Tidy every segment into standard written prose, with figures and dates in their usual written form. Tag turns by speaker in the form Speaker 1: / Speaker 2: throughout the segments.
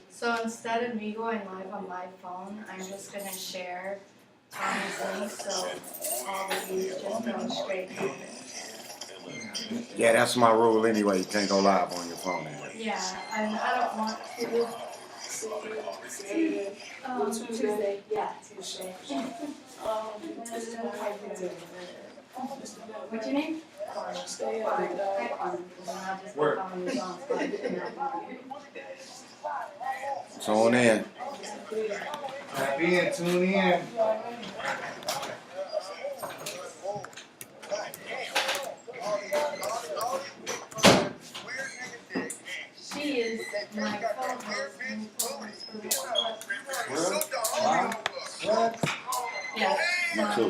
Speaker 1: So instead of me going live on my phone, I'm just gonna share Tommy's link so all the views just go straight to it.
Speaker 2: Yeah, that's my rule anyway. You can't go live on your phone anyway.
Speaker 1: Yeah, and I don't want to. Tuesday. Yeah, Tuesday. What's your name?
Speaker 2: Where? Tune in.
Speaker 3: Tap in, tune in.
Speaker 1: She is my co-host.
Speaker 2: What?
Speaker 1: Yeah.
Speaker 2: Two.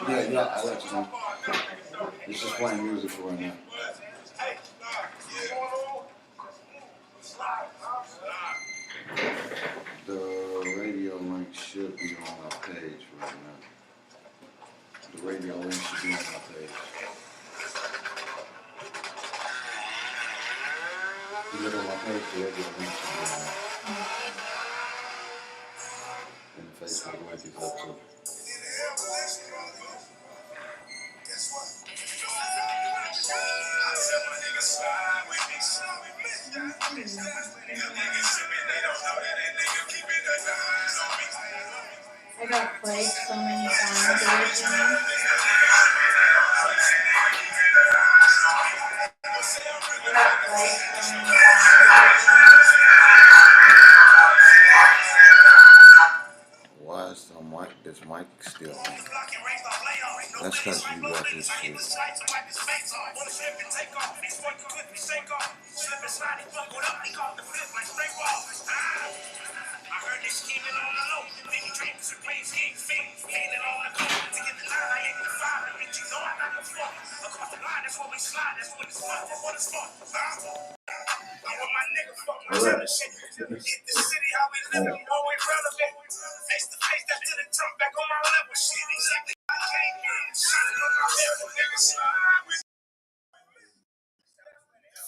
Speaker 2: Yeah, I'll let you know. It's just playing music for right now. The radio link should be on our page right now. The radio link should be on our page. You look on my page, the radio link should be on there. And the Facebook link is up too.
Speaker 1: I got played so many times originally.
Speaker 2: Why is the mic, this mic still on? That's because you got this shit.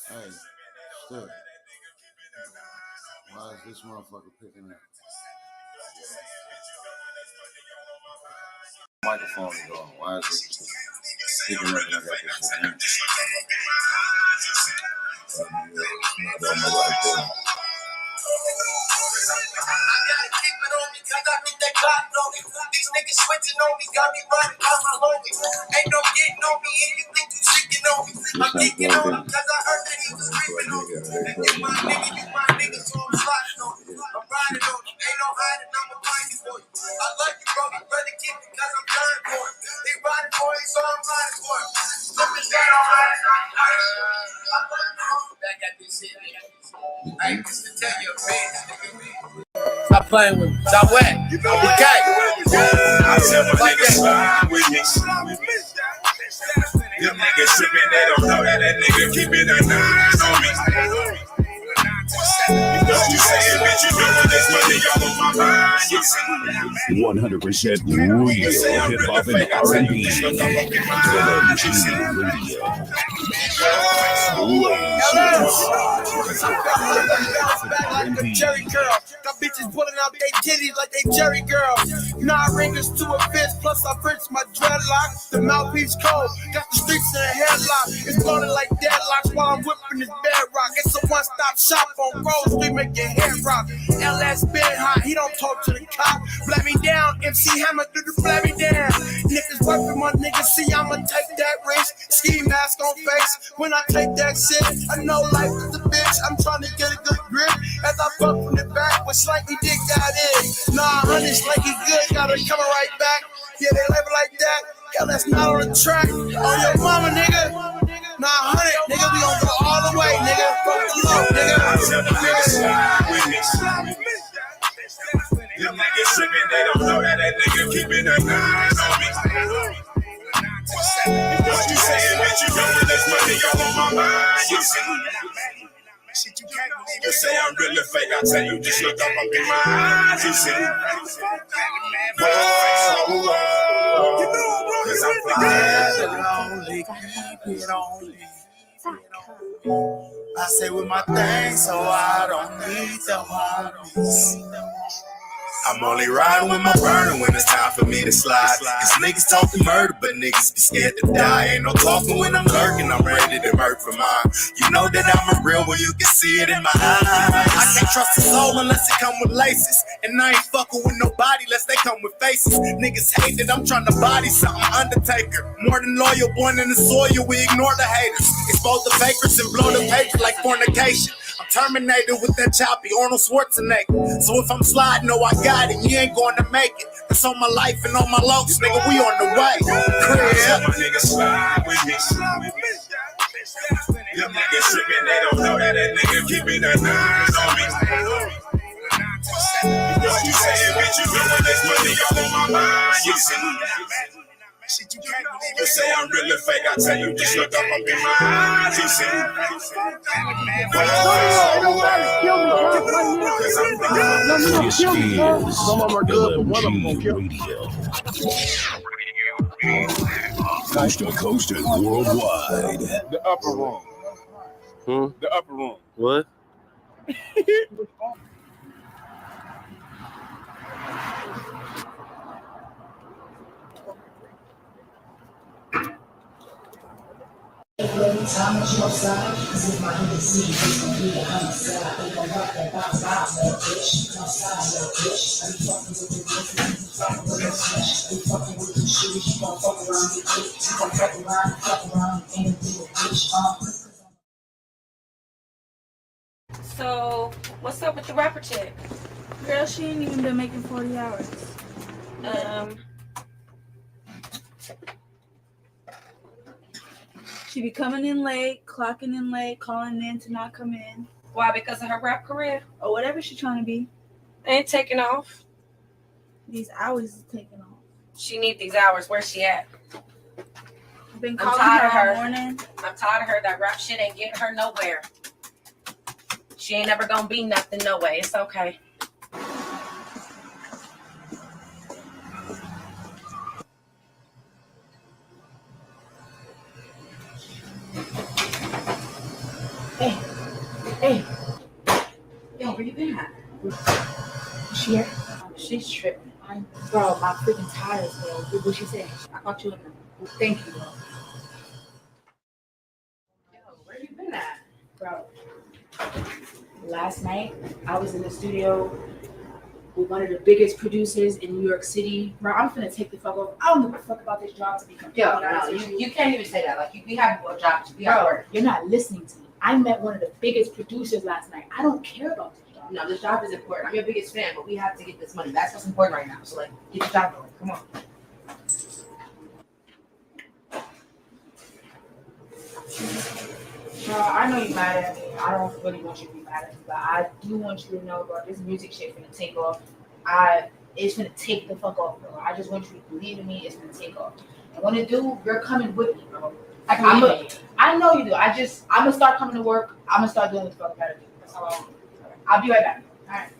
Speaker 2: Hey, shit. Why is this motherfucker picking up? Microphone is on. Why is it picking up when I got this shit in? It's not on the right there.
Speaker 4: These niggas switching on me, got me running out my lonely. Ain't no getting on me, and you think you sticking on me. I'm thinking on him, cause I heard that he was ripping on me. And you my nigga, so I'm sliding on you. I'm riding on you, ain't no hiding, I'ma find you for you. I love you, bro, you better keep me, cause I'm dying for him. They riding for him, so I'm riding for him. Slipping down on back at this shit, nigga. I ain't just to tell you a bitch, nigga. Stop playing with me. Stop wet. You know what? Okay. I tell my niggas slide with me. Them niggas tripping, they don't know that nigga keeping a 9 on me. Don't you say it, bitch, you know this money all on my mind. You see
Speaker 5: 100% real hip-hop and R&B.
Speaker 4: Like a Jerry girl. Got bitches pulling out they titties like they Jerry girls. 9 ringers to a fist, plus I French my dreadlocks. The mouthpiece cold, got the streets in a headlock. It's loaded like deadlocks while I'm whipping this bedrock. It's a one-stop shop on Grove Street, make your head rock. LS been hot, he don't talk to the cop. Blab me down, MC Hammer do the blab me down. Niggas working my niggas, see I'ma take that risk. Ski mask on face, when I take that shit, I know life is a bitch. I'm trying to get a good grip as I fuck from the back with Slanky Dick got in. Nah, honey, Slanky good, got her coming right back. Yeah, they label like that. Hell, that's not on the track. On your mama, nigga. Nah, 100, nigga, we gon' go all the way, nigga. Fuck the low, nigga. Them niggas tripping, they don't know that nigga keeping a 9 on me. Don't you say it, bitch, you know when this money all on my mind. You see shit you can't You say I'm really fake, I tell you, just look up in my eyes, you see. Cause I'm flying lonely, keep it only. I say with my thing, so I don't need the homies. I'm only riding with my burner when it's time for me to slide. Cause niggas talking murder, but niggas be scared to die. Ain't no talking when I'm lurking, I'm ready to murk for mine. You know that I'm a real one, you can see it in my eyes. I can't trust a soul unless it come with laces. And I ain't fucking with nobody unless they come with faces. Niggas hate that I'm trying to body something Undertaker. More than loyal, born in the soil, we ignore the haters. Expose the fakers and blow the paper like fornication. I'm Terminator with that choppy Arnold Schwarzenegger. So if I'm sliding, no, I got it. You ain't going to make it. That's on my life and on my locs, nigga. We on the way. Crib. My niggas slide with me. Them niggas tripping, they don't know that nigga keeping the nines on me. What you saying, bitch? You know this money all on my mind. You see. Shit, you can't believe you say I'm really fake. I tell you, just look up in my eyes. You see.
Speaker 5: This is LMG Radio. Coast to coast and worldwide.
Speaker 6: The upper room. The upper room.
Speaker 7: What?
Speaker 8: So, what's up with the rapper chick?
Speaker 9: Girl, she ain't even been making 40 hours. She be coming in late, clocking in late, calling in to not come in.
Speaker 8: Why? Because of her rap career?
Speaker 9: Or whatever she's trying to be.
Speaker 8: Ain't taking off.
Speaker 9: These hours is taking off.
Speaker 8: She need these hours. Where's she at?
Speaker 9: I've been calling her all morning.
Speaker 8: I'm tired of her. That rap shit ain't getting her nowhere. She ain't never gonna be nothing, no way. It's okay.
Speaker 9: Hey.
Speaker 8: Yo, where you been at?
Speaker 9: She here?
Speaker 8: She's tripping.
Speaker 9: Bro, my freaking tires, bro. What she said? I caught you in there. Thank you, bro.
Speaker 8: Yo, where you been at?
Speaker 9: Bro. Last night, I was in the studio with one of the biggest producers in New York City. Bro, I'm finna take the fuck off. I don't give a fuck about this job to be completely honest with you.
Speaker 8: You can't even say that. Like, we have a job. We have
Speaker 9: Bro,
Speaker 8: work.
Speaker 9: you're not listening to me. I met one of the biggest producers last night. I don't care about this job.
Speaker 8: No, this job is important. I'm your biggest fan, but we have to get this money. That's what's important right now. So, like, get the job going. Come on.
Speaker 9: Bro, I know you're mad at me. I don't really want you to be mad at me, but I do want you to know, bro, this music shit finna take off. It's finna take the fuck off, bro. I just want you to believe in me. It's finna take off. And when it do, you're coming with me, bro. I know you do. I'm gonna start coming to work. I'm gonna start doing what the fuck I gotta do. That's all I want. I'll be right back. All right.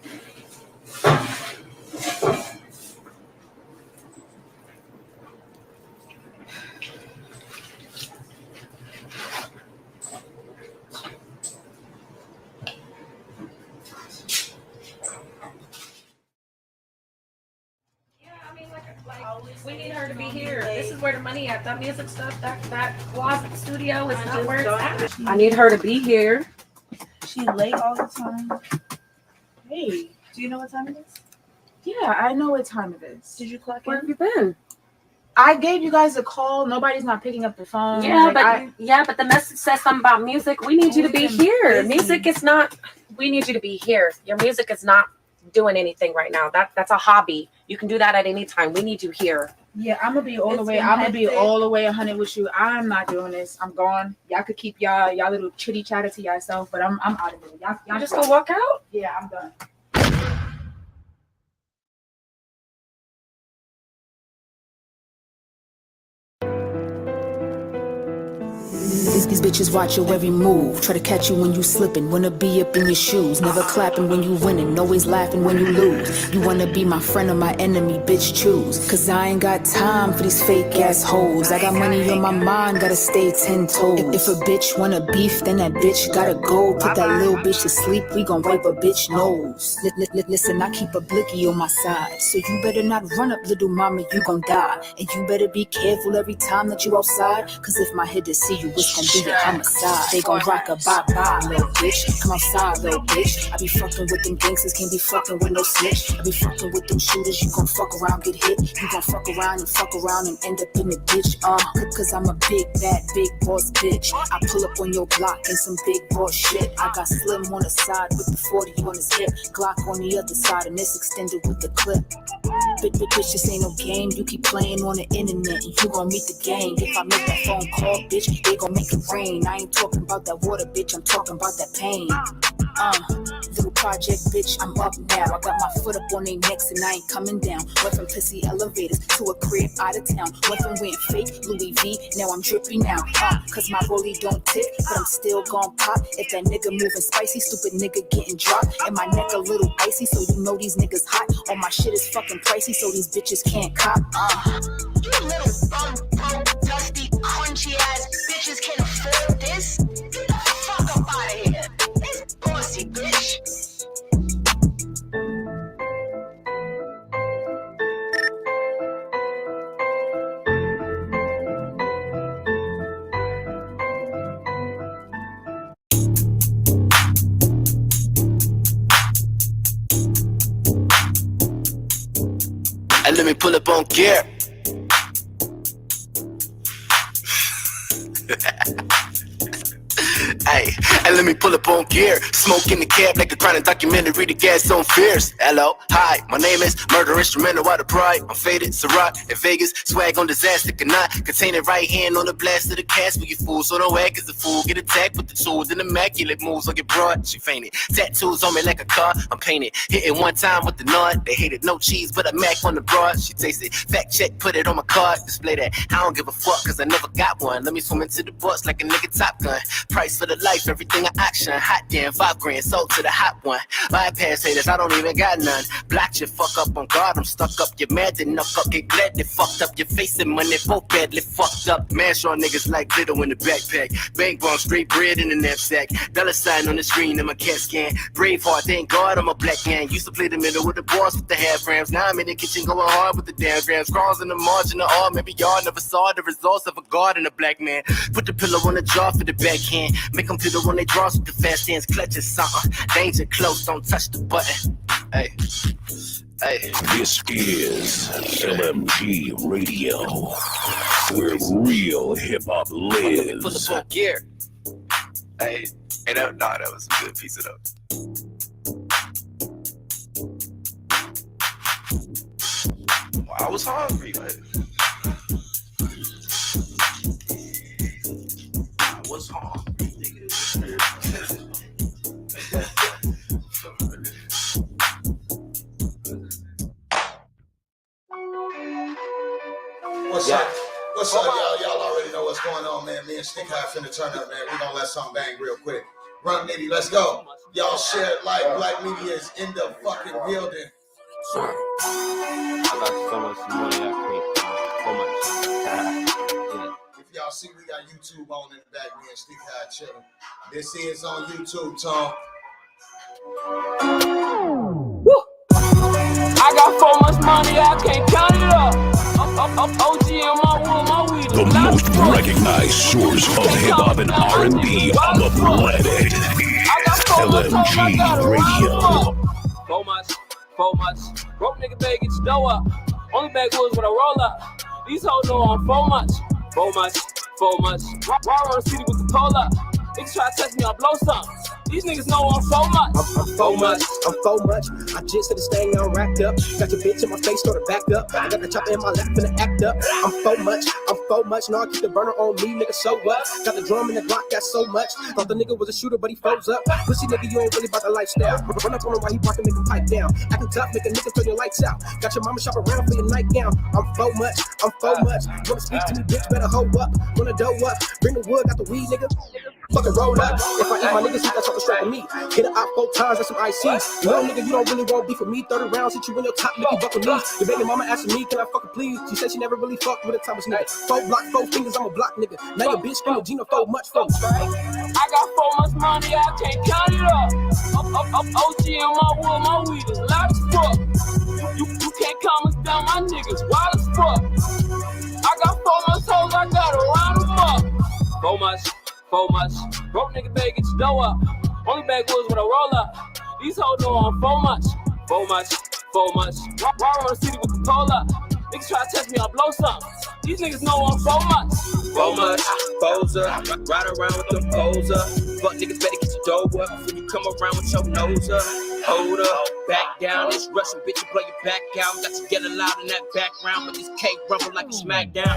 Speaker 8: We need her to be here. This is where the money at. That music stuff, that closet studio is not where it's at. I need her to be here.
Speaker 9: She's late all the time. Hey, do you know what time it is? Yeah, I know what time it is. Did you clock in?
Speaker 8: Where have you been?
Speaker 9: I gave you guys a call. Nobody's not picking up the phone.
Speaker 8: Yeah, but the message says something about music. We need you to be here. Music is not. We need you to be here. Your music is not doing anything right now. That's a hobby. You can do that at any time. We need you here.
Speaker 9: Yeah, I'm gonna be all the way 100 with you. I'm not doing this. I'm gone. Y'all could keep y'all little chitty chatter to yourself, but I'm out of here. Y'all
Speaker 8: just gonna walk out?
Speaker 9: Yeah, I'm done.
Speaker 7: These bitches watch your every move. Try to catch you when you slipping. Wanna be up in your shoes. Never clapping when you winning. Always laughing when you lose. You wanna be my friend or my enemy, bitch, choose. Cause I ain't got time for these fake ass hoes. I got money on my mind, gotta stay 10 toes. If a bitch wanna beef, then that bitch gotta go. Put that little bitch to sleep, we gon' wipe a bitch nose. Listen, I keep a blicky on my side. So you better not run up, little mama, you gon' die. And you better be careful every time that you outside. Cause if my head to see you, it's gon' be a homicide. They gon' rock a bye-bye, little bitch. Come outside, little bitch. I be fucking with them gangsters, can't be fucking with no snitch. I be fucking with them shooters, you gon' fuck around, get hit. You gon' fuck around and end up in the ditch. Cause I'm a big bad, big boss bitch. I pull up on your block and some big boss shit. I got Slim on the side with the 40 on his hip. Glock on the other side and it's extended with the clip. Bitch, this ain't no game. You keep playing on the internet and you gon' meet the gang. If I make that phone call, bitch, they gon' make it rain. I ain't talking about that water, bitch, I'm talking about that pain. Little project, bitch, I'm up now. I got my foot up on their necks and I ain't coming down. Went from pissy elevators to a crib out of town. Went from wearing fake Louis V, now I'm drippy now. Cause my rollie don't tick, but I'm still gon' pop. If that nigga moving spicy, stupid nigga getting dropped. And my neck a little icy, so you know these niggas hot. All my shit is fucking pricey, so these bitches can't cop.
Speaker 10: You little bum, broke, dusty, crunchy ass bitches can't afford this? Get the fuck up out of here. This bossy bitch.
Speaker 4: And let me pull up on gear. Hey, and let me pull up on gear. Smoke in the cab like a crime documentary. The gas on fierce. Hello, hi, my name is Murder Instrumental out of pride. I'm faded, Ciroc in Vegas. Swag on disaster, cannot contain it. Right hand on the blast of the cast. For you fools, so don't act as a fool. Get attacked with the tools and immaculate moves on your broad. She fainted. Tattoos on me like a car. I'm painted. Hitting one time with the nod. They hated no cheese, but I mac on the broad. She tasted. Fact check, put it on my card. Display that. I don't give a fuck, cause I never got one. Let me swim into the bus like a nigga Top Gun. Price for the life, everything I action. Hot damn, 5 grand, sold to the hot one. Bypass haters, I don't even got none. Blocked you, fuck up on guard, I'm stuck up. You're mad, then knock up, get glad they fucked up. Your face and money, both badly fucked up. Mash on niggas like glitter in the backpack. Bank bomb, straight bread in the knapsack. Dollar sign on the screen in my CAT scan. Braveheart, thank God I'm a black man. Used to play the middle with the boss with the half grams. Now I'm in the kitchen going hard with the damn grams. Scrawls in the margin of all, maybe y'all never saw the results of a guard and a black man. Put the pillow on the jaw for the backhand. Make them feel when they draws with the fast hands, clutches something. Danger close, don't touch the button. Hey, hey.
Speaker 5: This is LMG Radio, where real hip hop lives.
Speaker 4: Put the full gear. Hey, that was a good piece of dope. Well, I was hungry, but I was hungry, nigga.
Speaker 11: What's up? What's up, y'all? Y'all already know what's going on, man. Me and Stick High finna turn up, man. We gonna let something bang real quick. Run, Nitty, let's go. Y'all share it like Black Media is in the fucking building.
Speaker 12: I got so much money I can't. So much.
Speaker 11: If y'all see, we got YouTube on in the back. Me and Stick High chilling. This is on YouTube, Tom.
Speaker 13: I got so much money I can't count it up. OG and my weed.
Speaker 5: The most recognized source of hip hop and R&B on the planet. LMG Radio.
Speaker 13: So much. Broke nigga bag, get your dough up. Only backwoods when I roll up. These hoes know I'm so much. Raw on the city with the pole up. Niggas try to touch me, I'll blow something. These niggas know I'm so much.
Speaker 14: I'm so much. I just said this thing I'm racked up. Got your bitch in my face, started back up. I got the chopper in my lap, finna act up. I'm so much. No, I keep the burner on me, nigga, so what? Got the drum and the Glock, got so much. Thought the nigga was a shooter, but he froze up. Pussy nigga, you ain't really about the lifestyle. Run up on him while he parking, make him pipe down. Acting tough, make a nigga turn your lights out. Got your mama shop around for your nightgown. I'm so much. Wanna speak to me, bitch, better hold up. Wanna dough up, bring the wood, got the weed, nigga. Fucking roll up. If I eat my niggas, that's off the strap of me. Hit it out 4 times, that's some ICs. Little nigga, you don't really want beef with me. 30 rounds, hit you in your top, make you buckle knees. Your baby mama asking me, can I fucking please? She said she never really fucked with a Thomas nigga. 4 block, 4 fingers, I'm a block nigga. Now your bitch screaming Gina, so much folks.
Speaker 13: I got so much money, I can't count it up. OG in my wood, my weed is loud as fuck. You can't calm us down, my niggas wild as fuck. I got so much hoes, I gotta round them up. So much. Broke nigga better get your dough up. Only backwoods when I roll up. These hoes know I'm so much. Ride around the city with the pole up. Niggas try to test me, I'll blow something. These niggas know I'm so much.
Speaker 12: Poser. Ride around with them poser. Fuck niggas better get your dough up before you come around with your nose up. Hold up, back down. This Russian bitch, you play your back out. Got you yelling loud in that background, but this cake rumble like a smackdown.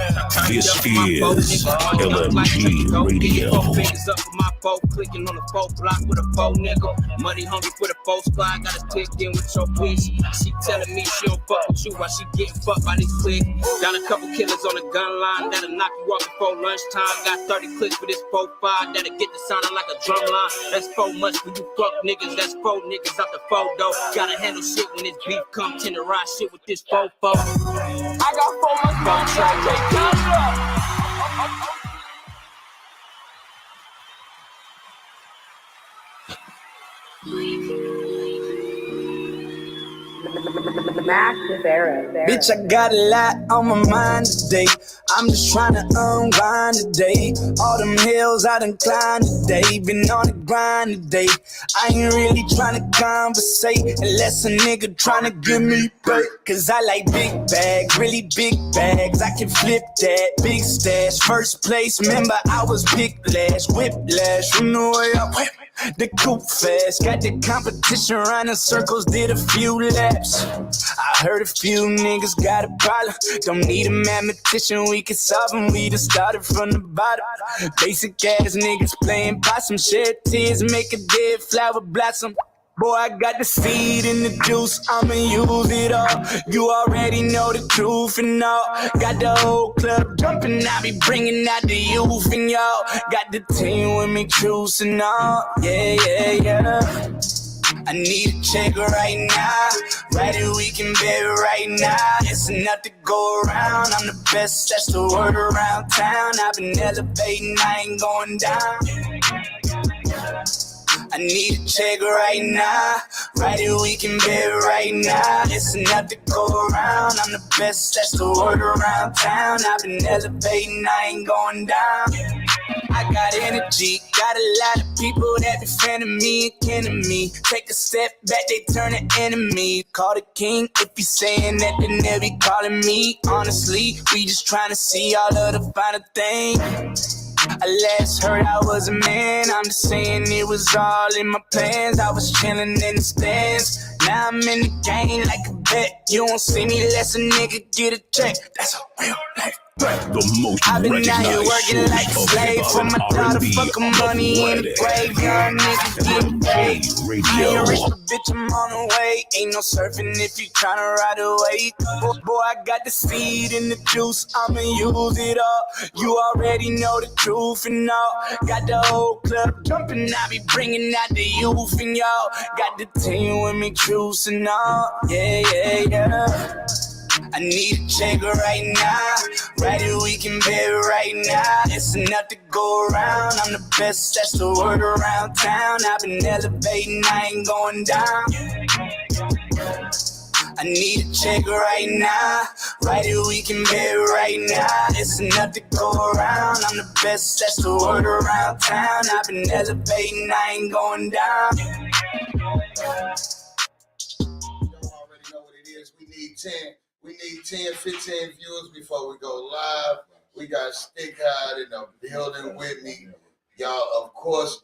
Speaker 5: This is LMG Radio.
Speaker 12: 4 fingers up for my 4, clicking on the 4 block with a 4 nigga. Money hungry for the 4 squad, got us clicked in with your bitch. She telling me she don't fuck with you while she getting fucked by this clique. Got a couple killers on the gun line that'll knock you off before lunchtime. Got 30 clicks for this 4-5 that'll get the sounding like a drum line. That's 4 much for you fuck niggas, that's 4 niggas out the photo. Gotta handle shit when this beef come, tenderize shit with this 4-4.
Speaker 13: I got so much money, I can't count it up.
Speaker 15: Bitch, I got a lot on my mind today. I'm just trying to unwind today. All them hills I done climbed today. Been on the grind today. I ain't really trying to conversate unless a nigga trying to give me pay. Cause I like big bags, really big bags. I can flip that, big stash. First place, remember I was big last. Whiplash from the way I whip. The coupe fast, got the competition running circles, did a few laps. I heard a few niggas got a problem. Don't need a mathematician, we can solve them. We just started from the bottom. Basic ass niggas playing possum, shed tears, make a dead flower blossom. Boy, I got the seed in the juice, I'ma use it all. You already know the truth and all. Got the whole club jumping, I be bringing out the youth and y'all. Got the team with me, truce and all. Yeah. I need a check right now. Right here, we can bet right now. It's enough to go around. I'm the best, that's the word around town. I've been elevating, I ain't going down. I need a check right now. Right here, we can bet right now. It's enough to go around. I'm the best, that's the word around town. I've been elevating, I ain't going down. I got energy, got a lot of people that be fanning me and kenning me. Take a step back, they turn an enemy. Call the king if you saying that, then they be calling me. Honestly, we just trying to see all of the finer things. I last heard I was a man, I'm just saying it was all in my plans. I was chilling in the stands, now I'm in the game like a bet. You won't see me less a nigga get a check, that's a real life.
Speaker 5: The most
Speaker 15: I've been out here working
Speaker 5: recognized
Speaker 15: like a
Speaker 5: source
Speaker 15: slave
Speaker 5: of
Speaker 15: for my
Speaker 5: hip-hop
Speaker 15: daughter,
Speaker 5: R&B
Speaker 15: fucking
Speaker 5: of
Speaker 15: money in the grave. Young niggas getting paid. I ain't rich, but bitch, I'm on the way. Ain't no surfing if you tryna ride away. Boy, I got the seed in the juice, I'ma use it all. You already know the truth and all. Got the whole club jumping, I be bringing out the youth and y'all. Got the team with me, truce and all. Yeah. I need a check right now. Right here, we can bet right now. It's enough to go around. I'm the best, that's the word around town. I've been elevating, I ain't going down. I need a check right now. Right here, we can bet right now. It's enough to go around. I'm the best, that's the word around town. I've been elevating, I ain't going down.
Speaker 11: You already know what it is. We need 10, 15 viewers before we go live. We got Stick Hide in the building with me. Y'all, of course,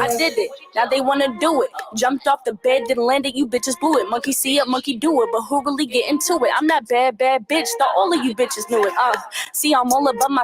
Speaker 16: I did it, now they wanna do it. Jumped off the bed, then landed, you bitches blew it. Monkey see it, monkey do it, but who really get into it? I'm that bad bitch, thought all of you bitches knew it. See, I'm all above my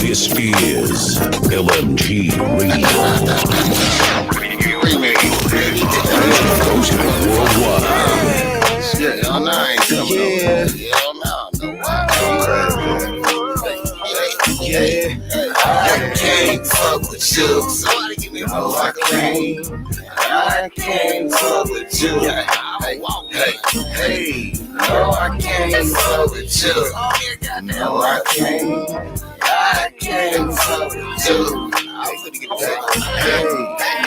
Speaker 5: This is LMG Radio. Coast worldwide.
Speaker 11: Shit, y'all know I ain't coming over. Y'all know I can't fuck with you. Somebody give me a I can't fuck with you. Hey, no, I can't fuck with you. No, I can't fuck with you. Hey,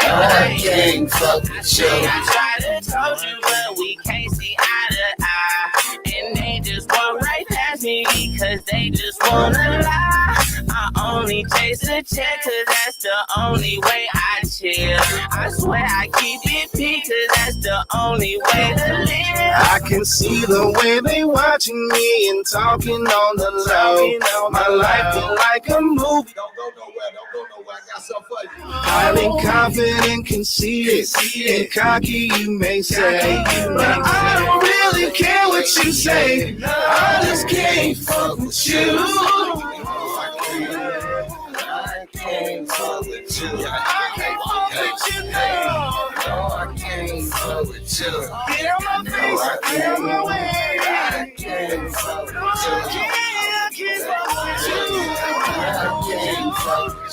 Speaker 11: no, I can't fuck with you.
Speaker 17: I tried to told you, but we can't see eye to eye. And they just walk right past me because they just wanna lie. I only chase the check cause that's the only way I chill. I swear I keep it peak cause that's the only way to live.
Speaker 15: I can see the way they watching me and talking on the low. My life is like a movie.
Speaker 11: Don't go nowhere, I got something for you.
Speaker 15: Highly confident, conceited, and cocky you may say, but I don't really care what you say. I just can't fuck with you.
Speaker 11: I can't fuck with you. I can't fuck with you. No, I can't fuck with you.
Speaker 15: Get on my face, get on my way.
Speaker 11: I can't fuck with you.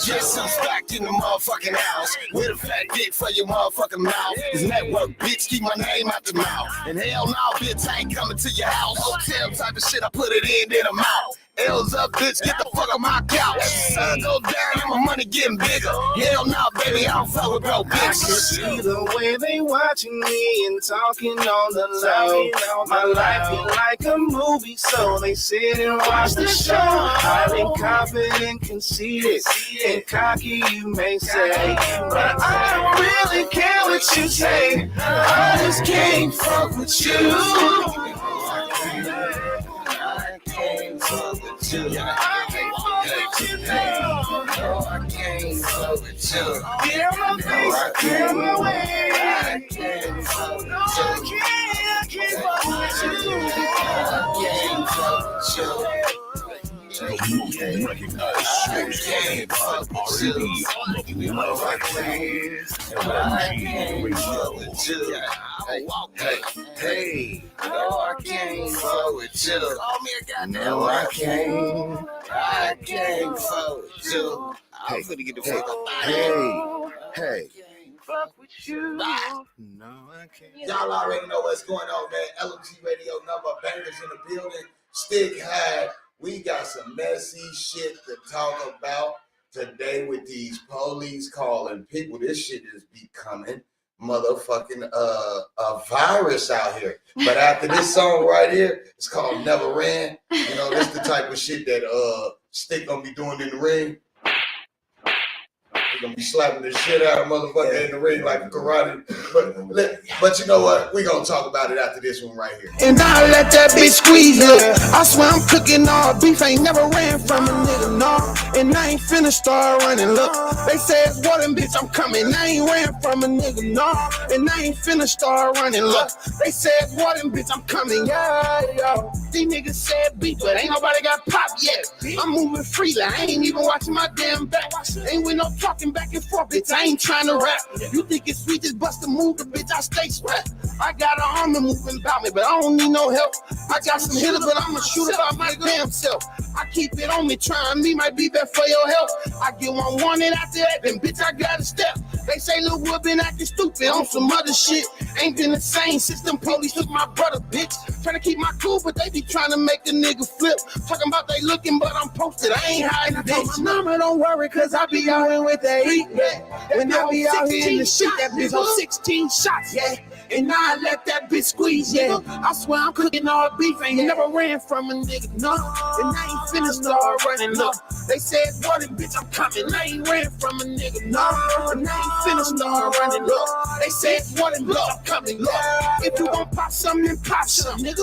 Speaker 11: Yes, I'm stacked in the motherfucking house with a fat dick for your motherfucking mouth. This network bitch keep my name out the mouth. And hell no, bitch, I ain't coming to your house. Hotel type of shit, I put it in, then I'm out. L's up, bitch, get the fuck on my couch. As the sun goes down and my money getting bigger. Hell no, baby, I don't fuck with broke bitches.
Speaker 15: I can see the way they watching me and talking on the low. My life is like a movie, so they sit and watch the show. Highly confident, conceited, and cocky you may say, but I don't really care what you say. I just can't fuck with you.
Speaker 11: I can't fuck with you. I can't fuck with you. No, I can't fuck with you.
Speaker 15: Get on my face, get on my way.
Speaker 11: I can't fuck with you.
Speaker 15: I can't fuck with you.
Speaker 11: I can't fuck with you.
Speaker 5: The most recognized source of hip-hop, R&B,
Speaker 11: You know I can't fuck with you. Hey, no, I can't fuck with you. No, I can't fuck with you. I'm gonna get the fuck up out of here.
Speaker 15: Hey.
Speaker 11: Fuck with you. No, I can't. Y'all already know what's going on, man. LMG Radio number bangers in the building. Stick high. We got some messy shit to talk about today with these police calling people. This shit is becoming motherfucking a virus out here. But after this song right here, it's called Never Ran. You know, this the type of shit that Stick gonna be doing in the ring. He's gonna be slapping the shit out of motherfucker in the ring like a karate. But you know what? We gonna talk about it after this one right here.
Speaker 15: And I let that bitch squeeze it. I swear I'm cooking all beef. Ain't never ran from a nigga, no.
Speaker 4: And I ain't finna start running. Look, they said, what and bitch, I'm coming. I ain't ran from a nigga, no. And I ain't finna start running. Look, they said, what and bitch, I'm coming. Yeah, yo. These niggas said beat, but ain't nobody got pop yet. I'm moving freely. I ain't even watching my damn back. Ain't with no talking back and forth, bitch. I ain't trying to rap. You think it's sweet, just bust a move, bitch. I stay strapped. I got an armor moving about me, but I don't need no help. I got some hitters, but I'ma shoot about my damn self. I keep it on me, trying me might be best for your health. I get one wanted after that, then bitch, I gotta step. They say Lil Wood been acting stupid on some other shit. Ain't been the same since them police took my brother, bitch. Trying to keep my cool, but they be trying to make a nigga flip. Talking about they looking, but I'm posted. I ain't hiding, bitch. My mama don't worry, cause I be out here with that heat, yeah. When I be out here in the shit, that bitch on 16 shots, yeah. And now I let that bitch squeeze, yeah. I swear I'm cooking all beef, ain't never ran from a nigga, no. And I ain't finna start running, look. They said, what it, bitch, I'm coming. I ain't ran from a nigga, no. And I ain't finna start running, look. They said, what it, bitch, I'm coming, look. If you gon' pop something, then pop something, nigga.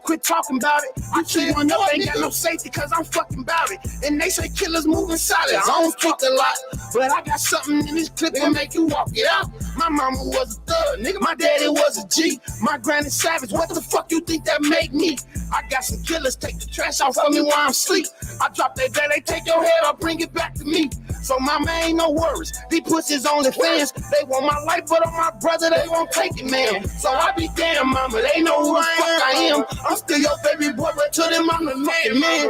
Speaker 4: Quit talking about it. You keep one up, ain't got no safety, cause I'm fucking about it. And they say killers moving silent. I don't talk a lot, but I got something in this clip that make you walk it out. My mama was a thug, nigga. My daddy was a G. My granny savage. What the fuck you think that make me? I got some killers take the trash off of me while I'm asleep. I drop that bed, they take your head, I'll bring it back to me. So mama ain't no worries. These pussies only fans. They want my life, but on my brother they won't take it, man. So I be damn, mama. They know who the fuck I am. I'm still your baby boy, but to them I'm the fucking man.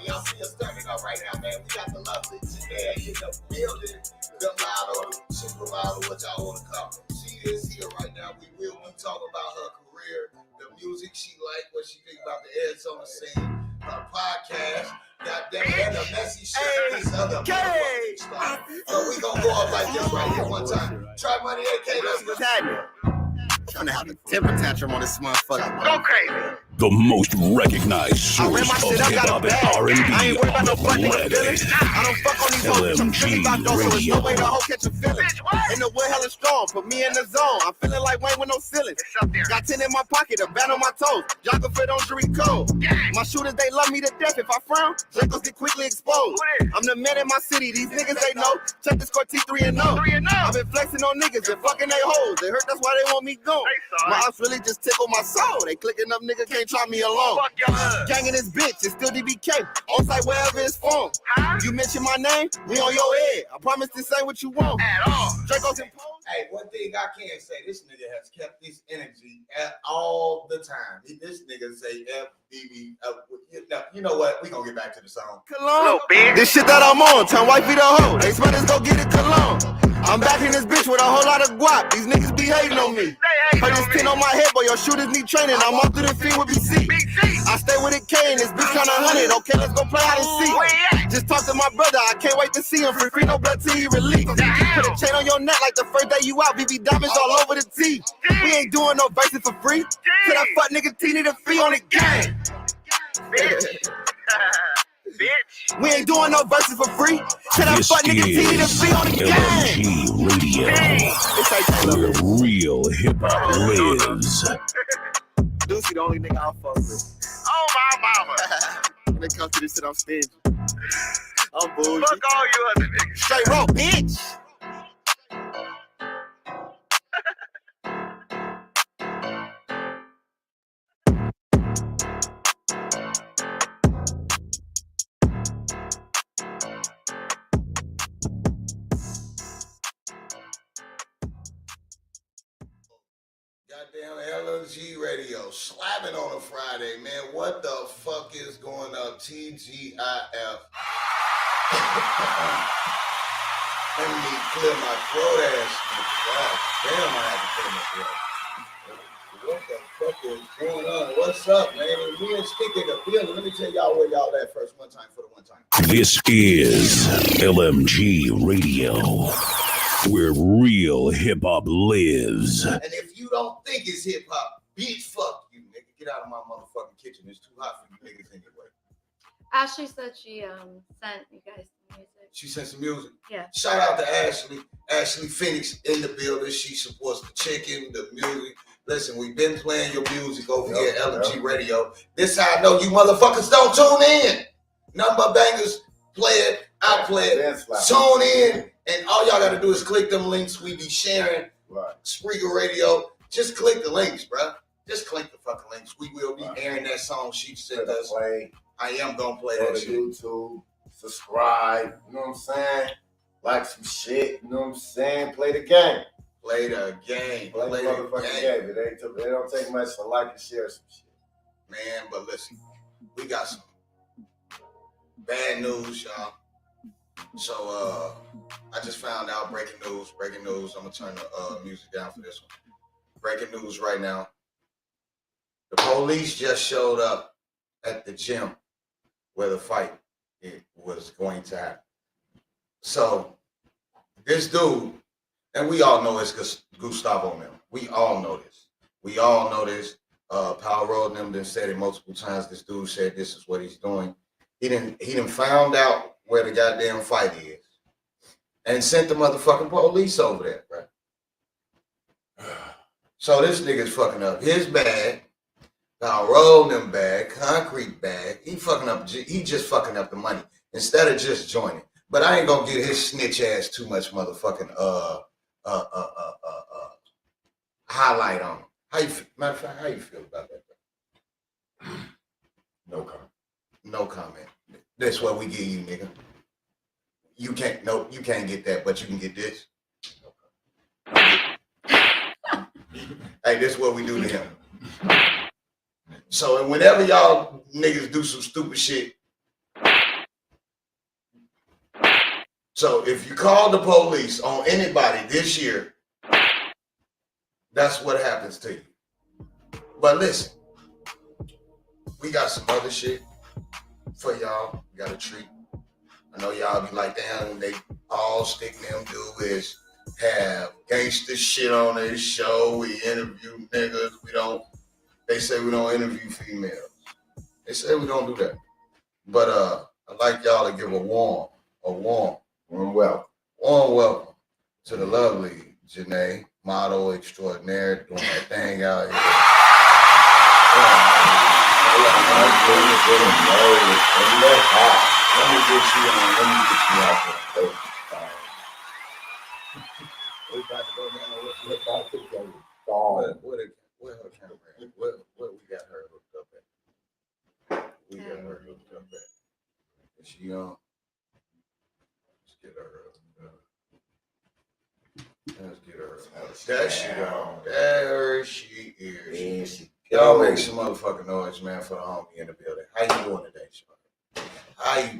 Speaker 11: Y'all see us turning up right now, man. We got the lovely Jinnea in the building. The model, supermodel, what y'all want to call her. She is here right now. We will be talking about her career, the music she like, what she think about the ads on the scene, her podcast. Goddamn it, and the messy shit. These other motherfucking stuff. So we gonna go up like this right here one time. Try Money AK, let's go.
Speaker 18: Trying to have a temper tantrum on this motherfucker.
Speaker 11: Go crazy.
Speaker 5: The most recognized source of hip-hop and R&B on the planet.
Speaker 18: I don't fuck on these hoes. I'm feeling about those, so there's no way the hoe catch a feeling. In the wood, hella strong, put me in the zone. I'm feeling like Wayne with no ceilings. Got 10 in my pocket, a band on my toes. Y'all can fit on jury code. My shooters, they love me to death. If I frown, Jacobs get quickly exposed. I'm the man in my city. These niggas, they know. Check the score T3 and 0. I've been flexing on niggas and fucking they hoes. They hurt, that's why they want me gone. My ops really just tickle my soul. They clicking up, nigga can't try me alone. Gang in this bitch, it's still DBK. On site wherever it's from. You mention my name, we on your head. I promise this ain't what you want.
Speaker 11: At all.
Speaker 18: Draco's in pose.
Speaker 11: Hey, one thing I can say, this nigga has kept this energy at all the time. This nigga say FBB. You know what? We gonna get back to the song.
Speaker 18: Cologne. This shit that I'm on, turn white feet a hoe. They swear this go get it cologne. I'm back in this bitch with a whole lot of guap. These niggas be hating on me. Heard this pin on my head, but your shooters need training. I'm off through the field with BC. I stay with a K and this bitch tryna 100. Okay, let's go play hide and seek. Just talk to my brother, I can't wait to see him. Free no blood till he release. Put a chain on your neck like the first day you out. BB diamonds all over the tee. We ain't doing no verses for free. Till that fuck nigga T need a fee on the game. Bitch. We ain't doing no verses for free. Till that fuck nigga T need a fee on the game.
Speaker 5: LMG Radio, where real hip hop lives.
Speaker 18: Deucey the only nigga I'll fuck with.
Speaker 11: Oh my mama.
Speaker 18: When it comes to this shit, I'm stingy. I'm bullshit.
Speaker 11: Fuck all you other niggas.
Speaker 18: Straight rope, bitch.
Speaker 11: Goddamn LMG Radio, slapping on a Friday, man. What the fuck is going up? TGIF. Let me clear my throat ass. God damn, I have to clear my throat. What the fuck is going on? What's up, man? And we in Stick in the building. Let me tell y'all where y'all at first. One time for the one time.
Speaker 5: This is LMG Radio, where real hip hop lives.
Speaker 11: And if you don't think it's hip hop, bitch, fuck you, nigga. Get out of my motherfucking kitchen. It's too hot for you niggas anyway.
Speaker 1: Ashley said she sent you guys some music.
Speaker 11: She sent some music.
Speaker 1: Yeah.
Speaker 11: Shout out to Ashley. Ashley Phoenix in the building. She supports the chicken, the music. Listen, we've been playing your music over here at LG Radio. This how I know you motherfuckers don't tune in. Nothing but bangers. Play it, I play it. Tune in, and all y'all gotta do is click them links we be sharing. Spreaker Radio. Just click the links, bro. Just click the fucking links. We will be airing that song she sent us. I am gonna play that shit.
Speaker 3: YouTube, subscribe, you know what I'm saying? Like some shit, you know what I'm saying? Play the game.
Speaker 11: Play the game.
Speaker 3: Play the motherfucking game. It don't take much to like and share some shit.
Speaker 11: Man, but listen, we got some bad news, y'all. So I just found out breaking news. I'm gonna turn the music down for this one. Breaking news right now. The police just showed up at the gym where the fight was going to happen. So this dude, and we all know it's Gustavo Miller. We all know this. Power Road and them said it multiple times. This dude said this is what he's doing. He done found out where the goddamn fight is and sent the motherfucking police over there, right? So this nigga's fucking up his bag, Power Road them bag, Concrete bag. He just fucking up the money instead of just joining. But I ain't gonna get his snitch ass too much motherfucking highlight on him. Matter of fact, how you feel about that?
Speaker 3: No comment.
Speaker 11: No comment. That's what we give you, nigga. You can't get that, but you can get this. Hey, this is what we do to him. So, and whenever y'all niggas do some stupid shit, so if you call the police on anybody this year, that's what happens to you. But listen, we got some other shit for y'all. We got a treat. I know y'all be like, damn, they all stick them do is have gangster shit on their show. We interview niggas. They say we don't interview females. They say we don't do that. But I'd like y'all to give a warm welcome to the lovely Jinnea, model extraordinaire, doing her thing out here. Let me get you out there. We about to go down. We're about to go. Where her camera at? Where we got her hooked up at? We got her hooked up at. Is she on? Let's get her hooked up. Let's get her hooked up. There she on. There she is. Y'all make some motherfucking noise, man, for the homie in the building. How you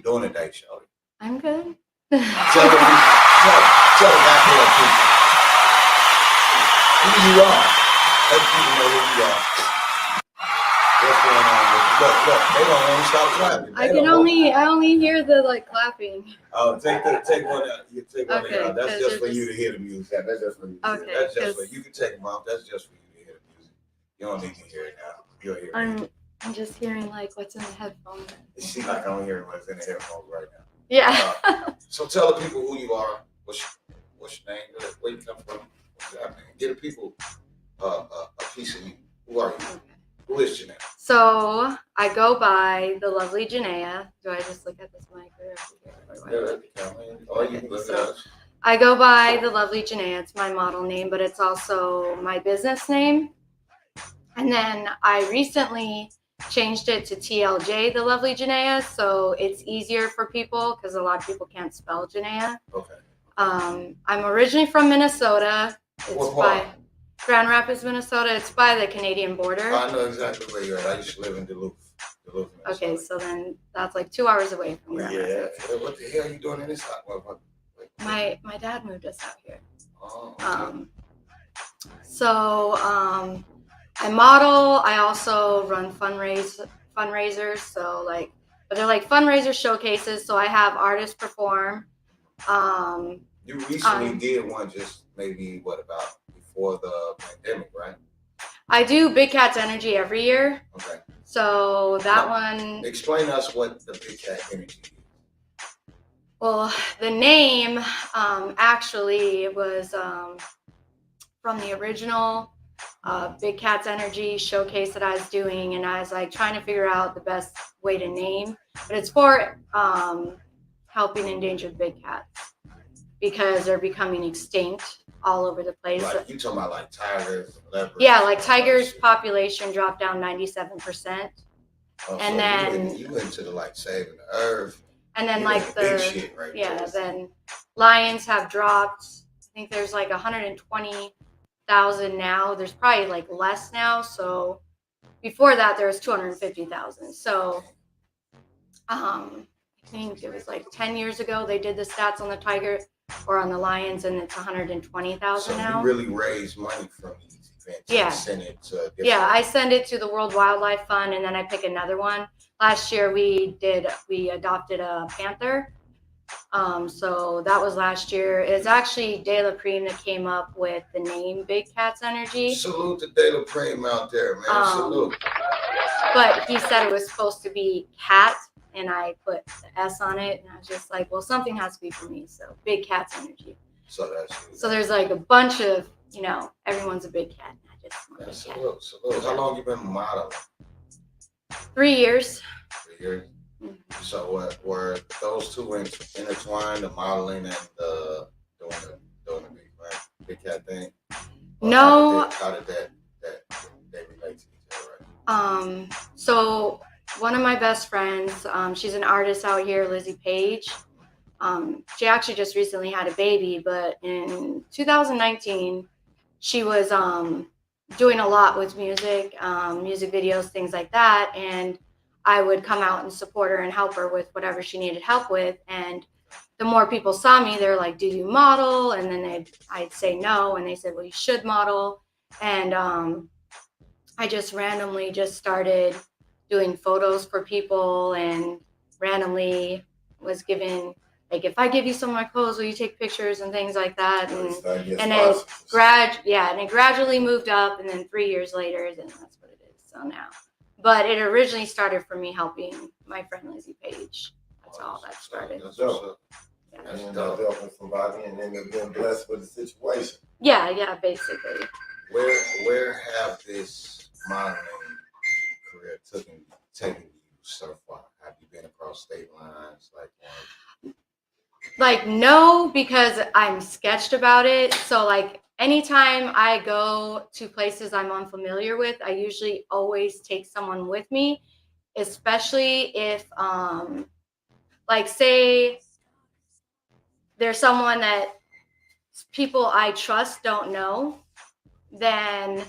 Speaker 11: doing today, Shorty?
Speaker 1: I'm good.
Speaker 11: Tell the goddamn people who you are. Let people know who you are. What's going on with you? Look, they don't want to stop clapping.
Speaker 1: I only hear the clapping.
Speaker 11: Oh, take one out. You take one
Speaker 1: Okay,
Speaker 11: out. That's just for you to hear the music. That's just for you.
Speaker 1: Okay,
Speaker 11: That's just for you can take them off. That's just for you to hear the music. You don't need to hear it now. You'll hear it.
Speaker 1: I'm just hearing what's in the headphones.
Speaker 11: It seems like I'm hearing what's in the headphones right now.
Speaker 1: Yeah.
Speaker 11: So tell the people who you are. What's your name? Where you come from? What's happening? Get the people a piece of you. Who are you? Who is Jinnea?
Speaker 1: So I go by the lovely Jinnea. Do I just look at this mic
Speaker 11: Or you can look at us.
Speaker 1: I go by the lovely Jinnea. It's my model name, but it's also my business name. And then I recently changed it to TLJ, the lovely Jinnea, so it's easier for people because a lot of people can't spell Jinnea.
Speaker 11: Okay.
Speaker 1: I'm originally from Minnesota. It's by Grand Rapids, Minnesota. It's by the Canadian border.
Speaker 11: I know exactly where you're at. I used to live in Duluth.
Speaker 1: Okay, so then that's 2 hours away from Grand Rapids.
Speaker 11: Yeah. What the hell are you doing in this hot motherfucker?
Speaker 1: My dad moved us out here.
Speaker 11: Oh, okay.
Speaker 1: I model. I also run fundraisers. So but they're fundraiser showcases. So I have artists perform.
Speaker 11: You recently did one just maybe about before the pandemic, right?
Speaker 1: I do Big Cat's Energy every year.
Speaker 11: Okay.
Speaker 1: So that one.
Speaker 11: Explain to us what the Big Cat Energy is.
Speaker 1: Well, the name actually was from the original Big Cats Energy showcase that I was doing, and I was like trying to figure out the best way to name, but it's for helping endangered big cats because they're becoming extinct all over the place.
Speaker 3: Like you talking about like tigers, leopards?
Speaker 1: Yeah, like tigers' population dropped down 97%,
Speaker 3: Oh,
Speaker 1: and
Speaker 3: so
Speaker 1: then
Speaker 3: you into the like saving the earth.
Speaker 1: And then
Speaker 3: You
Speaker 1: like
Speaker 3: big shit right there.
Speaker 1: then lions have dropped. I think there's like 120,000 now. There's probably like less now. So before that there was 250,000. So I think it was like 10 years ago they did the stats on the tiger or on the lions, and it's 120,000 now.
Speaker 3: So you really raise money from these events.
Speaker 1: Yeah.
Speaker 3: And send it to
Speaker 1: I send it to the World Wildlife Fund, and then I pick another one. Last year we adopted a panther. So that was last year. It's actually De La Prime that came up with the name Big Cats Energy.
Speaker 3: Salute to De La Prime out there, man. Salute.
Speaker 1: But he said it was supposed to be cat, and I put the S on it, and I was just like, well, something has to be for me. So Big Cats Energy.
Speaker 3: So
Speaker 1: there's like a bunch of, everyone's a big cat. I just want a big
Speaker 3: salute. How long you been modeling?
Speaker 1: 3 years.
Speaker 3: 3 years. So what were those two intertwined, the modeling and the doing the big cat thing?
Speaker 1: No.
Speaker 3: How did that they relate to each other?
Speaker 1: So one of my best friends, she's an artist out here, Lizzie Page. She actually just recently had a baby, but in 2019, she was doing a lot with music videos, things like that, and I would come out and support her and help her with whatever she needed help with. And the more people saw me, they're like, do you model? And then I'd say no, and they said, well, you should model. And I just randomly just started doing photos for people, and randomly was given, like, if I give you some of my clothes, will you take pictures and things like that? And it gradually moved up, and then 3 years later, then that's what it is. So now. But it originally started for me helping my friend Lizzie Page. That's all that started.
Speaker 3: That's dope.
Speaker 1: Yeah.
Speaker 3: Helping somebody and then being blessed with the situation.
Speaker 1: Yeah, basically.
Speaker 3: Where have this modeling career taken you so far? Have you been across state lines?
Speaker 1: Like, no, because I'm sketched about it. So like anytime I go to places I'm unfamiliar with, I usually always take someone with me, especially if like say there's someone that people I trust don't know, then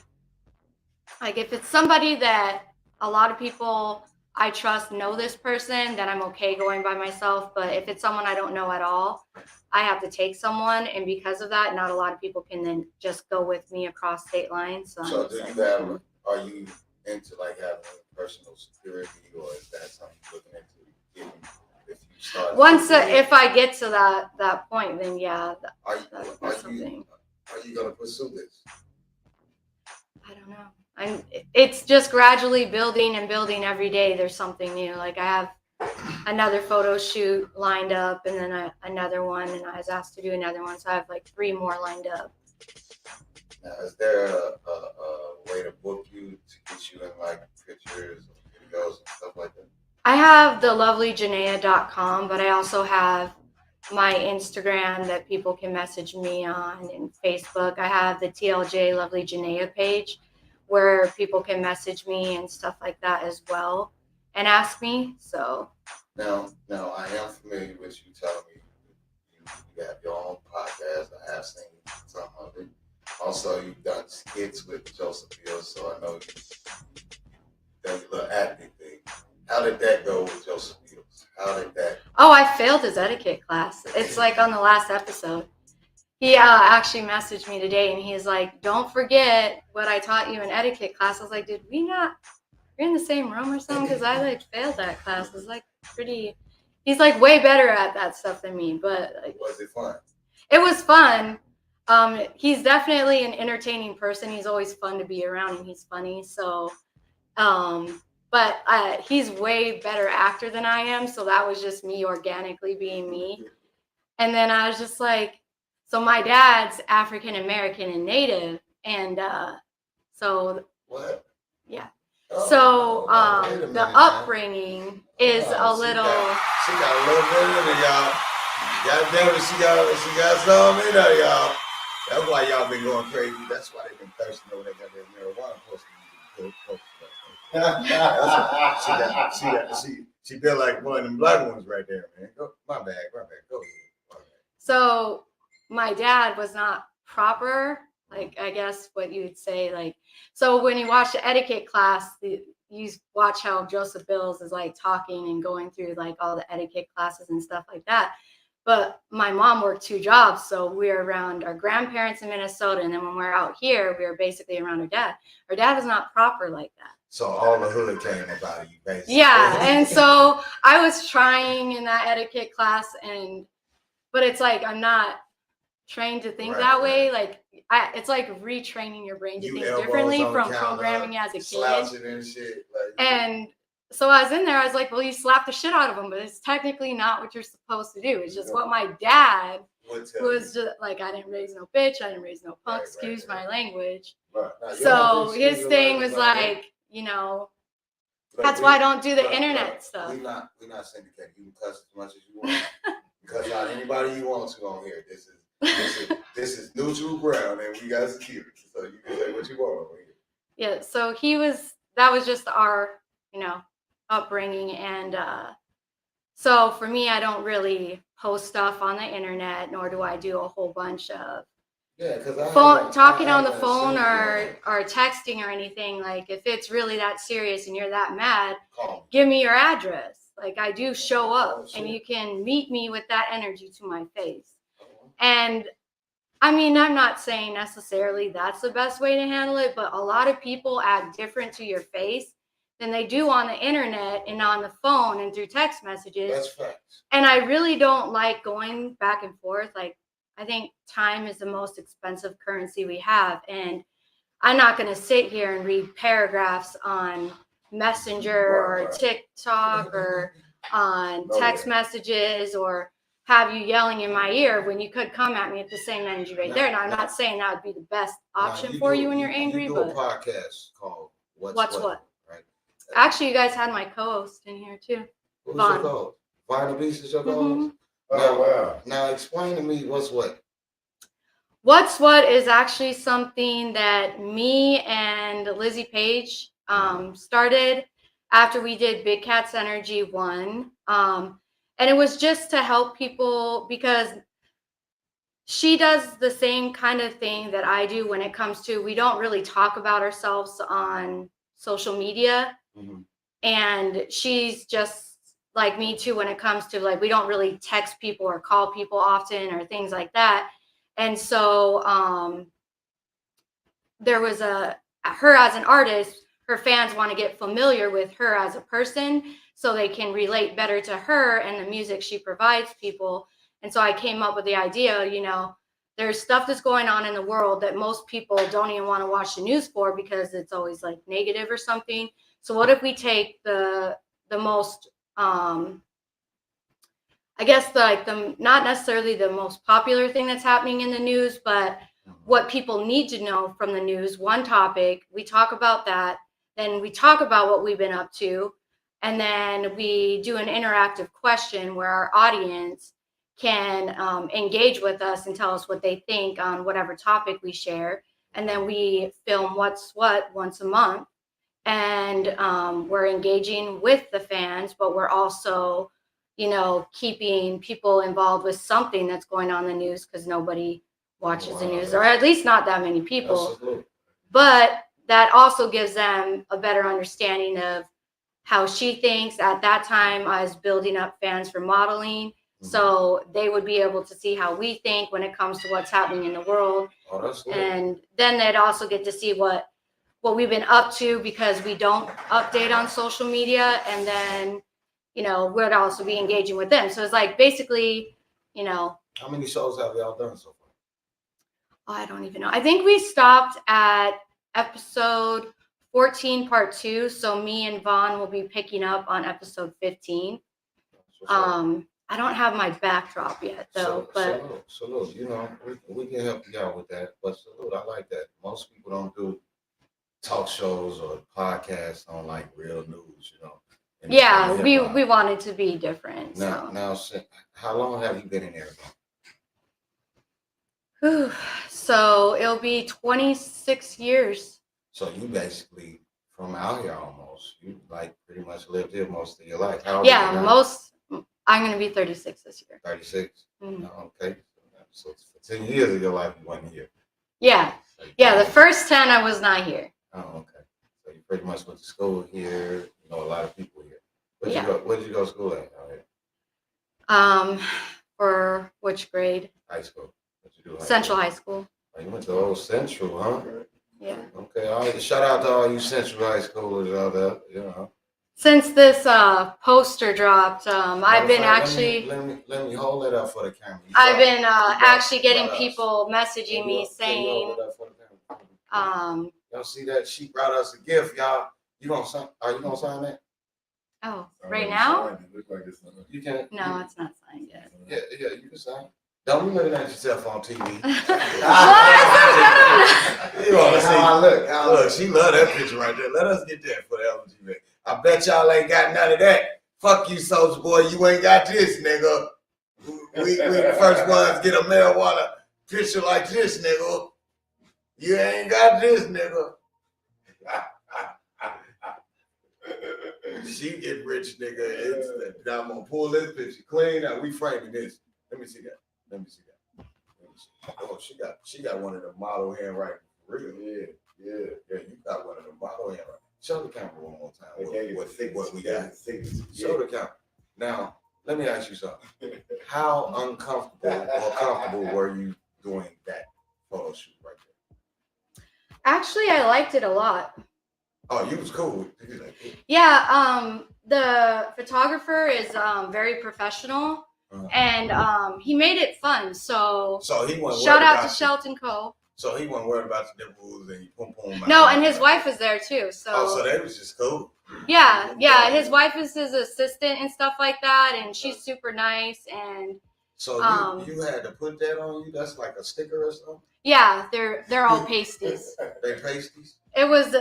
Speaker 1: like if it's somebody that a lot of people I trust know this person, then I'm okay going by myself. But if it's someone I don't know at all, I have to take someone, and because of that, not a lot of people can then just go with me across state lines. So
Speaker 3: are you into like having personal security, or is that something you're looking into if you start?
Speaker 1: If I get to that point, then yeah.
Speaker 3: Are you gonna pursue this?
Speaker 1: I don't know. It's just gradually building and building every day. There's something new. Like I have another photo shoot lined up, and then another one, and I was asked to do another one. So I have like 3 more lined up.
Speaker 3: Now, is there a way to book you to get you in like pictures or videos and stuff like that?
Speaker 1: I have the lovelyjinnea.com, but I also have my Instagram that people can message me on, and Facebook. I have the TLJ Lovely Jinnea page where people can message me and stuff like that as well and ask me. So
Speaker 3: now I am familiar with you telling me you have your own podcast. I have seen some of it. Also, you've done skits with Joseph Hill, so I know you've done your little acting thing. How did that go with Joseph Hill? How did that?
Speaker 1: Oh, I failed his etiquette class. It's like on the last episode. He actually messaged me today, and he's like, don't forget what I taught you in etiquette class. I was like, we're in the same room or something? Because I like failed that class. It was like he's like way better at that stuff than me. But like,
Speaker 3: was it fun?
Speaker 1: It was fun. He's definitely an entertaining person. He's always fun to be around, and he's funny. So, but he's way better actor than I am. So that was just me organically being me. And then I was just like, so my dad's African American and Native, and so So
Speaker 3: what?
Speaker 1: Yeah.
Speaker 3: Oh,
Speaker 1: So
Speaker 3: wait a
Speaker 1: the
Speaker 3: minute,
Speaker 1: upbringing is a little.
Speaker 3: She got a little bit in it, y'all. God damn it, she got some in there, y'all. That's why y'all been going crazy. That's why they been thirsting over there. Got their marijuana posted. She feel like one of them black ones right there, man. Go, my bad. Go ahead.
Speaker 1: So my dad was not proper, like I guess what you would say, like, so when you watch the etiquette class, you watch how Joseph Bills is like talking and going through like all the etiquette classes and stuff like that. But my mom worked 2 jobs, so we were around our grandparents in Minnesota, and then when we're out here, we were basically around our dad. Our dad was not proper like that.
Speaker 3: So all the hood came about you, basically.
Speaker 1: Yeah, and so I was trying in that etiquette class, but it's like I'm not trained to think that way. Like it's like retraining your brain to think differently from programming as a kid.
Speaker 3: And shit,
Speaker 1: and so I was in there. I was like, well, you slapped the shit out of him, but it's technically not what you're supposed to do. It's just what my dad was just like. I didn't raise no bitch. I didn't raise no punk. Excuse my language. So his thing was like, that's why I don't do the internet stuff.
Speaker 3: We're not syndicated. You can cuss as much as you want. Cuss out anybody you want to on here. This is neutral ground, and we got security, so you can say what you want over here.
Speaker 1: Yeah. So that was just our, upbringing, and so for me, I don't really post stuff on the internet, nor do I do a whole bunch of talking on the phone or texting or anything. Like if it's really that serious and you're that mad, give me your address. Like I do show up, and you can meet me with that energy to my face. And I mean, I'm not saying necessarily that's the best way to handle it, but a lot of people act different to your face than they do on the internet and on the phone and through text messages.
Speaker 3: That's facts.
Speaker 1: And I really don't like going back and forth. Like, I think time is the most expensive currency we have. And I'm not going to sit here and read paragraphs on Messenger or TikTok or on text messages or have you yelling in my ear when you could come at me at the same energy right there. Now, I'm not saying that would be the best option for you when you're angry,
Speaker 3: but a podcast called What's What? Right?
Speaker 1: Actually, you guys had my co-host in here too.
Speaker 3: Who's your co-host? Vaughn Beast is your co-host? Now explain to me What's What.
Speaker 1: What's What is actually something that me and Lizzie Page started after we did Big Cats Energy 1. And it was just to help people because she does the same kind of thing that I do when it comes to, we don't really talk about ourselves on social media. Mm-hmm. And she's just like me too when it comes to like, we don't really text people or call people often or things like that. And so there was her as an artist, her fans want to get familiar with her as a person so they can relate better to her and the music she provides people. And so I came up with the idea, there's stuff that's going on in the world that most people don't even want to watch the news for because it's always like negative or something. So what if we take the most, I guess not necessarily the most popular thing that's happening in the news, but what people need to know from the news, one topic, we talk about that. Then we talk about what we've been up to. And then we do an interactive question where our audience can engage with us and tell us what they think on whatever topic we share. And then we film What's What once a month. And we're engaging with the fans, but we're also, keeping people involved with something that's going on in the news because nobody watches the news, or at least not that many people.
Speaker 3: Absolutely.
Speaker 1: But that also gives them a better understanding of how she thinks. At that time, I was building up fans for modeling. Mm-hmm. So they would be able to see how we think when it comes to what's happening in the world.
Speaker 3: Oh, that's good.
Speaker 1: And then they'd also get to see what we've been up to because we don't update on social media. And then, we'd also be engaging with them. So it's like basically,
Speaker 3: How many shows have y'all done so far?
Speaker 1: Oh, I don't even know. I think we stopped at episode 14, part 2. So me and Vaughn will be picking up on episode 15. I don't have my backdrop yet though, but
Speaker 3: salute. We can help you out with that. But salute, I like that. Most people don't do talk shows or podcasts on like real news, you know.
Speaker 1: Yeah, we wanted to be different.
Speaker 3: Now, how long have you been in Arizona?
Speaker 1: So it'll be 26 years.
Speaker 3: So you basically from out here almost. You like pretty much lived here most of your life. How old
Speaker 1: Yeah,
Speaker 3: are you now?
Speaker 1: I'm going to be 36 this year.
Speaker 3: 36?
Speaker 1: Mhm.
Speaker 3: Oh, okay. So for 10 years of your life, you wasn't here.
Speaker 1: Yeah. Yeah, the first 10 I was not here.
Speaker 3: Oh, okay. So you pretty much went to school here. You know a lot of people here. Where did you go to school at out here?
Speaker 1: For which grade?
Speaker 3: High school. What you do?
Speaker 1: Central High School.
Speaker 3: Oh, you went to old Central, huh?
Speaker 1: Yeah.
Speaker 3: Okay. All right. Shout out to all you Central High Schoolers out there. You know.
Speaker 1: Since this poster dropped, I've been actually.
Speaker 3: Let me hold it up for the camera.
Speaker 1: I've been actually getting people messaging me saying.
Speaker 3: Y'all see that? She brought us a gift, y'all. You gonna sign? Are you gonna sign that?
Speaker 1: Oh, right now?
Speaker 3: You can.
Speaker 1: No, it's not signed yet.
Speaker 3: Yeah, you can sign. Don't be looking at yourself on TV. You want to see how I look? Look, she love that picture right there. Let us get that for the LGBT. I bet y'all ain't got none of that. Fuck you, Soulja Boy. You ain't got this, nigga. We the first ones get a marijuana picture like this, nigga. You ain't got this, nigga. She get rich, nigga. I'm gonna pull this picture clean out. We framing this. Let me see that. Oh, she got one of the model handwriting for real. Yeah. You got one of the model handwriting. Show the camera one more time. What we got? Show the camera. Now, let me ask you something. How uncomfortable or comfortable were you doing that photo shoot right there?
Speaker 1: Actually, I liked it a lot.
Speaker 3: Oh, you was cool.
Speaker 1: Yeah, the photographer is very professional, and he made it fun. So
Speaker 3: he wasn't
Speaker 1: shout out to Shelton Cole.
Speaker 3: So he wasn't worried about the nipples and you pum pum.
Speaker 1: No, and his wife was there too. So
Speaker 3: they was just cool.
Speaker 1: Yeah. His wife is his assistant and stuff like that, and she's super nice. And
Speaker 3: so you had to put that on you. That's like a sticker or something.
Speaker 1: Yeah, they're all pasties.
Speaker 3: They pasties.
Speaker 1: It was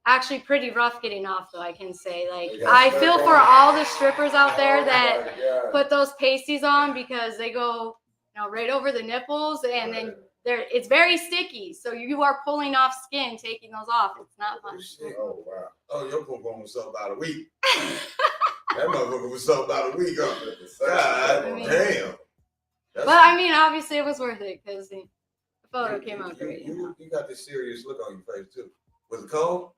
Speaker 1: actually pretty rough getting off, though, I can say. Like, I feel for all the strippers out there that put those pasties on, because they go, right over the nipples, and then it's very sticky. So you are pulling off skin, taking those off. It's not fun.
Speaker 3: Oh, wow. Oh, your pum pum was up about a week. That motherfucker was up about a week. God damn.
Speaker 1: But I mean, obviously it was worth it, because the photo came out great.
Speaker 3: You got this serious look on your face too. Was it cold?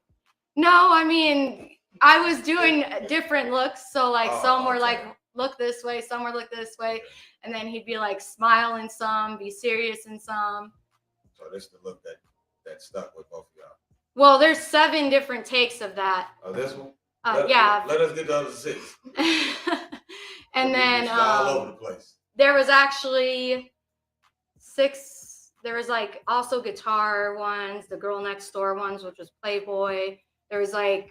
Speaker 1: No, I mean, I was doing different looks. So like some were like, look this way, some were look this way. And then he'd be like, smile in some, be serious in some.
Speaker 3: So this is the look that stuck with both of y'all.
Speaker 1: Well, there's 7 different takes of that.
Speaker 3: Oh, this one?
Speaker 1: Yeah.
Speaker 3: Let us get the other 6.
Speaker 1: And then
Speaker 3: all over the place.
Speaker 1: There was actually 6. There was like also guitar ones, the girl next door ones, which was Playboy. There was like,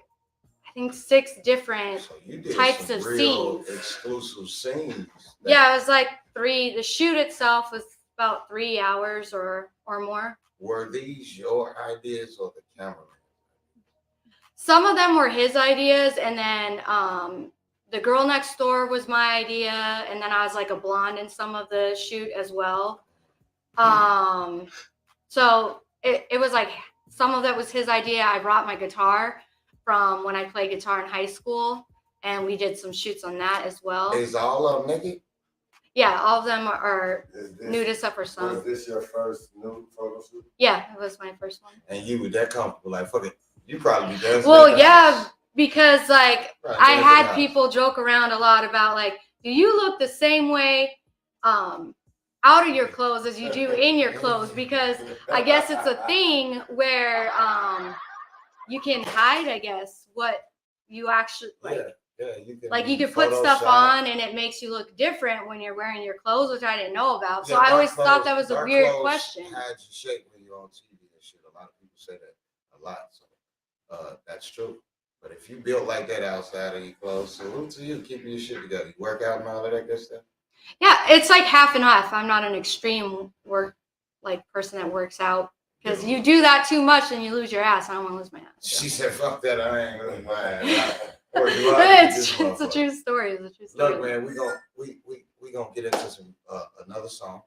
Speaker 1: I think 6 different types of scenes.
Speaker 3: Exclusive scenes.
Speaker 1: Yeah, it was like 3. The shoot itself was about 3 hours or more.
Speaker 3: Were these your ideas or the cameraman?
Speaker 1: Some of them were his ideas, and then the girl next door was my idea, and then I was like a blonde in some of the shoot as well. So it was like some of that was his idea. I brought my guitar from when I played guitar in high school, and we did some shoots on that as well.
Speaker 3: Is all of them naked?
Speaker 1: Yeah, all of them are nude except for some.
Speaker 2: Was this your first nude photo shoot?
Speaker 1: Yeah, it was my first one.
Speaker 3: And you were that comfortable, like fuck it. You probably be dancing.
Speaker 1: Well, yeah, because like I had people joke around a lot about like, do you look the same way out of your clothes as you do in your clothes? Because I guess it's a thing where you can hide, I guess, what you actually like.
Speaker 3: Yeah, you can.
Speaker 1: Like you can put stuff on and it makes you look different when you're wearing your clothes, which I didn't know about. So I always thought that was a weird question.
Speaker 3: Hide your shape when you're on TV and shit. A lot of people say that a lot. So that's true. But if you built like that outside of your clothes, salute to you, keeping your shit together. You work out and all of that good stuff.
Speaker 1: Yeah, it's like half and half. I'm not an extreme person that works out Because you do that too much and you lose your ass. I don't want to lose my ass.
Speaker 3: She said, "Fuck that, I ain't losing my ass."
Speaker 1: It's a true story. It's a true story.
Speaker 3: Look, man, we gonna get into some another song,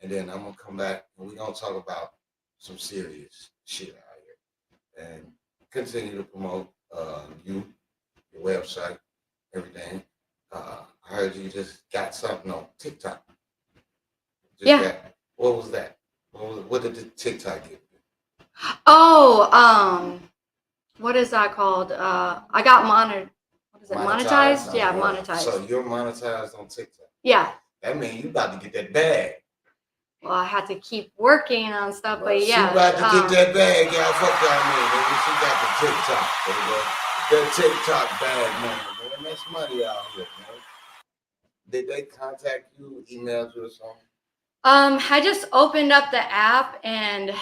Speaker 3: and then I'm gonna come back and we gonna talk about some serious shit out here, and continue to promote you, your website, everything. I heard you just got something on TikTok. What was that? What did the TikTok give you?
Speaker 1: Oh, what is that called? I got monetized. What is it? Monetized? Yeah, monetized.
Speaker 3: So you're monetized on TikTok.
Speaker 1: Yeah.
Speaker 3: That means you about to get that bag.
Speaker 1: Well, I had to keep working on stuff, but
Speaker 3: She
Speaker 1: yeah.
Speaker 3: about to get that bag, y'all. Fuck that, man. She got the TikTok. That TikTok bag money, man. That's money out here, man. Did they contact you, emailed you or something?
Speaker 1: I just opened up the app and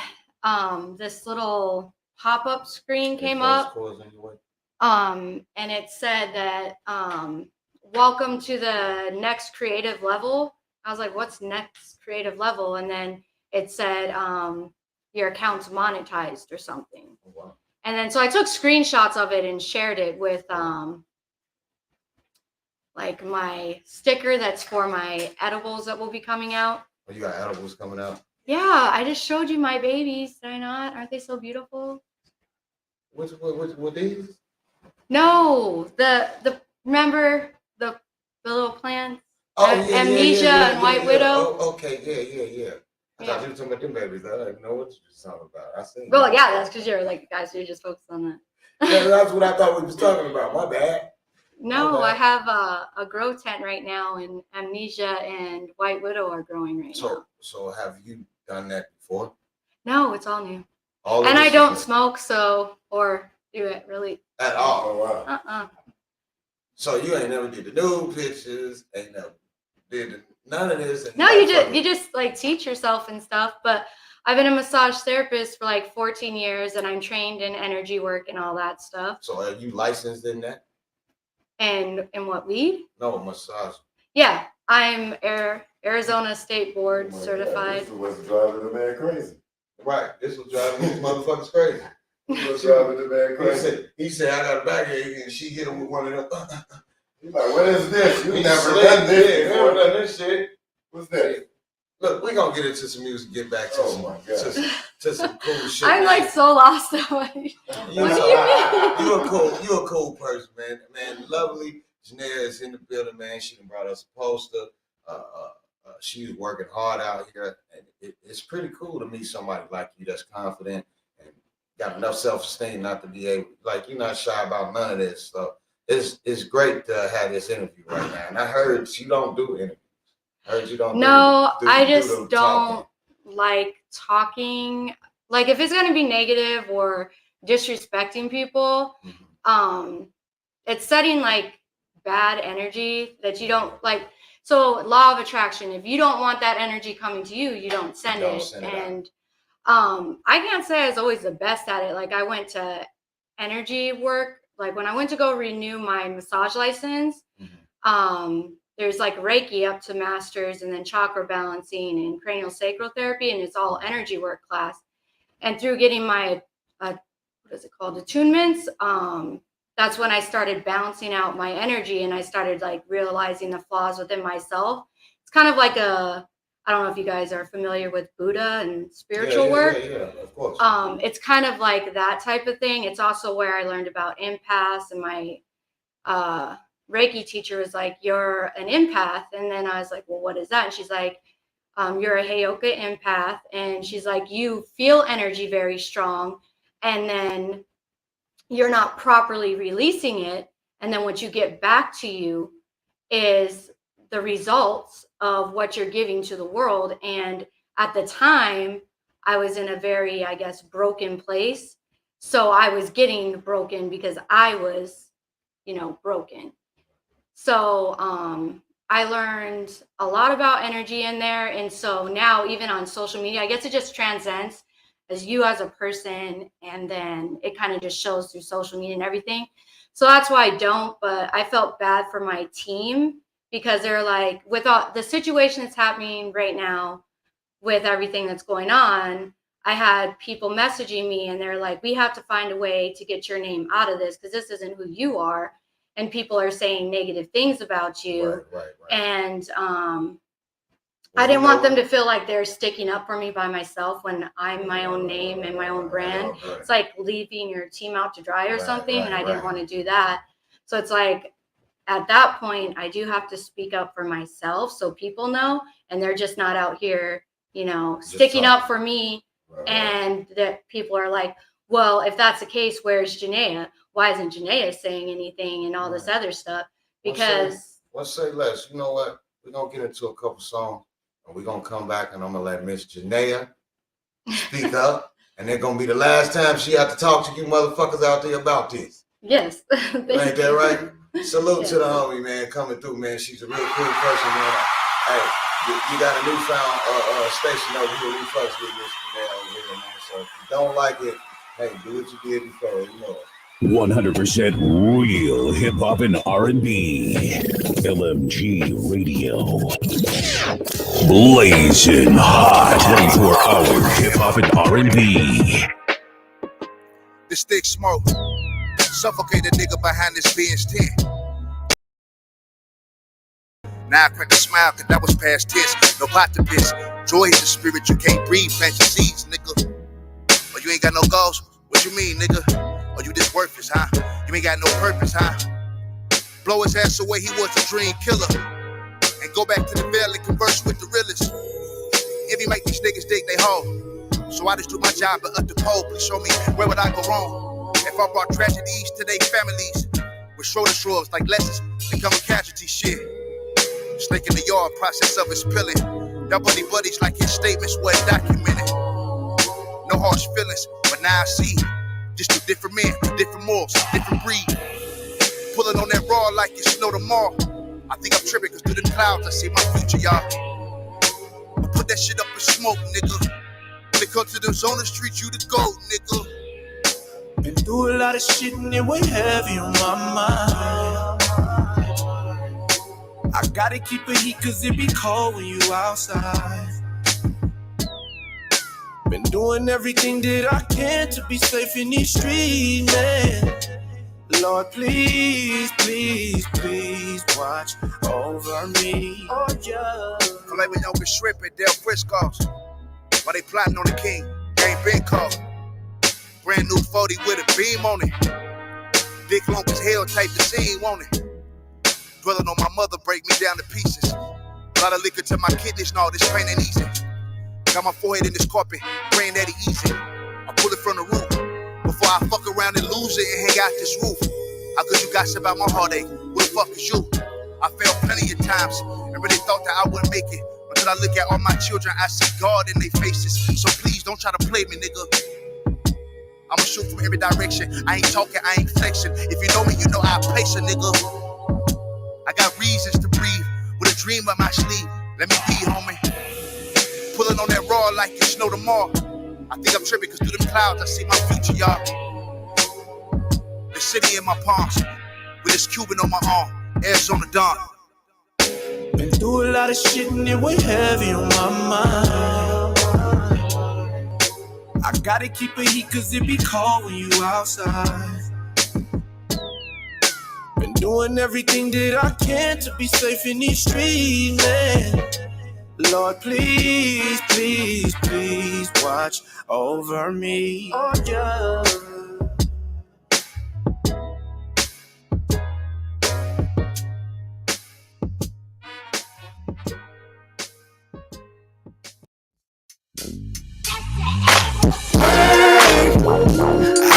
Speaker 1: this little pop-up screen came up. And it said that welcome to the next creative level. I was like, what's next creative level? And then it said your account's monetized or something.
Speaker 3: Oh, wow.
Speaker 1: And then so I took screenshots of it and shared it with like my sticker that's for my edibles that will be coming out.
Speaker 3: Oh, you got edibles coming out?
Speaker 1: Yeah, I just showed you my babies. Did I not? Aren't they so beautiful?
Speaker 3: What these?
Speaker 1: No, the remember the little plants?
Speaker 3: Oh,
Speaker 1: Amnesia and White Widow.
Speaker 3: Oh, okay, yeah. I thought you were talking about them babies. I didn't know what you were talking about. I see.
Speaker 1: Well, yeah, that's because you're like guys, you're just focused on that.
Speaker 3: Yeah, that's what I thought we was talking about. My bad.
Speaker 1: No, I have a grow tent right now, and Amnesia and White Widow are growing right now.
Speaker 3: So have you done that before?
Speaker 1: No, it's all new.
Speaker 3: And
Speaker 1: I don't smoke, or do it really
Speaker 3: at all. Oh,
Speaker 1: wow.
Speaker 3: So you ain't never did the nude pictures, ain't never did none of this.
Speaker 1: No, you just like teach yourself and stuff. But I've been a massage therapist for like 14 years, and I'm trained in energy work and all that stuff.
Speaker 3: So are you licensed in that?
Speaker 1: And in what, weed?
Speaker 3: No, massage.
Speaker 1: Yeah, I'm Arizona State Board certified.
Speaker 2: This is what's driving the man crazy.
Speaker 3: Right, this was driving these motherfuckers crazy.
Speaker 2: What's driving the man crazy?
Speaker 3: He said, I got a backache, and she hit him with one of them.
Speaker 2: He's like, what is this? You never done this before.
Speaker 3: Never done this shit.
Speaker 2: What's that?
Speaker 3: Look, we're gonna get into some music, get back to some cool shit.
Speaker 1: I'm like so lost. What do you mean?
Speaker 3: You a cool person, man. Man, lovely. Jinnea is in the building, man. She done brought us a poster. She's working hard out here, and it's pretty cool to meet somebody like you that's confident and got enough self-esteem not to be able, like, you're not shy about none of this stuff. It's great to have this interview right now, and I heard you don't do interviews. I
Speaker 1: just don't like talking. Like if it's gonna be negative or disrespecting people, it's setting like bad energy that you don't like. So law of attraction, if you don't want that energy coming to you, you don't send it. And I can't say I was always the best at it. Like I went to energy work. Like when I went to go renew my massage license, there's like Reiki up to masters, and then chakra balancing and cranial sacral therapy, and it's all energy work class. And through getting my what is it called, attunements, that's when I started balancing out my energy, and I started like realizing the flaws within myself. It's kind of like I don't know if you guys are familiar with Buddha and spiritual work.
Speaker 3: Yeah, of course.
Speaker 1: It's kind of like that type of thing. It's also where I learned about empaths, and my Reiki teacher was like, you're an empath. And then I was like, well, what is that? And she's like, you're a Heyoka empath. And she's like, you feel energy very strong, and then you're not properly releasing it. And then what you get back to you is the results of what you're giving to the world. And at the time, I was in a very, I guess, broken place. So I was getting broken because I was, broken. So I learned a lot about energy in there. And so now even on social media, I guess it just transcends as you as a person, and then it kind of just shows through social media and everything. So that's why I don't, but I felt bad for my team because they're like, with all the situation that's happening right now, with everything that's going on, I had people messaging me and they're like, we have to find a way to get your name out of this because this isn't who you are. And people are saying negative things about you.
Speaker 3: Right.
Speaker 1: And I didn't want them to feel like they're sticking up for me by myself when I'm my own name and my own brand.
Speaker 3: Right.
Speaker 1: It's like leaving your team out to dry or something. And I didn't want to do that. So it's like, at that point, I do have to speak up for myself so people know, and they're just not out here, you know, sticking up for me. And that people are like, well, if that's the case, where's Jinnea? Why isn't Jinnea saying anything and all this other stuff? Because
Speaker 3: let's say less. You know what? We're gonna get into a couple songs, and we're gonna come back, and I'm gonna let Miss Jinnea speak up, and they're gonna be the last time she have to talk to you motherfuckers out there about this.
Speaker 1: Yes.
Speaker 3: Ain't that right? Salute to the homie, man, coming through, man. She's a real cool person, man. Hey, you got a newfound station over here. We fucks with Miss Jinnea over here, man. So if you don't like it, hey, do what you did before, you know it.
Speaker 5: 100% real hip hop and R&B. LMG Radio. Blazing hot 24-hour hip hop and R&B.
Speaker 11: This thick smoke. Suffocate a nigga behind this Benz 10. Now I crack a smile, cause that was past tense. No pot to piss. Joy is the spirit you can't breathe. Plant your seeds, nigga. Or you ain't got no goals. What you mean, nigga? Or you just worthless, huh? You ain't got no purpose, huh? Blow his ass away, he was a dream killer. And go back to the veil and converse with the realest. If you make these niggas dig they hoe. So I just do my job and up the pole. Please show me where would I go wrong. If I brought tragedies to their families, with shoulder shrugs like lessons, become a casualty shit. Snake in the yard, process of his pilling. Y'all buddies like his statements wasn't documented. No harsh feelings, but now I see. Just two different men, different morals, different breed. Pulling on that raw like it's snow tomorrow. I think I'm tripping cause through the clouds I see my future, y'all. But put that shit up in smoke, nigga. When it comes to them on the streets, you the GOAT, nigga.
Speaker 19: Been through a lot of shit and it weigh heavy on my mind. I gotta keep it heat cause it be cold when you outside. Been doing everything that I can to be safe in these streets, man. Lord, please, please, please watch over me. Oh, yeah.
Speaker 11: Filet mignon with shrimp and Del Frisco's. While they plotting on the king, ain't been called. Brand new 40 with a beam on it. Dick long as hell, type the scene, won't it? Dwelling on my mother, break me down to pieces. A lot of liquor to my kidneys, no, this pain ain't easy. Got my forehead in this carpet, praying that it easy. I pull it from the roof before I fuck around and lose it and hang out this roof. How could you gossip about my heartache? Who the fuck is you? I failed plenty of times and really thought that I wouldn't make it. Until I look at all my children, I see God in their faces. So please don't try to play me, nigga. I'ma shoot from every direction. I ain't talking, I ain't flexing. If you know me, you know I place a nigga. I got reasons to breathe with a dream up my sleeve. Let me be, homie. Pulling on that raw like it's snow tomorrow. I think I'm tripping cause through the clouds I see my future, y'all. The city in my palms, with this Cuban on my arm, Arizona Dawn.
Speaker 19: Been through a lot of shit and it weigh heavy on my mind. I gotta keep it heat cause it be cold when you outside. Been doing everything that I can to be safe in these streets, man. Lord, please, please, please watch over me. Oh, yeah.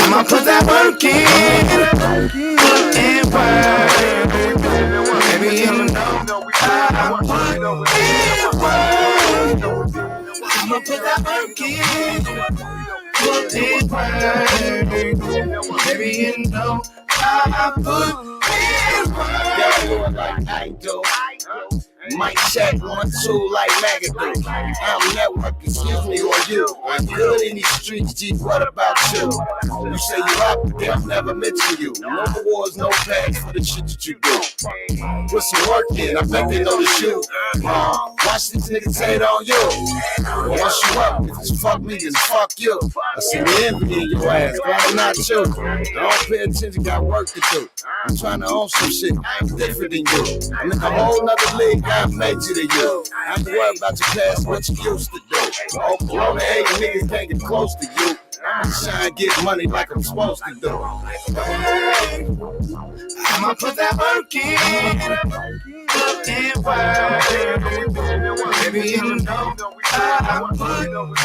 Speaker 15: I'ma put that work in, put in work. Baby, you know I put in work. I'ma put that work in, put in work. Baby, you know I put in work.
Speaker 20: Y'all do it like I do.
Speaker 11: Mic check 1, 2 like Magadoo. I'm networking, excuse me, or you. I'm good in these streets, G, what about you? You say you up, but I'm never mention you. No awards, no pay for the shit that you do. Put some work in, I bet they know the shoe. Watch these niggas hate on you. But once you up, if it's fuck me, it's fuck you. I see the envy in your ass, but I'm not you. I don't pay attention, got work to do. I'm trying to own some shit, I'm different than you. I'm in a whole nother league, I'm major than you. I ain't worried about your past, what you used to do. All Corona 8 niggas can't get close to you. I'ma try and get money like I'm supposed to do. I'ma put that work in, put in work. Baby, you know I put in work.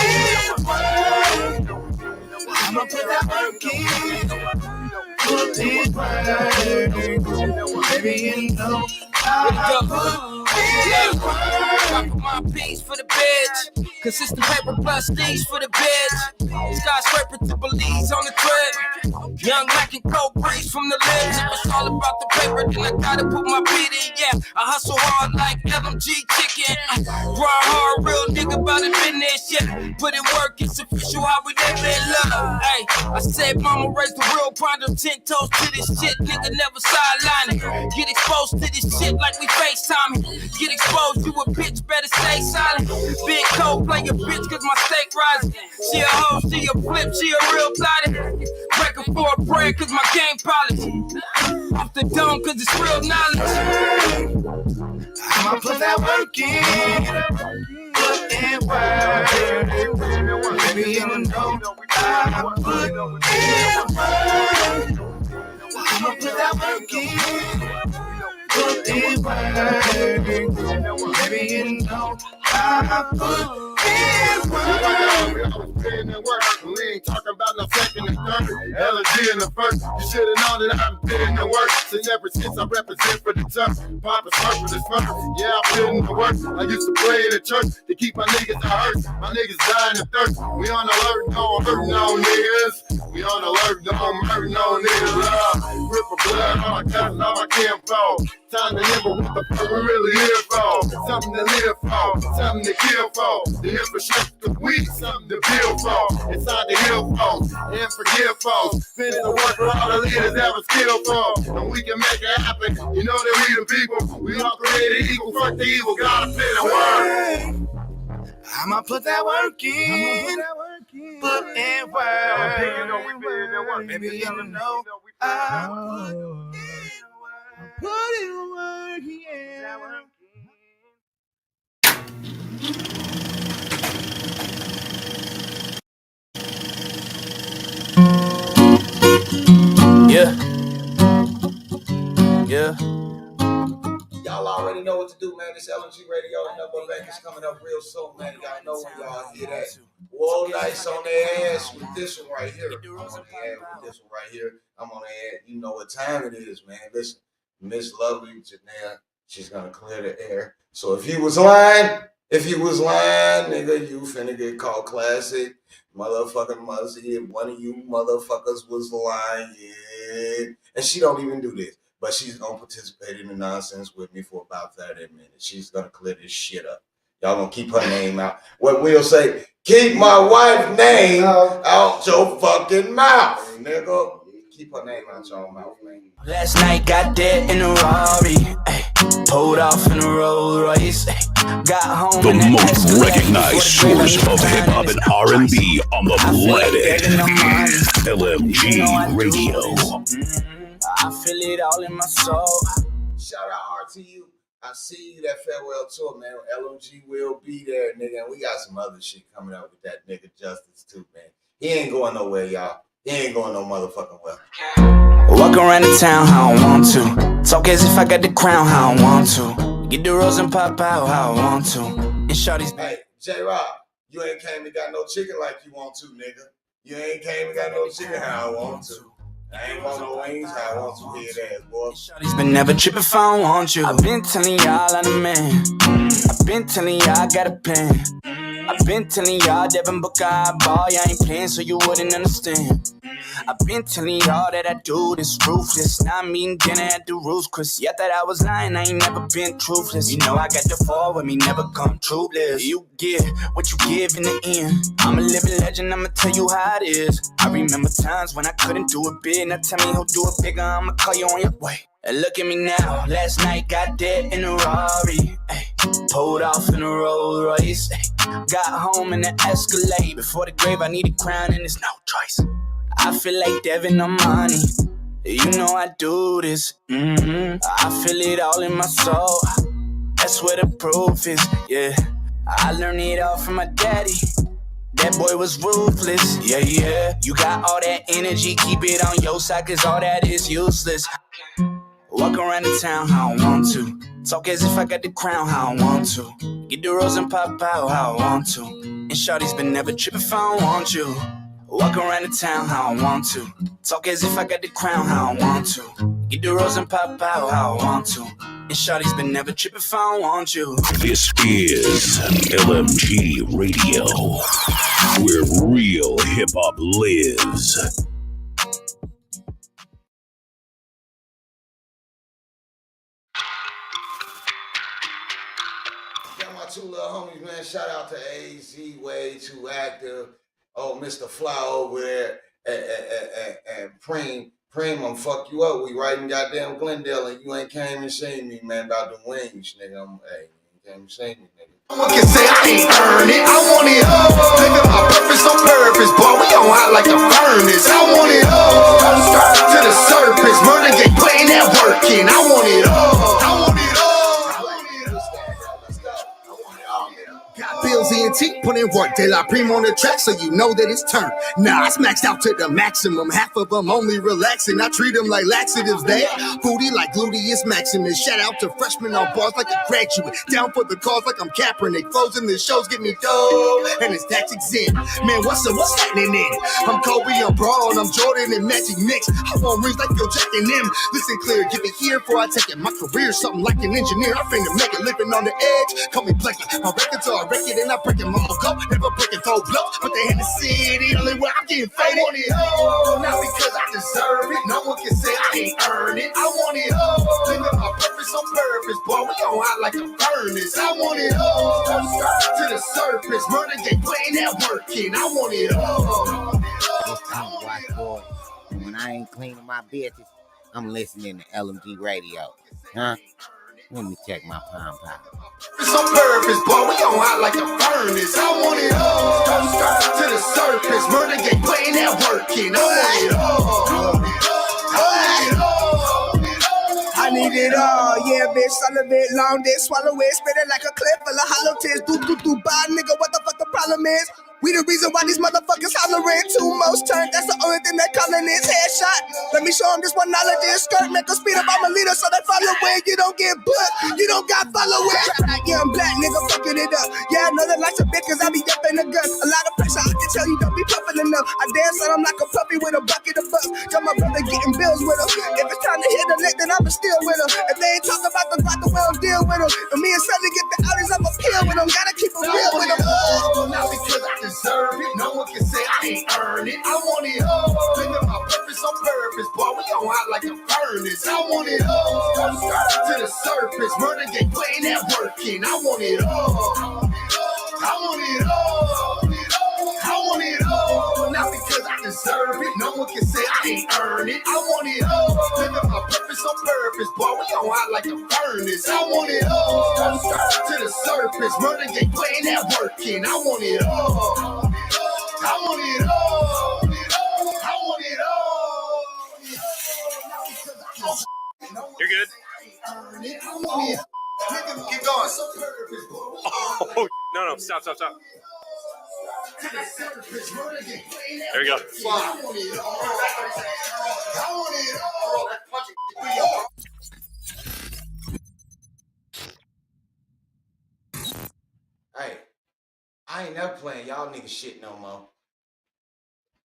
Speaker 11: I'ma put that work in, put in work. Baby, you know I put in work.
Speaker 12: My piece for the bitch. Consistent paper plus these for the bitch. Skyscraper to Belize on the trip. Young Mac and cold breeze from the lips. If it's all about the paper, then I gotta put my beat in. Yeah, I hustle hard like LMG chicken. Grind hard, real nigga about the business. Yeah, put in work, it's official how we live in love. Hey, I said mama raised the real ponder. 10 toes to this shit, nigga never sidelining. Get exposed to this shit like we FaceTiming. Get exposed, you a bitch, better stay silent. Big cold, play a bitch cause my stake rising. She a hoe, she a flip, she a real plotting. Breaking for a prayer cause my game polished. Off the dome cause it's real knowledge.
Speaker 11: I'ma put that work in, put in work. Baby, you know I put in work. I'ma put that work in, put in work. Baby, you know I put in work.
Speaker 18: We ain't talking about no second and third. LG in the first. You should've known that I've been in the work. Since ever since I represent for the turf. Papa smart for this first. Yeah, I put in the work. I used to play in the church to keep my niggas out hurt. My niggas dying of thirst. We on alert, no hurt, no niggas. We on alert, no hurt, no niggas. Rip of blood on my cousins, on my kinfolk. Time to live what the fuck we really here for. Something to live for, something to kill for. The infrastructure, the weed, something to build for. It's time to heal folks and forgive folks. Finish the work for all the leaders that was killed for. And we can make it happen. You know that we the people. We all created equal. Fuck the evil. Gotta put the work.
Speaker 11: I'ma put that work in, put in work. Baby, you know I put in work, yeah.
Speaker 15: Yeah.
Speaker 3: Y'all already know what to do, man. This LNG Radio and Number Bank is coming up real soon, man. Y'all know when y'all hear that. Wall nice on their ass with this one right here. I'm on the air with this one right here. I'm on the air. You know what time it is, man. Listen, Miss Lovely Jinnea, she's gonna clear the air. So if you was lying, nigga, you finna get called classic. Motherfucking Muzzy, if one of you motherfuckers was lying, and she don't even do this. But she's gonna participate in the nonsense with me for about 30 minutes. She's gonna clear this shit up. Y'all gonna keep her name out. What we'll say, keep my wife's name out your fucking mouth, nigga. Keep her name out your mouth, man.
Speaker 15: Last night got there in a Rari, pulled off in a Rolls Royce, got home.
Speaker 5: The most recognized source of hip hop and R&B on the planet. LMG Radio.
Speaker 15: I feel it all in my soul.
Speaker 3: Shout out RTU. I see you that farewell tour, man. LOG will be there, nigga. And we got some other shit coming up with that nigga Justice too, man. He ain't going nowhere, y'all. He ain't going no motherfucking well.
Speaker 15: Walk around the town how I want to. Talk as if I got the crown how I want to. Get the rose and pop out how I want to. And shawty's.
Speaker 3: Hey, J-Rob, you ain't came and got no chicken like you want to, nigga. You ain't came and got no chicken how I want to. I ain't want no wings how I want to hear that, boy.
Speaker 15: Shawty's been never tripping if I don't want you. I've been telling y'all I'm the man. I've been telling y'all I got a plan. I've been telling y'all Devin Booker I ball, y'all ain't playing so you wouldn't understand. I've been telling y'all that I do this ruthless. Now I'm eating dinner at the Roost Chris. Yeah, that I was lying, I ain't never been truthless. You know I got the fall with me, never come truthless. You get what you give in the end. I'm a living legend, I'ma tell you how it is. I remember times when I couldn't do it big. Now tell me who'll do it bigger, I'ma call you on your way. And look at me now, last night got dead in a Rari, ay. Pulled off in a Rolls Royce, ay. Got home in the Escalade. Before the grave I need a crown and there's no choice. I feel like Devin Armani, you know I do this, I feel it all in my soul, that's where the proof is, yeah. I learned it all from my daddy, that boy was ruthless, yeah, yeah. You got all that energy, keep it on your side, cause all that is useless. Walk around the town how I want to, talk as if I got the crown how I want to, get the rose and pop out how I want to, and shawty's been never tripping if I don't want you. Walk around the town how I want to, talk as if I got the crown how I want to, get the rose and pop out how I want to, and shawty's been never tripping if I don't want you.
Speaker 5: This is LMG Radio, where real hip-hop lives.
Speaker 3: Got my two little homies, man. Shout out to AZ, way too active. Oh, Mr. Fly over there and Preem. Preem, I'm fuck you up. We right in goddamn Glendale and you ain't came and seen me, man, about the wings, nigga. Hey, you came and seen me, nigga.
Speaker 11: Someone can say I ain't earn it. I want it all. Living my purpose on purpose, boy. We on hot like a furnace. I want it all. To the surface, murder game, putting that work in. I want it all. I want it all. Got bills ENT, put in work. De La Prime on the track, so you know that it's turned. Nah, it's maxed out to the maximum. Half of them only relaxing. I treat them like laxatives. They booty like gluteus maximus. Shout out to freshmen on bars like a graduate. Down for the cause like I'm Kaepernick. Closing the shows get me dough, and it's tax exempt. Man, what's happening in? I'm Kobe, I'm Braun, I'm Jordan and Magic Mix. I want rings like Yo Jack and them. Listen clear, give it here before I take it. My career, something like an engineer. I finna make it, living on the edge. Call me Blakey. My records are record and I break it, mama go. Never breaking full blow, but they had to see the only way I'm getting faded. I want it all, not because I deserve it. No one can say I ain't earned it. I want it all, living my purpose on purpose, boy. We on hot like a furnace. I want it all, to the surface, murder game, putting that work in. I want it all.
Speaker 20: Watch boy. And when I ain't cleaning my bitches, I'm listening to LMG Radio. Huh? Let me check my palm pop.
Speaker 11: It's on purpose, boy. We on hot like a furnace. I want it all. To the surface, murder game, putting that work in. I want it all.
Speaker 14: I need it all, yeah, bitch. Son of it, long dick, swallow it, spit it like a clip full of hollow tears. Do, bye, nigga. What the fuck the problem is? We the reason why these motherfuckers hollering. Two most turned, that's the only thing that calling is headshot. Let me show them this one knowledge is skirt. Make them speed up, I'm a leader, so they follow it. You don't get booked, you don't got followers. Like young black nigga fucking it up. Yeah, I know that life's a bitch, cause I be up in the gun. A lot of pressure, I can tell you don't be puffing enough. I dance and I'm like a puppy with a bucket of bucks. Tell my brother getting bills with him. If it's time to hit the lick, then I'ma steal with him. If they ain't talking about the block, then we don't deal with him. And me and Sonny get the outings, I'ma peel with him. Gotta keep it real with him.
Speaker 11: Not because I deserve it. No one can say I ain't earned it. I want it all. Living my purpose on purpose, boy. We on hot like a furnace. I want it all. To the surface, murder game, putting that work in. I want it all. I want it all. I want it all. Not because I deserve it. No one can say I ain't earned it. I want it all. Living my purpose on purpose, boy. We on hot like a furnace. I want it all. To the surface, murder game, putting that work in. I want it all. I want it all. I want it all.
Speaker 6: You're good.
Speaker 11: Keep going.
Speaker 6: Oh, no, stop. There you go.
Speaker 3: Hey, I ain't never playing y'all niggas shit no more.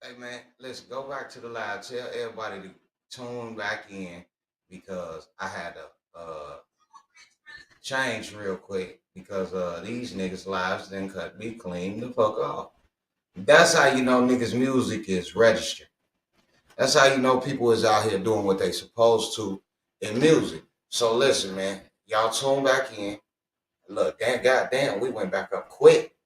Speaker 3: Hey man, let's go back to the live. Tell everybody to tune back in because I had to change real quick because these niggas' lives then cut me clean the fuck off. That's how you know niggas' music is registered. That's how you know people is out here doing what they supposed to in music. So listen, man, y'all tune back in. Look, goddamn, we went back up quick.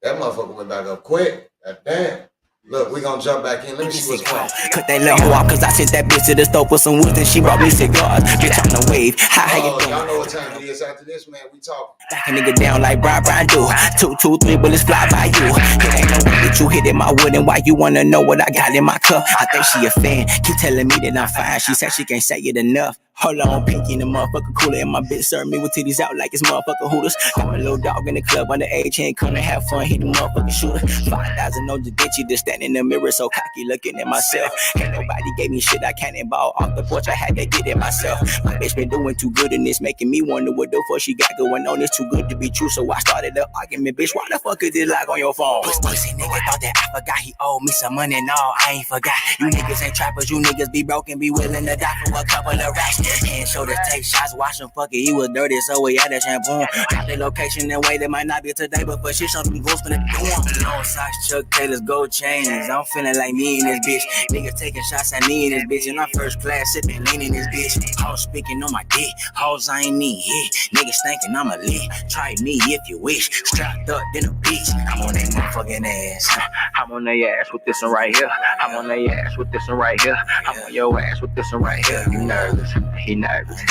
Speaker 3: That motherfucker went back up quick. Goddamn. Look, we gonna jump back in. Let me see what's going on.
Speaker 15: Cut that little hoe off, cause I sent that bitch to the store for some woods and she brought me cigars. Bitch, I'm the wave. How you doing?
Speaker 3: Y'all know what time it is. After this, man, we talking.
Speaker 15: Back a nigga down like Brian do. 2, 2, 3 bullets fly by you. It ain't no way that you hit in my wood and why you wanna know what I got in my cup. I think she a fan. Keep telling me that I'm fine. She said she can't say it enough. Hold on, Pinky in the motherfucker cooler and my bitch serve me with titties out like it's motherfucker hooters. Got my little dog in the club underage, ain't come to have fun, hit the motherfucking shooter. 5,000 on the ditch, just standing in the mirror so cocky looking at myself. Ain't nobody gave me shit, I can't ball off the porch, I had to get it myself. My bitch been doing too good in this, making me wonder what the fuck she got going on. It's too good to be true, so I started the argument, bitch, why the fuck is this lock on your phone? Pussy nigga thought that I forgot he owed me some money, no, I ain't forgot. You niggas ain't trappers, you niggas be broken, be willing to die for a couple of racks. And show to take shots, wash him, fuck it, he was dirty, so we had a shampoo. Got the location and way that might not be today, but for shit, show them goals for the dorm. Long socks, Chuck Taylor's gold chains. I'm feeling like me and this bitch. Niggas taking shots at me and this bitch. And I'm first class, sipping lean in this bitch. Hoes speaking on my dick. Hoes I ain't need hit. Niggas thinking I'm a lit. Try me if you wish. Strapped up, then a bitch. I'm on that motherfucking ass. I'm on their ass with this one right here. I'm on their ass with this one right here. I'm on your ass with this one right here. You nervous? He nervous.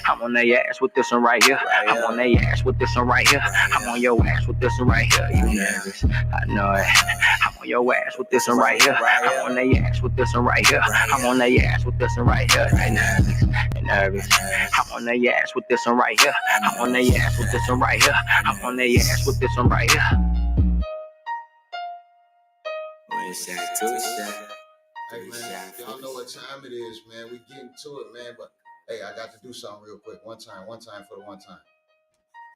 Speaker 15: I'm on their ass with this one right here. I'm on their ass with this one right here. I'm on your ass with this one right here. You nervous? I know it. I'm on your ass with this one right here. I'm on their ass with this one right here. I'm on their ass with this one right here. They nervous. They nervous. I'm on their ass with this one right here. I'm on their ass with this one right here. I'm on their ass with this one right here.
Speaker 3: Hey man, y'all know what time it is, man. We getting to it, man. But hey, I got to do something real quick. One time for the one time.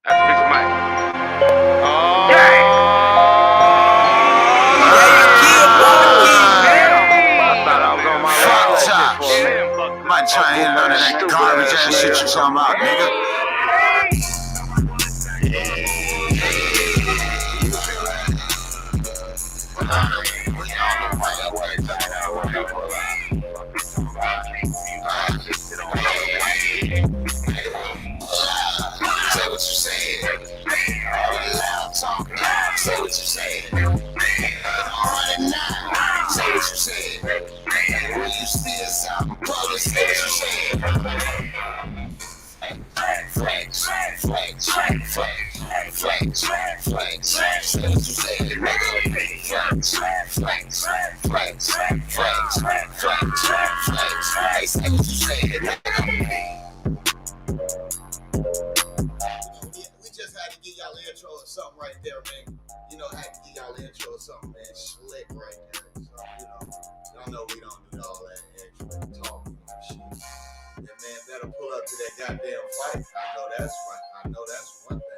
Speaker 6: That's a piece of mic. Oh, I thought I was on my
Speaker 11: Fuck might try and none of that garbage ass shit you talking about, nigga. Say what you said. All that loud talking. Say what you said. I'm running now. Say what you said. When you still sound public, say what you said. Flex, flex, flex, flex, flex, say what you said, nigga. Flex, flex, flex, flex, flex, hey, say what you said, nigga. We just had to give y'all an intro or something right there, man. You know, had to give y'all an intro or something, man. Slick right there. So, y'all know we don't do all that extra talking and shit. Yeah, man, better pull up to that goddamn fight. I know that's right. I know that's one thing.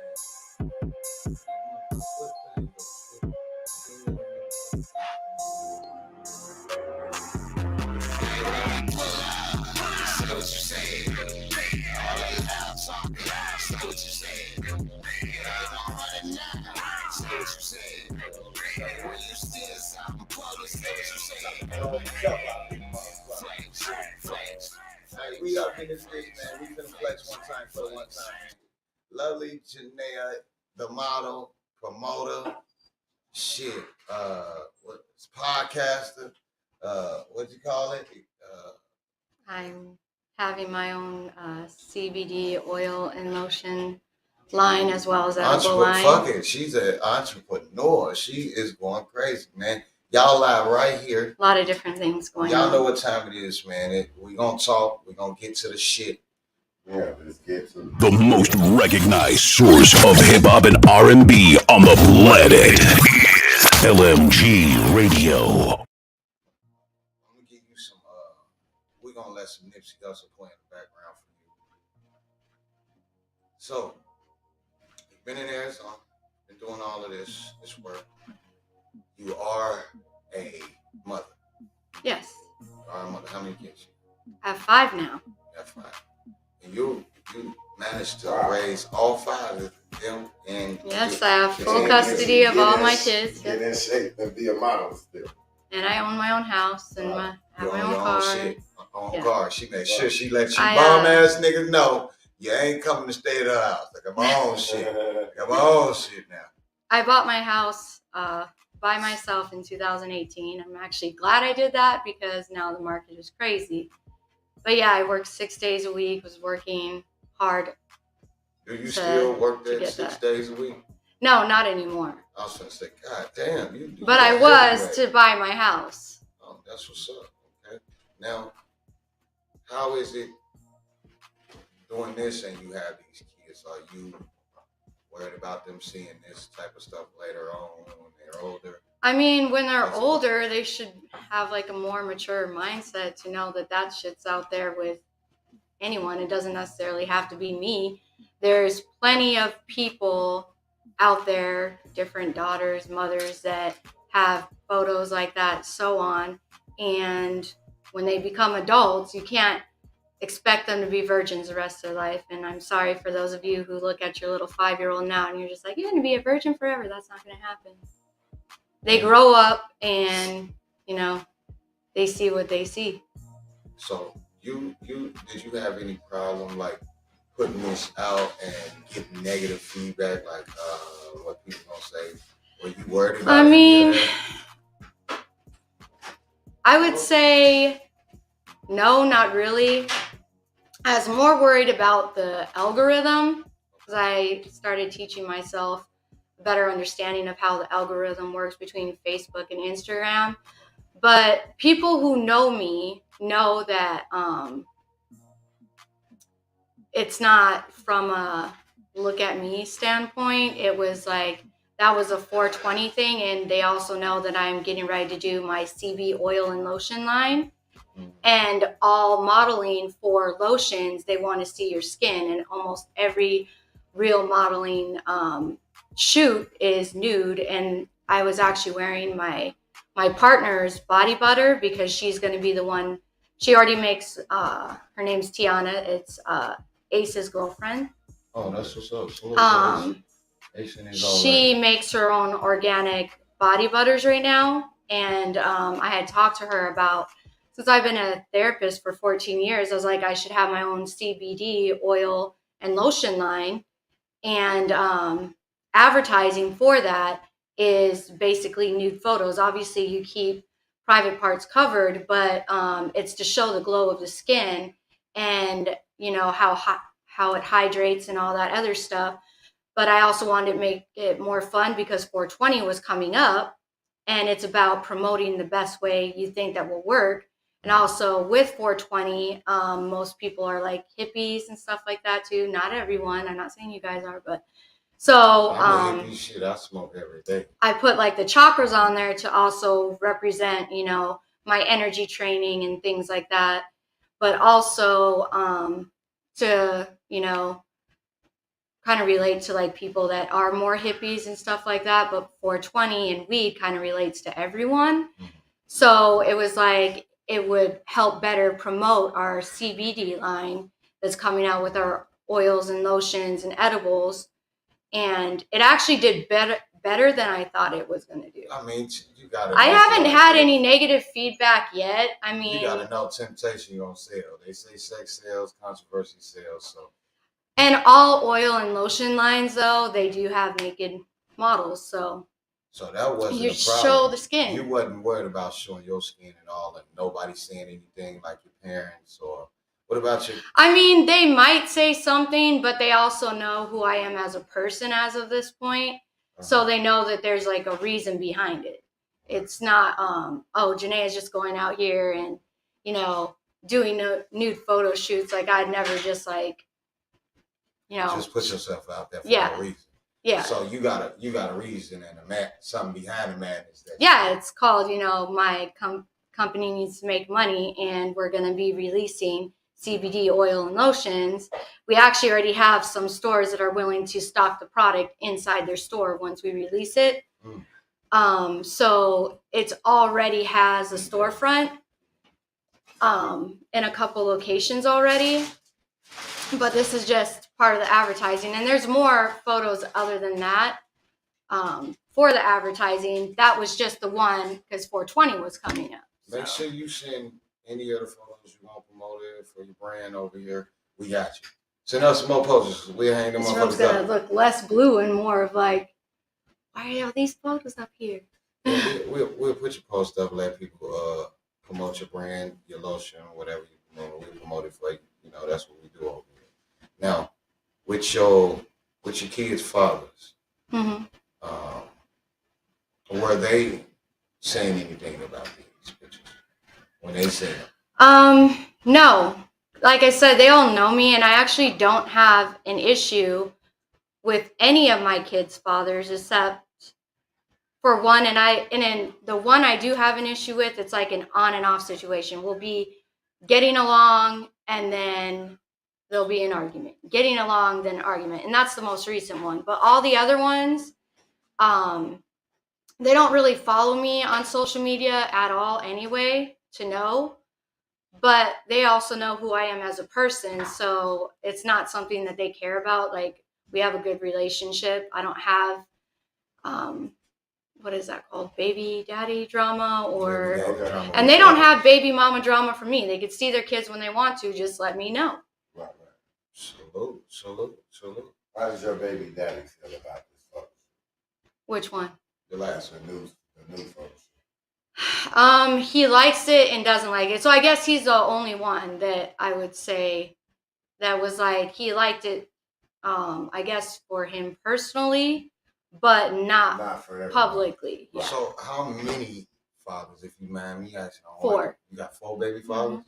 Speaker 11: Say what you said. All that loud talking. Say what you said. I'm running now. Say what you said. When you still sound public, say what you said. Flex, flex. Hey, we up in this bitch, man. We finna flex one time for the one time, man. Lovely Jinnea, the model, promoter, shit, podcaster, what'd you call it?
Speaker 1: I'm having my own CBD oil and lotion line as well as edible line.
Speaker 3: Fuck it, she's an entrepreneur. She is going crazy, man. Y'all live right here.
Speaker 1: A lot of different things going on.
Speaker 3: Y'all know what time it is, man. We gonna talk. We gonna get to the shit.
Speaker 11: Yeah, let's get to
Speaker 5: The most recognized source of hip hop and R&B on the planet. LMG Radio.
Speaker 3: I'm gonna give you some. We're gonna let some Nipsey Hussle play in the background for you. So, you've been in Arizona, been doing all of this work. You are a mother.
Speaker 1: Yes.
Speaker 3: You are a mother. How many kids?
Speaker 1: I have 5 now.
Speaker 3: You have 5. And you managed to raise all 5 of them, and
Speaker 1: yes, I have full custody of all my kids.
Speaker 11: Get in shape and be a model still.
Speaker 1: And I own my own house and have my own car.
Speaker 3: Car. She made sure she let you bum ass niggas know you ain't coming to stay at her house. I got my own shit. I got my own shit now.
Speaker 1: I bought my house by myself in 2018. I'm actually glad I did that because now the market is crazy. But yeah, I worked 6 days a week, was working hard.
Speaker 3: Do you still work that 6 days a week?
Speaker 1: No, not anymore.
Speaker 3: I was going to say, God damn.
Speaker 1: But I was to buy my house.
Speaker 3: Oh, that's what's up. Okay. Now, how is it doing this and you have these kids? Are you worried about them seeing this type of stuff later on when they're older?
Speaker 1: I mean, when they're older, they should have like a more mature mindset to know that that shit's out there with anyone. It doesn't necessarily have to be me. There's plenty of people out there, different daughters, mothers that have photos like that, so on. And when they become adults, you can't expect them to be virgins the rest of their life. And I'm sorry for those of you who look at your little 5-year-old now and you're just like, you're going to be a virgin forever. That's not going to happen. They grow up and, you know, they see what they see.
Speaker 3: So did you have any problem like putting this out and getting negative feedback, like what people gonna say? Were you worried about
Speaker 1: I mean, I would say no, not really. I was more worried about the algorithm because I started teaching myself a better understanding of how the algorithm works between Facebook and Instagram. But people who know me know that it's not from a look at me standpoint. It was like, that was a 420 thing. And they also know that I'm getting ready to do my CB oil and lotion line. And all modeling for lotions, they want to see your skin. And almost every real modeling shoot is nude. And I was actually wearing my partner's body butter because she's going to be the one. She already makes, her name's Tiana. It's Ace's girlfriend.
Speaker 3: Oh, that's what's up. So
Speaker 1: she makes her own organic body butters right now. And I had talked to her about, since I've been a therapist for 14 years, I was like, I should have my own CBD oil and lotion line. And advertising for that is basically nude photos. Obviously, you keep private parts covered, but it's to show the glow of the skin and, you know, how it hydrates and all that other stuff. But I also wanted to make it more fun because 420 was coming up, and it's about promoting the best way you think that will work. And also with 420, most people are like hippies and stuff like that too. Not everyone. I'm not saying you guys are, but so
Speaker 3: I'm a hippie shit. I smoke every day.
Speaker 1: I put like the chakras on there to also represent, you know, my energy training and things like that. But also to, you know, kind of relate to like people that are more hippies and stuff like that. But 420 and weed kind of relates to everyone. So it was like, it would help better promote our CBD line that's coming out with our oils and lotions and edibles. And it actually did better than I thought it was going to do.
Speaker 3: I mean, you got.
Speaker 1: I haven't had any negative feedback yet. I mean,
Speaker 3: you got to know temptation gonna sell. They say sex sells, controversy sells. So.
Speaker 1: And all oil and lotion lines, though, they do have naked models. So
Speaker 3: that wasn't
Speaker 1: you
Speaker 3: a problem.
Speaker 1: show the skin.
Speaker 3: You wasn't worried about showing your skin at all, and nobody saying anything like your parents or. What about you?
Speaker 1: I mean, they might say something, but they also know who I am as a person as of this point. So they know that there's like a reason behind it. It's not, oh, Jinnea is just going out here and, you know, doing nude photo shoots. Like I'd never just like, you know.
Speaker 3: Just put yourself out there for no reason.
Speaker 1: Yeah.
Speaker 3: So you got a reason and something behind the madness.
Speaker 1: It's called, you know, my company needs to make money and we're going to be releasing CBD oil and lotions. We actually already have some stores that are willing to stock the product inside their store once we release it. So it already has a storefront in a couple locations already. But this is just part of the advertising. And there's more photos other than that for the advertising. That was just the one because 420 was coming up.
Speaker 3: Make sure you send any other photos you want promoted for your brand over here. We got you. Send us some more posters. We'll hang them
Speaker 1: This
Speaker 3: up.
Speaker 1: room's gonna look less blue and more of like, why are all these photos up here?
Speaker 3: Yeah, we'll put your post up, let people promote your brand, your lotion, whatever you promote. We'll promote it for you. You know, that's what we do over here. Now, with your kids' fathers, were they saying anything about these pictures when they say them?
Speaker 1: No. Like I said, they all know me, and I actually don't have an issue with any of my kids' fathers except for one, and in the one I do have an issue with, it's like an on and off situation. We'll be getting along, and then there'll be an argument. Getting along, then argument, and that's the most recent one. But all the other ones, they don't really follow me on social media at all anyway to know. But they also know who I am as a person, so it's not something that they care about. Like, we have a good relationship. I don't have, what is that called? Baby daddy drama and they don't have baby mama drama for me. They could see their kids when they want to. Just let me know.
Speaker 3: Right. Salute.
Speaker 2: How does your baby daddy feel about this photo?
Speaker 1: Which one?
Speaker 3: The last one,
Speaker 2: the new photos.
Speaker 1: He likes it and doesn't like it. So I guess he's the only one that I would say that was like, he liked it, I guess for him personally, but not for publicly. Yeah.
Speaker 3: So how many fathers, if you mind me asking?
Speaker 1: 4.
Speaker 3: You got 4 baby fathers?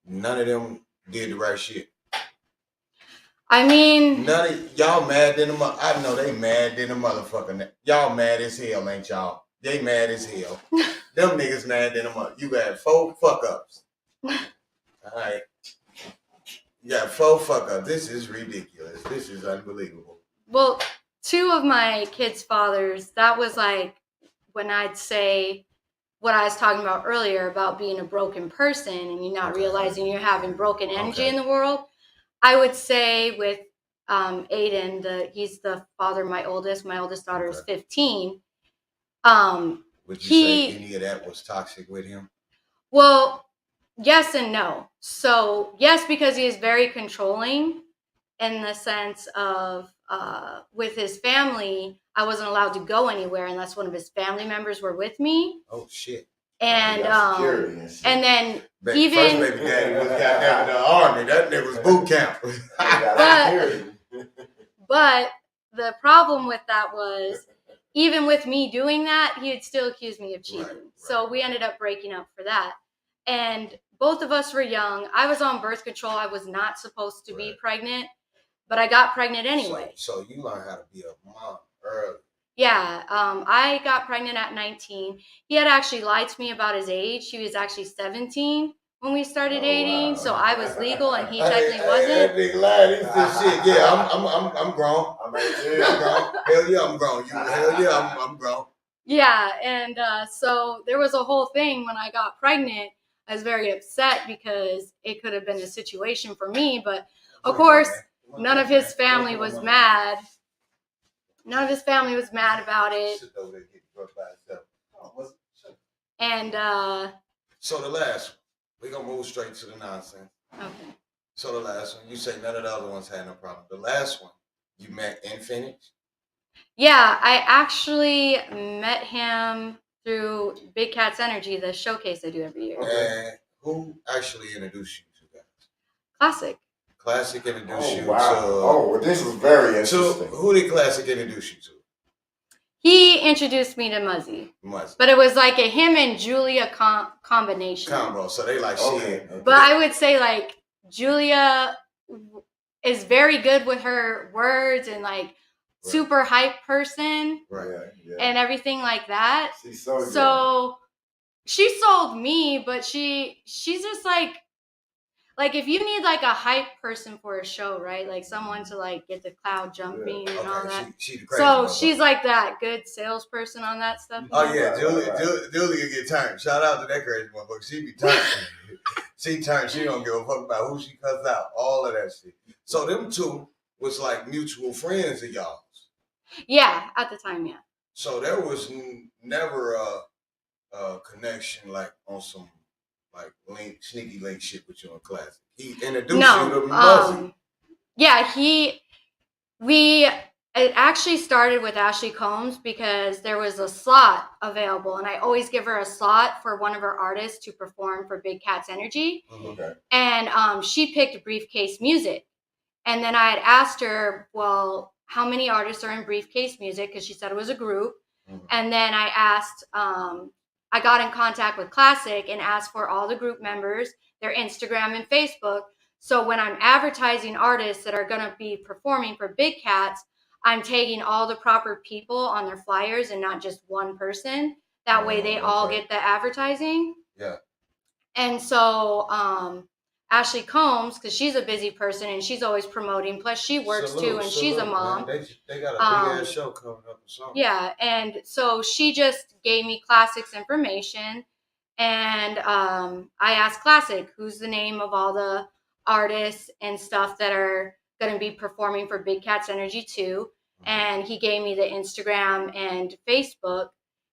Speaker 3: None of them did the right shit.
Speaker 1: I mean,
Speaker 3: none of y'all mad than I know they mad than a motherfucker. Y'all mad as hell, ain't y'all? They mad as hell. Them niggas mad than a mother. You got 4 fuck ups. All right. You got 4 fuck ups. This is ridiculous. This is unbelievable.
Speaker 1: Well, 2 of my kids' fathers, that was like when I'd say what I was talking about earlier about being a broken person and you're not realizing you're having broken energy in the world. I would say with Aiden, he's the father of my oldest. My oldest daughter is 15.
Speaker 3: Would you say any of that was toxic with him?
Speaker 1: Well, yes and no. So yes, because he is very controlling in the sense of with his family, I wasn't allowed to go anywhere unless one of his family members were with me.
Speaker 3: Oh shit.
Speaker 1: And and then even
Speaker 3: first baby daddy was goddamn in the army. That nigga was boot camp.
Speaker 1: but the problem with that was even with me doing that, he would still accuse me of cheating. Right. So we ended up breaking up for that. And both of us were young. I was on birth control. I was not supposed to be pregnant, but I got pregnant anyway.
Speaker 3: So you learned how to be a mom early.
Speaker 1: Yeah, I got pregnant at 19. He had actually lied to me about his age. He was actually 17 when we started dating, so I was legal and he technically wasn't.
Speaker 3: That nigga lied. He said, "Shit, yeah, I'm grown. I'm grown. Hell yeah, I'm grown. Hell yeah, I'm grown."
Speaker 1: Yeah, and so there was a whole thing when I got pregnant. I was very upset because it could have been a situation for me, but of course, none of his family was mad. None of his family was mad about it. And
Speaker 3: so the last one, we're gonna move straight to the nonsense.
Speaker 1: Okay.
Speaker 3: So the last one, you say none of the other ones had no problem. The last one, you met in Phoenix?
Speaker 1: Yeah, I actually met him through Big Cats Energy, the showcase I do every year.
Speaker 3: And who actually introduced you to that?
Speaker 1: Classic
Speaker 3: introduced you
Speaker 2: to. This was very interesting.
Speaker 3: So who did Classic introduce you to?
Speaker 1: He introduced me to Muzzy. But it was like a him and Julia combination.
Speaker 3: Combo. So they like shit.
Speaker 1: But I would say like Julia is very good with her words and like super hype person.
Speaker 3: Right. Yeah.
Speaker 1: And everything like that.
Speaker 2: So
Speaker 1: she sold me, but she's just like if you need like a hype person for a show, right? Like someone to like get the crowd jumping and all that. She's like that good salesperson on that stuff.
Speaker 3: Oh yeah, Julia get turned. Shout out to that crazy motherfucker. She be turned. She turned. She don't give a fuck about who she cuts out. All of that shit. So them two was like mutual friends of y'all.
Speaker 1: Yeah, at the time, yeah.
Speaker 3: So there was never a connection like on some like sneaky link shit with you in class. He introduced you to Muzzy.
Speaker 1: Yeah, it actually started with Ashley Combs because there was a slot available, and I always give her a slot for one of her artists to perform for Big Cat's Energy.
Speaker 3: Okay.
Speaker 1: And she picked Briefcase Music. And then I had asked her, well, how many artists are in Briefcase Music? Because she said it was a group. And then I asked, I got in contact with Classic and asked for all the group members, their Instagram and Facebook. So when I'm advertising artists that are going to be performing for Big Cats, I'm tagging all the proper people on their flyers and not just one person. That way they all get the advertising.
Speaker 3: Yeah.
Speaker 1: And so Ashley Combs, because she's a busy person and she's always promoting, plus she works too, and she's a mom.
Speaker 3: Man. They got a big ass show coming up or something.
Speaker 1: Yeah, and so she just gave me Classic's information, and I asked Classic, who's the name of all the artists and stuff that are going to be performing for Big Cats Energy 2, and he gave me the Instagram and Facebook,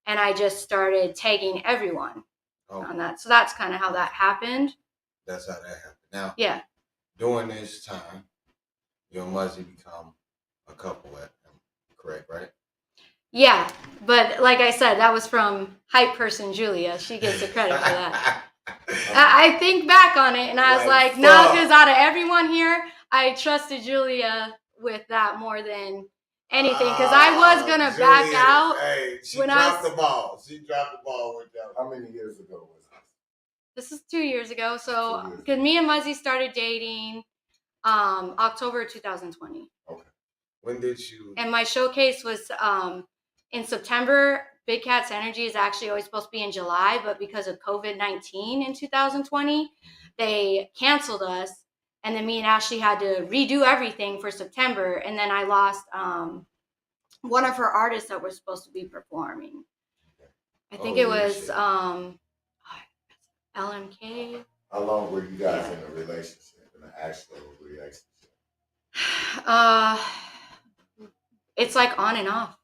Speaker 1: and I just started tagging everyone on that. So that's kind of how that happened.
Speaker 3: That's how that happened. Now,
Speaker 1: yeah,
Speaker 3: during this time, you and Muzzy become a couple correct, right?
Speaker 1: Yeah, but like I said, that was from hype person Julia. She gets the credit for that. I think back on it, and I was like, no, because out of everyone here, I trusted Julia with that more than anything, because I was gonna back out.
Speaker 3: Hey, she dropped the ball. She dropped the ball with that. How many years ago was this?
Speaker 1: This is 2 years ago. So, because me and Muzzy started dating October 2020.
Speaker 3: Okay. When did you?
Speaker 1: And my showcase was in September. Big Cats Energy is actually always supposed to be in July, but because of COVID-19 in 2020, they canceled us. And then me and Ashley had to redo everything for September. And then I lost one of her artists that was supposed to be performing. I think it was LMK.
Speaker 3: How long were you guys in a relationship, in an actual relationship?
Speaker 1: It's like on and off.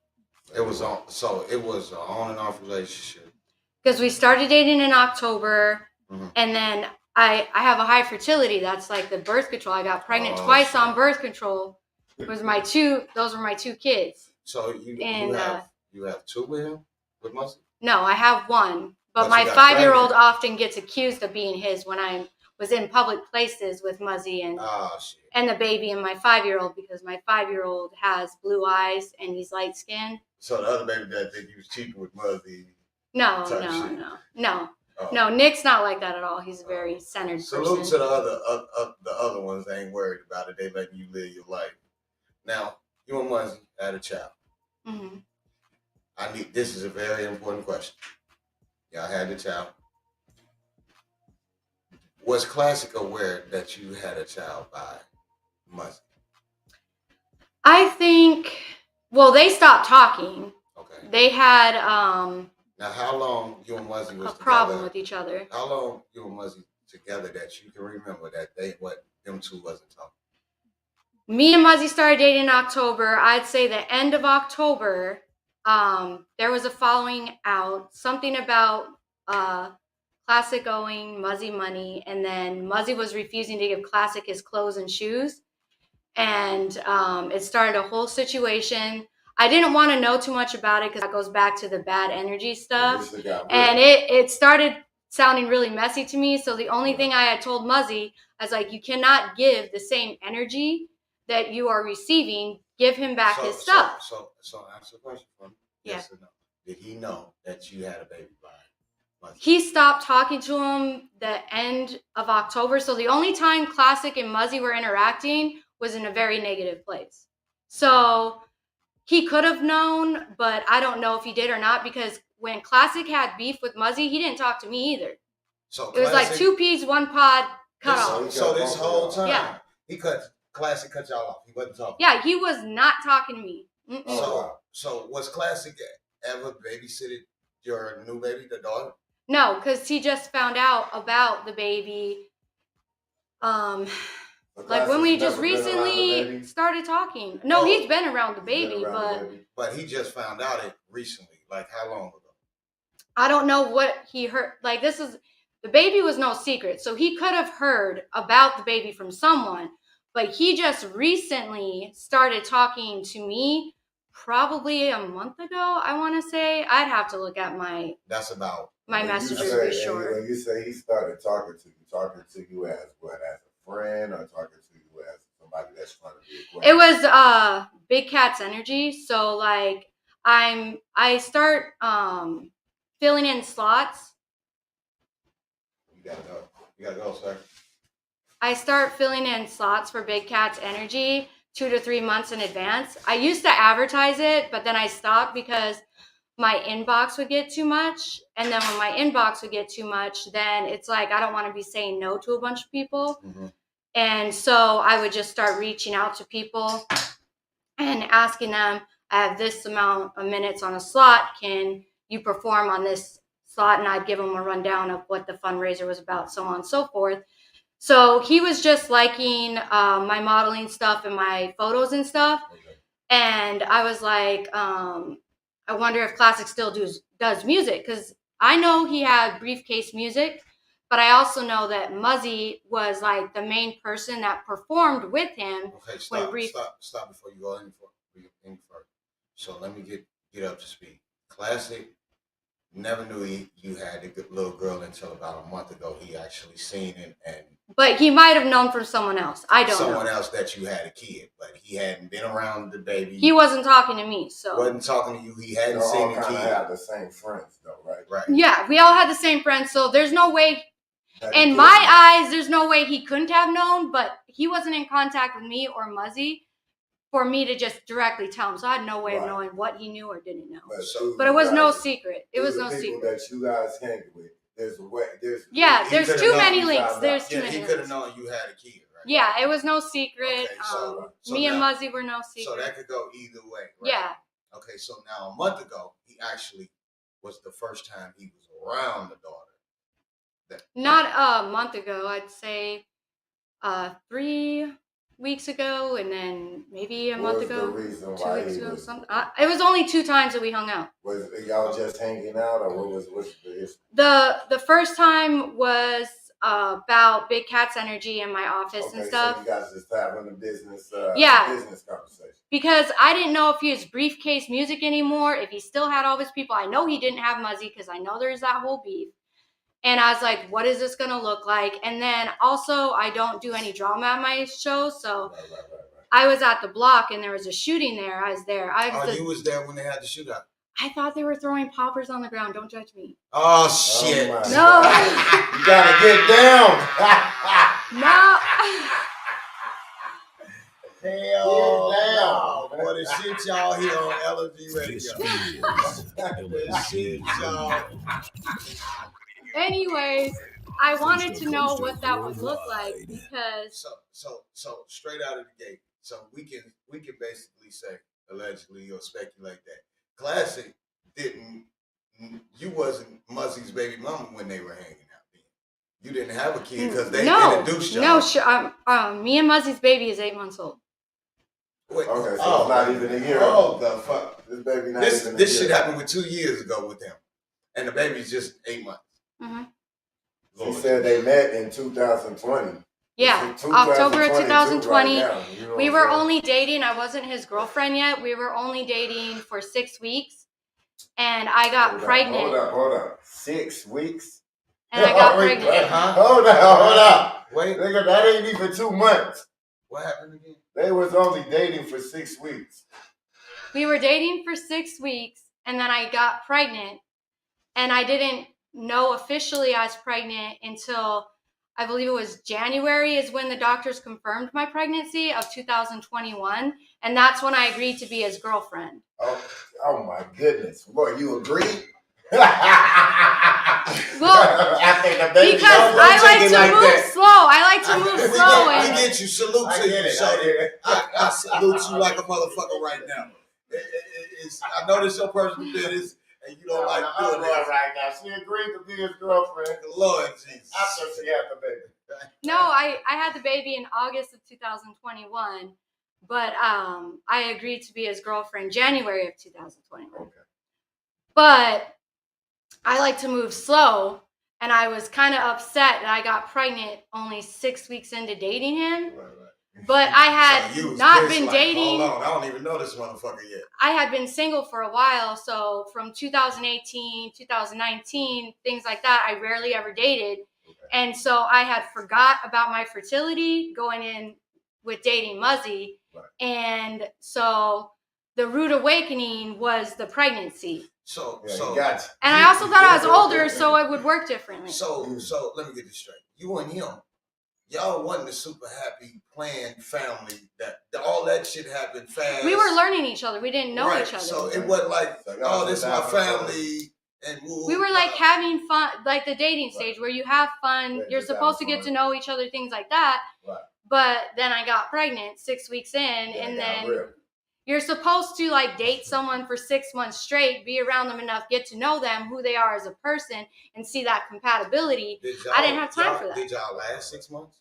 Speaker 3: It was on, so it was an on and off relationship.
Speaker 1: Because we started dating in October, and then I have a high fertility. That's like the birth control. I got pregnant twice on birth control. Those were my two kids.
Speaker 3: So you have two with him, with Muzzy?
Speaker 1: No, I have one. But my 5-year-old often gets accused of being his when I was in public places with Muzzy and the baby and my 5-year-old, because my 5-year-old has blue eyes and he's light skinned.
Speaker 3: So the other baby dad think he was cheating with Muzzy.
Speaker 1: No. No, Nick's not like that at all. He's a very centered person.
Speaker 3: Salute to the other ones. They ain't worried about it. They letting you live your life. Now, you and Muzzy had a child. This is a very important question. Y'all had the child. Was Classic aware that you had a child by Muzzy?
Speaker 1: I think, well, they stopped talking.
Speaker 3: Okay.
Speaker 1: They had
Speaker 3: now, how long you and Muzzy was
Speaker 1: a problem with each other?
Speaker 3: How long you and Muzzy together that you can remember that them two wasn't talking?
Speaker 1: Me and Muzzy started dating in October. I'd say the end of October. There was a following out, something about Classic owing Muzzy money, and then Muzzy was refusing to give Classic his clothes and shoes, and it started a whole situation. I didn't want to know too much about it because that goes back to the bad energy stuff, and it started sounding really messy to me. So the only thing I had told Muzzy, I was like, you cannot give the same energy that you are receiving. Give him back his stuff.
Speaker 3: So answer the question for me. Yes or no? Did he know that you had a baby by Muzzy?
Speaker 1: He stopped talking to him the end of October. So the only time Classic and Muzzy were interacting was in a very negative place. So he could have known, but I don't know if he did or not, because when Classic had beef with Muzzy, he didn't talk to me either. So it was like 2 peas, 1 pod cut off.
Speaker 3: So this whole time, Classic cut y'all off. He wasn't talking.
Speaker 1: Yeah, he was not talking to me.
Speaker 3: So was Classic ever babysitted your new baby, the daughter?
Speaker 1: No, because he just found out about the baby Like when we just recently started talking. No, he's been around the baby,
Speaker 3: but he just found out it recently. Like how long ago?
Speaker 1: I don't know what he heard. Like the baby was no secret, so he could have heard about the baby from someone. But he just recently started talking to me, probably a month ago. I want to say I'd have to look at my.
Speaker 3: That's about
Speaker 1: my messages to be sure.
Speaker 11: When you say he started talking to you as what, as a friend, or talking to you as somebody that's trying to be a
Speaker 1: It was Big Cat's energy. So like I start filling in slots.
Speaker 3: You gotta go, sir.
Speaker 1: I start filling in slots for Big Cat's energy 2 to 3 months in advance. I used to advertise it, but then I stopped because my inbox would get too much. And then when my inbox would get too much, then it's like I don't want to be saying no to a bunch of people.
Speaker 3: Mm-hmm.
Speaker 1: And so I would just start reaching out to people and asking them, I have this amount of minutes on a slot. Can you perform on this slot? And I'd give them a rundown of what the fundraiser was about, so on and so forth. So he was just liking my modeling stuff and my photos and stuff.
Speaker 3: Okay.
Speaker 1: And I was like, I wonder if Classic still does music, because I know he had Briefcase Music, but I also know that Muzzy was like the main person that performed with him.
Speaker 3: Okay, stop before you go any further. So let me get up to speed. Classic never knew you had a little girl until about a month ago. He actually seen it, and
Speaker 1: but he might have known from someone else. I don't know.
Speaker 3: Someone else that you had a kid, but he hadn't been around the baby.
Speaker 1: He wasn't talking to me, so
Speaker 3: wasn't talking to you. He hadn't seen the kid.
Speaker 11: Have the same friends though, right?
Speaker 3: Right.
Speaker 1: Yeah, we all had the same friends, so there's no way. In my eyes, there's no way he couldn't have known, but he wasn't in contact with me or Muzzy for me to just directly tell him. So I had no way of knowing what he knew or didn't know. But it was no secret. It was no secret.
Speaker 11: That you guys hang with. There's
Speaker 1: too many links. There's too many.
Speaker 3: He could have known you had a kid, right?
Speaker 1: Yeah, it was no secret.
Speaker 3: Okay, so
Speaker 1: me and Muzzy were no secret.
Speaker 3: So that could go either way, right?
Speaker 1: Yeah.
Speaker 3: Okay, so now a month ago, he actually was the first time he was around the daughter.
Speaker 1: Not a month ago. I'd say 3 weeks ago, and then maybe a month ago, 2 weeks ago. Something. It was only 2 times that we hung out.
Speaker 11: Was y'all just hanging out, or what's the issue?
Speaker 1: The first time was about Big Cat's energy in my office and stuff.
Speaker 11: So you guys just having a business conversation.
Speaker 1: Because I didn't know if he was Briefcase Music anymore, if he still had all his people. I know he didn't have Muzzy because I know there's that whole beef. And I was like, what is this going to look like? And then also, I don't do any drama at my shows. So
Speaker 11: right.
Speaker 1: I was at the block and there was a shooting there. I was there.
Speaker 3: You was there when they had the shootout?
Speaker 1: I thought they were throwing poppers on the ground. Don't judge me.
Speaker 3: Oh, shit.
Speaker 1: No.
Speaker 11: You got to get down.
Speaker 1: No.
Speaker 3: Hell no. Boy, the shit y'all here on LMG Radio. The shit y'all.
Speaker 1: Anyways, I wanted to know what that would look like because
Speaker 3: so straight out of the gate. So we can basically say allegedly or speculate that Classic you wasn't Muzzy's baby mama when they were hanging out then. You didn't have a kid because they introduced y'all.
Speaker 1: No, me and Muzzy's baby is 8 months old.
Speaker 3: Wait,
Speaker 11: okay, so it's not even a year.
Speaker 3: Oh, the fuck.
Speaker 11: This baby not even
Speaker 3: this shit happened with 2 years ago with them. And the baby's just 8 months.
Speaker 1: Mm-hmm.
Speaker 11: She said they met in 2020.
Speaker 1: Yeah, October of 2020.
Speaker 11: Right
Speaker 1: we were only dating. I wasn't his girlfriend yet. We were only dating for 6 weeks. And I got pregnant.
Speaker 11: Hold up. 6 weeks?
Speaker 1: And I got pregnant.
Speaker 11: Hold up.
Speaker 3: Wait.
Speaker 11: Nigga, that ain't even 2 months.
Speaker 3: What happened again?
Speaker 11: They was only dating for 6 weeks.
Speaker 1: We were dating for 6 weeks. And then I got pregnant. And I didn't know officially I was pregnant until I believe it was January is when the doctors confirmed my pregnancy of 2021. And that's when I agreed to be his girlfriend.
Speaker 11: Oh my goodness. Boy, you agreed?
Speaker 1: Well, because I like to move slow. I like to move slow.
Speaker 3: We get you. Salute to you, Shorty. I salute you like a motherfucker right now. I know this your personal business. And you don't like doing that
Speaker 11: right now. She agreed to be his girlfriend.
Speaker 3: Lord Jesus.
Speaker 11: After she had the baby.
Speaker 1: No, I had the baby in August of 2021, but I agreed to be his girlfriend January of 2021.
Speaker 3: Okay.
Speaker 1: But I like to move slow, and I was kind of upset that I got pregnant only 6 weeks into dating him.
Speaker 3: Right.
Speaker 1: But I had
Speaker 3: So you was
Speaker 1: not
Speaker 3: pissed,
Speaker 1: been
Speaker 3: like,
Speaker 1: dating.
Speaker 3: Hold on, I don't even know this motherfucker yet.
Speaker 1: I had been single for a while, so from 2018, 2019, things like that, I rarely ever dated.
Speaker 3: Okay.
Speaker 1: And so I had forgot about my fertility going in with dating Muzzy.
Speaker 3: Right.
Speaker 1: And so the rude awakening was the pregnancy.
Speaker 3: So
Speaker 1: And I also thought I was older, so it would work differently.
Speaker 3: So let me get this straight. You and him, y'all wasn't a super happy, planned family. That all that shit happened fast.
Speaker 1: We were learning each other. We didn't know each other.
Speaker 3: So it wasn't like, oh, this is my family. And
Speaker 1: we were like having fun, like the dating stage where you have fun. You're supposed to get to know each other, things like that.
Speaker 3: Right.
Speaker 1: But then I got pregnant 6 weeks in, and then you're supposed to like date someone for 6 months straight, be around them enough, get to know them, who they are as a person, and see that compatibility. I didn't have time for that.
Speaker 3: Did y'all last 6 months?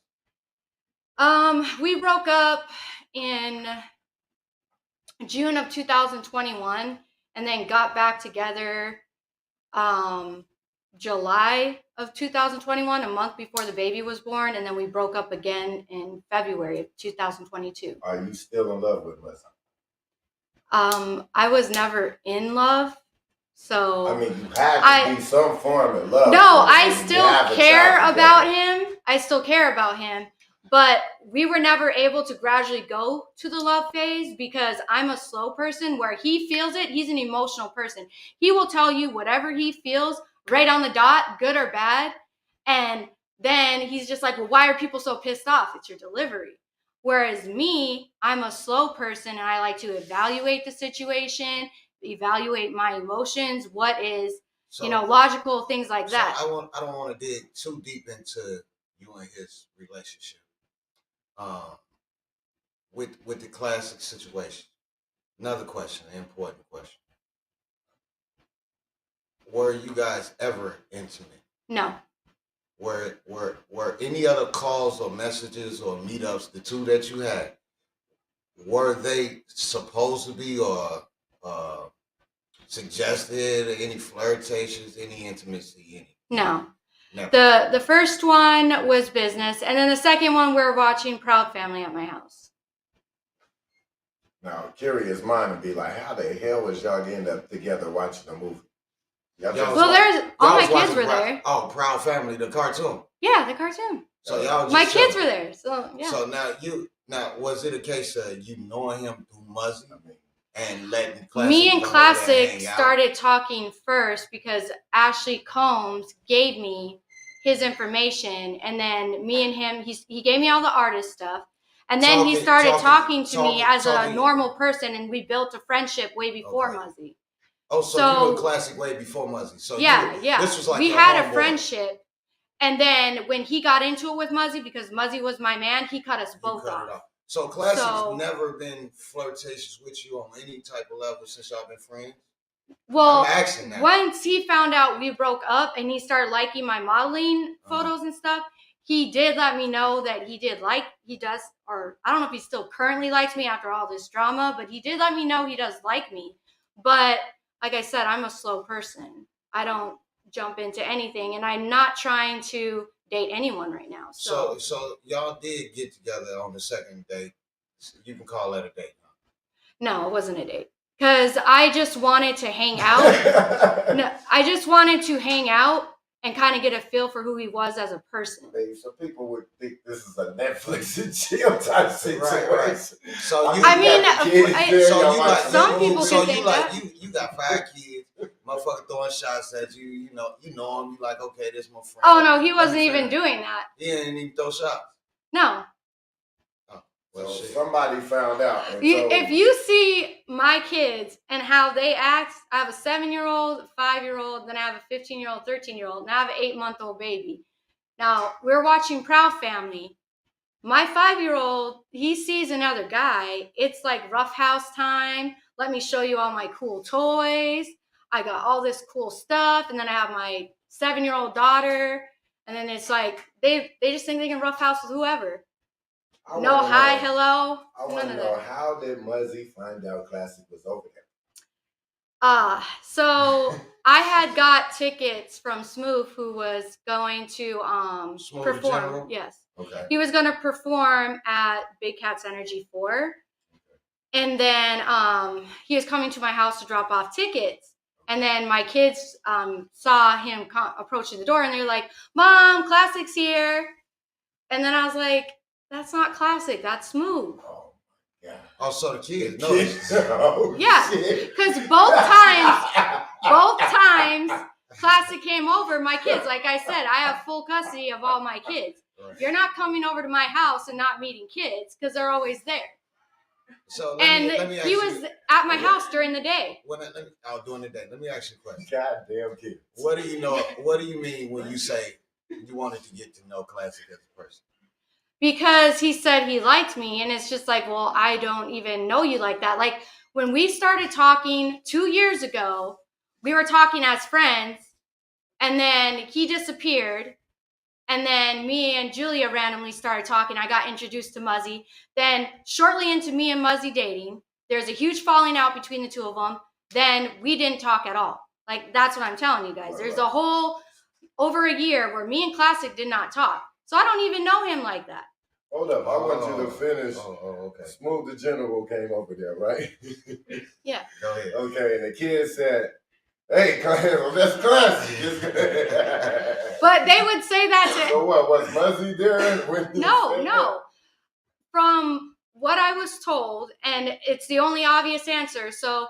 Speaker 1: We broke up in June of 2021, and then got back together July of 2021, a month before the baby was born, and then we broke up again in February of 2022.
Speaker 3: Are you still in love with Leslie?
Speaker 1: I was never in love, so
Speaker 3: I mean, you have to be some form of love.
Speaker 1: No, I still care about him. I still care about him, but we were never able to gradually go to the love phase because I'm a slow person. Where he feels it, he's an emotional person. He will tell you whatever he feels right on the dot, good or bad, and then he's just like, well, why are people so pissed off? It's your delivery. Whereas me, I'm a slow person, and I like to evaluate the situation, evaluate my emotions, what is, logical, things like that.
Speaker 3: I don't want to dig too deep into you and his relationship. With the classic situation. Another question, an important question. Were you guys ever intimate?
Speaker 1: No.
Speaker 3: Were any other calls or messages or meetups, the two that you had, were they supposed to be or suggested, any flirtations, any intimacy, any?
Speaker 1: No.
Speaker 3: Never.
Speaker 1: The first one was business, and then the second one we were watching Proud Family at my house.
Speaker 3: Now, curious mind would be like, how the hell was y'all getting up together watching a movie?
Speaker 1: All my kids were there.
Speaker 3: Oh, Proud Family, the cartoon.
Speaker 1: Yeah, the cartoon.
Speaker 3: So y'all just
Speaker 1: my kids were there. So yeah.
Speaker 3: So now was it a case of you knowing him through Muzzy and letting Classic?
Speaker 1: Me and Classic started talking first because Ashley Combs gave me his information, and then me and him, he gave me all the artist stuff, and then he started talking to me as a normal person, and we built a friendship way before Muzzy.
Speaker 3: Oh, so you were Classic way before Muzzy. So
Speaker 1: yeah.
Speaker 3: This was like
Speaker 1: we had a friendship, and then when he got into it with Muzzy, because Muzzy was my man, he cut us both off.
Speaker 3: So Classic's never been flirtatious with you on any type of level since y'all been friends?
Speaker 1: Well, once he found out we broke up and he started liking my modeling photos and stuff, he did let me know that he does, or I don't know if he still currently likes me after all this drama, but he did let me know he does like me. But like I said, I'm a slow person. I don't jump into anything, and I'm not trying to date anyone right now. So
Speaker 3: y'all did get together on the second date. You can call that a date.
Speaker 1: No, it wasn't a date. Because I just wanted to hang out. I just wanted to hang out and kind of get a feel for who he was as a person.
Speaker 3: So people would think this is a Netflix and chill type situation. Right. So
Speaker 1: some people can think that.
Speaker 3: You got 5 kids, motherfucker throwing shots at you. You know him. You like, okay, this my friend.
Speaker 1: Oh no, he wasn't even doing that.
Speaker 3: He didn't even throw shots.
Speaker 1: No.
Speaker 3: Well, somebody found out.
Speaker 1: If you see my kids and how they act, I have a 7-year-old, 5-year-old, then I have a 15-year-old, 13-year-old, and I have an 8-month-old baby. Now, we're watching Proud Family. My 5-year-old, he sees another guy. It's like rough house time. Let me show you all my cool toys. I got all this cool stuff. And then I have my 7-year-old daughter. And then it's like they just think they can roughhouse with whoever. No hi, hello,
Speaker 2: I want to know, how did Muzzy find out Classic was over there?
Speaker 1: So I had got tickets from Smooth, who was going to perform.
Speaker 2: General?
Speaker 1: Yes.
Speaker 2: Okay.
Speaker 1: He was going to perform at Big Cats Energy 4. And then he was coming to my house to drop off tickets. And then my kids saw him approaching the door, and they're like, "Mom, Classic's here." And then I was like, "That's not Classic, that's Smooth."
Speaker 3: Oh, so the kids know.
Speaker 2: Oh,
Speaker 1: Yeah, because both times Classic came over, my kids, like I said, I have full custody of all my kids. You're not coming over to my house and not meeting kids, because they're always there.
Speaker 3: So
Speaker 1: And
Speaker 3: let me ask
Speaker 1: he
Speaker 3: you,
Speaker 1: was at my house during the day.
Speaker 3: During the day. Let me ask you a question.
Speaker 2: Goddamn kids.
Speaker 3: What do you know? What do you mean when you say you wanted to get to know Classic as a person?
Speaker 1: Because he said he liked me, and it's just like, well, I don't even know you like that. Like, when we started talking 2 years ago, we were talking as friends, and then he disappeared, and then me and Julia randomly started talking. I got introduced to Muzzy. Then shortly into me and Muzzy dating, there's a huge falling out between the two of them. Then we didn't talk at all. Like, that's what I'm telling you guys. There's a whole over a year where me and Classic did not talk. So I don't even know him like that.
Speaker 2: Hold up, I want you to finish.
Speaker 3: Okay.
Speaker 2: Smooth the General came over there, right?
Speaker 1: Yeah.
Speaker 3: Go ahead.
Speaker 2: Okay, and the kid said, "Hey, that's Classic."
Speaker 1: But they would say that to...
Speaker 2: So what, was Muzzy there? When
Speaker 1: No. From what I was told, and it's the only obvious answer, so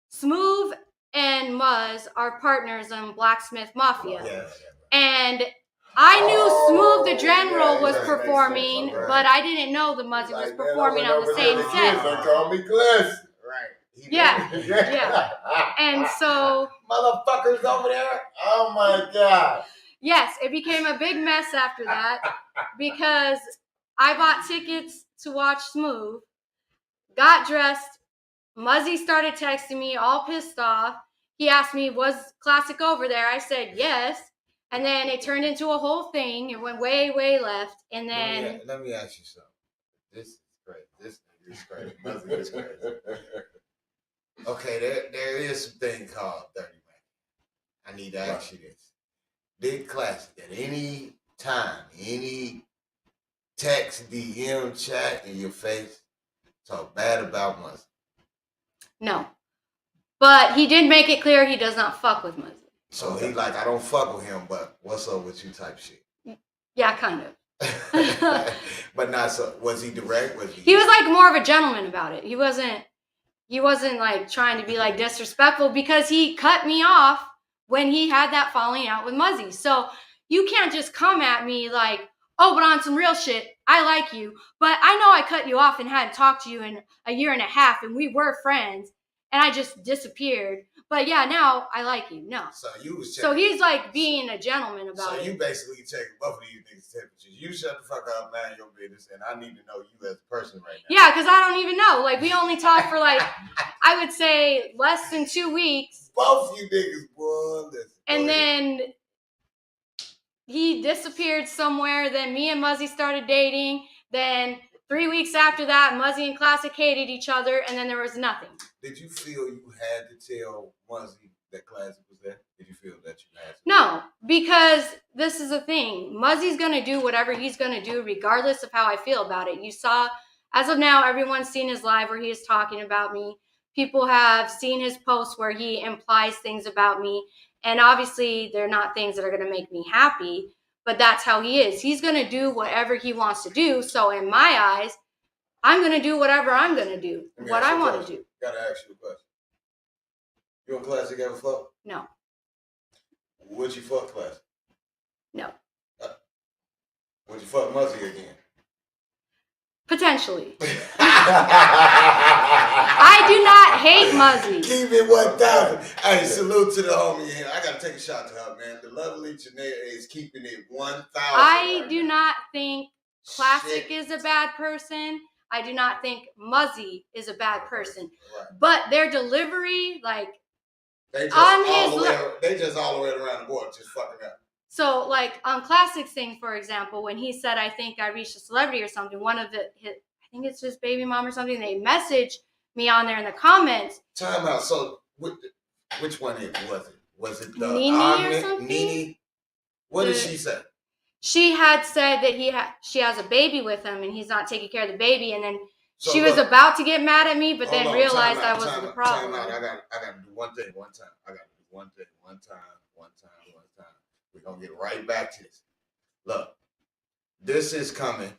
Speaker 1: Smooth and Muzz are partners in Blacksmith Mafia.
Speaker 3: Yes.
Speaker 1: And I knew Smooth the General was performing, but I didn't know the Muzzy was performing on the same set.
Speaker 2: They call me Classic.
Speaker 3: Right.
Speaker 1: Yeah. And so...
Speaker 3: Motherfuckers over there.
Speaker 2: Oh my God.
Speaker 1: Yes, it became a big mess after that because I bought tickets to watch Smooth, got dressed, Muzzy started texting me all pissed off. He asked me, was Classic over there? I said, yes. And then it turned into a whole thing. It went way, way left. And then...
Speaker 3: Let me ask you something. This is great. This is crazy. Muzzy is crazy. Okay, there is some thing called Dirty Man. I need to ask you this. Big Classic, at any time, any text, DM, chat in your face, talk bad about Muzzy?
Speaker 1: No. But he did make it clear he does not fuck with Muzzy.
Speaker 3: So he like, I don't fuck with him, but what's up with you type shit?
Speaker 1: Yeah, kind of.
Speaker 3: But not so. Was he direct?
Speaker 1: He was like more of a gentleman about it. He wasn't like trying to be like disrespectful, because he cut me off when he had that falling out with Muzzy. So you can't just come at me like, oh, but on some real shit, I like you, but I know I cut you off and hadn't talked to you in a year and a half, and we were friends, and I just disappeared. But yeah, now I like you. No.
Speaker 3: So you was
Speaker 1: So he's like being a gentleman about it.
Speaker 3: So you basically checking both of these niggas' temperatures. You shut the fuck up, man, your business, and I need to know you as a person right now.
Speaker 1: Yeah, because I don't even know. Like, we only talked for like, I would say less than 2 weeks.
Speaker 3: Both you niggas, boy.
Speaker 1: And then he disappeared somewhere. Then me and Muzzy started dating. Then 3 weeks after that, Muzzy and Classic hated each other, and then there was nothing.
Speaker 3: Did you feel you had to tell Muzzy that Classic was there? Did you feel that you had to?
Speaker 1: No, because this is the thing. Muzzy's going to do whatever he's going to do regardless of how I feel about it. You saw, as of now, everyone's seen his live where he is talking about me. People have seen his posts where he implies things about me. And obviously, they're not things that are going to make me happy. But that's how he is. He's going to do whatever he wants to do. So in my eyes, I'm going to do whatever I'm going to do. What I want to do.
Speaker 3: Gotta ask you a question. You and Classic ever fuck?
Speaker 1: No.
Speaker 3: Would you fuck Classic?
Speaker 1: No.
Speaker 3: Would you fuck Muzzy again?
Speaker 1: Potentially. I do not hate Muzzy.
Speaker 3: Keep it 1,000. Hey, salute to the homie here. I gotta take a shot to her, man. The lovely Jinnea is keeping it 1,000.
Speaker 1: I do not think Classic is a bad person. I do not think Muzzy is a bad person.
Speaker 3: Right.
Speaker 1: But their delivery, like,
Speaker 3: they just
Speaker 1: on
Speaker 3: all
Speaker 1: his
Speaker 3: the way around the board, just fucking up.
Speaker 1: So, like on Classic's thing, for example, when he said, "I think I reached a celebrity" or something, one of I think it's his baby mom or something. They messaged me on there in the comments.
Speaker 3: Time out. So, which one was it? Was it the
Speaker 1: Nene or something?
Speaker 3: Nene? What did she say?
Speaker 1: She had said that she has a baby with him and he's not taking care of the baby, and then
Speaker 3: So
Speaker 1: she was
Speaker 3: look,
Speaker 1: about to get mad at me, but then
Speaker 3: hold on,
Speaker 1: realized
Speaker 3: time out,
Speaker 1: that wasn't
Speaker 3: time
Speaker 1: the
Speaker 3: out,
Speaker 1: problem.
Speaker 3: time out. I got to do one thing one time. I got to do one thing one time. We're going to get right back to this. Look, this is coming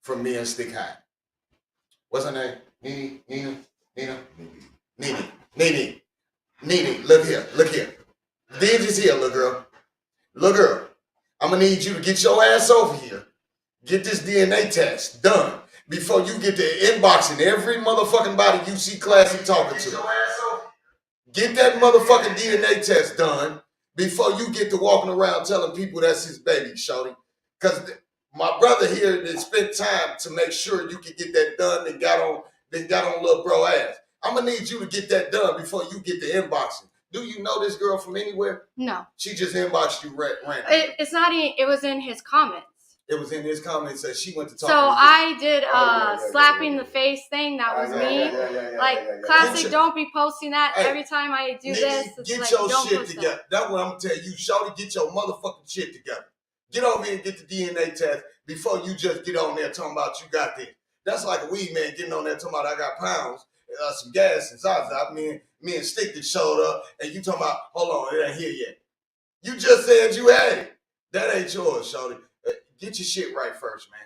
Speaker 3: from me and Stick High. What's her name? Nene. Look here. Dingy's here, little girl. I'm going to need you to get your ass over here. Get this DNA test done before you get to inboxing every motherfucking body you see Classic talking to. Get that motherfucking DNA test done before you get to walking around telling people that's his baby, shorty. Because my brother here that spent time to make sure you can get that done and got on little bro ass. I'm going to need you to get that done before you get to inboxing. Do you know this girl from anywhere?
Speaker 1: No.
Speaker 3: She just inboxed you randomly.
Speaker 1: It's not even, it was in his comments.
Speaker 3: It was in his comments that she went to talk
Speaker 1: So
Speaker 3: to you.
Speaker 1: I did slapping the face thing. That was me. Classic, don't be posting that every time I do this. It's
Speaker 3: Get
Speaker 1: like,
Speaker 3: your
Speaker 1: don't
Speaker 3: shit
Speaker 1: post
Speaker 3: together. That's what I'm gonna tell you, shorty. Get your motherfucking shit together. Get over here and get the DNA test before you just get on there talking about you got this. That's like a weed man getting on there talking about I got pounds, some gas and Zaza. Me and Stick that showed up, and you talking about hold on, it ain't here yet. You just said you had it. That ain't yours, shorty. Get your shit right first, man.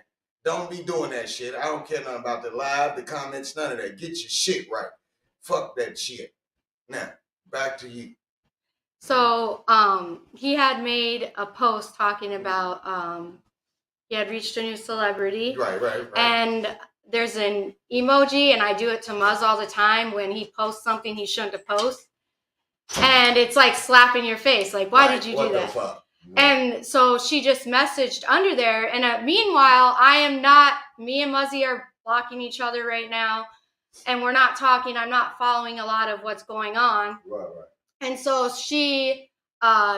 Speaker 3: Don't be doing that shit. I don't care nothing about the live, the comments, none of that. Get your shit right. Fuck that shit. Now, back to you.
Speaker 1: So he had made a post talking about he had reached a new celebrity.
Speaker 3: Right.
Speaker 1: And there's an emoji, and I do it to Muzz all the time when he posts something he shouldn't have posted. And it's like slapping your face. Like, why did you do that?
Speaker 3: The fuck?
Speaker 1: And so she just messaged under there. And meanwhile, me and Muzzy are blocking each other right now. And we're not talking. I'm not following a lot of what's going on.
Speaker 3: Right.
Speaker 1: And so she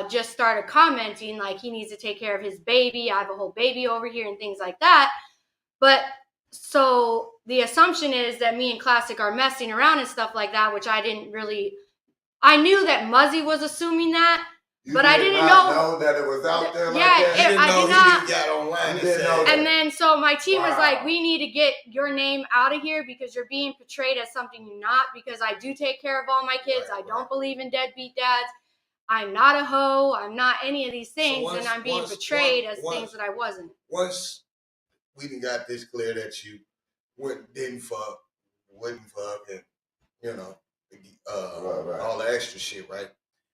Speaker 1: just started commenting like he needs to take care of his baby. I have a whole baby over here and things like that. But so the assumption is that me and Classic are messing around and stuff like that, which I didn't really. I knew that Muzzy was assuming that. But I didn't know
Speaker 3: that it was out there like
Speaker 1: that.
Speaker 3: You didn't
Speaker 1: I
Speaker 3: know
Speaker 1: did not.
Speaker 3: He got online and said
Speaker 1: And then so my team was like, we need to get your name out of here because you're being portrayed as something you're not, because I do take care of all my kids. I don't believe in deadbeat dads. I'm not a hoe. I'm not any of these things. And I'm being portrayed as things that I wasn't.
Speaker 3: Once we done got this clear that you wouldn't fuck, and, you know, all the extra shit, right?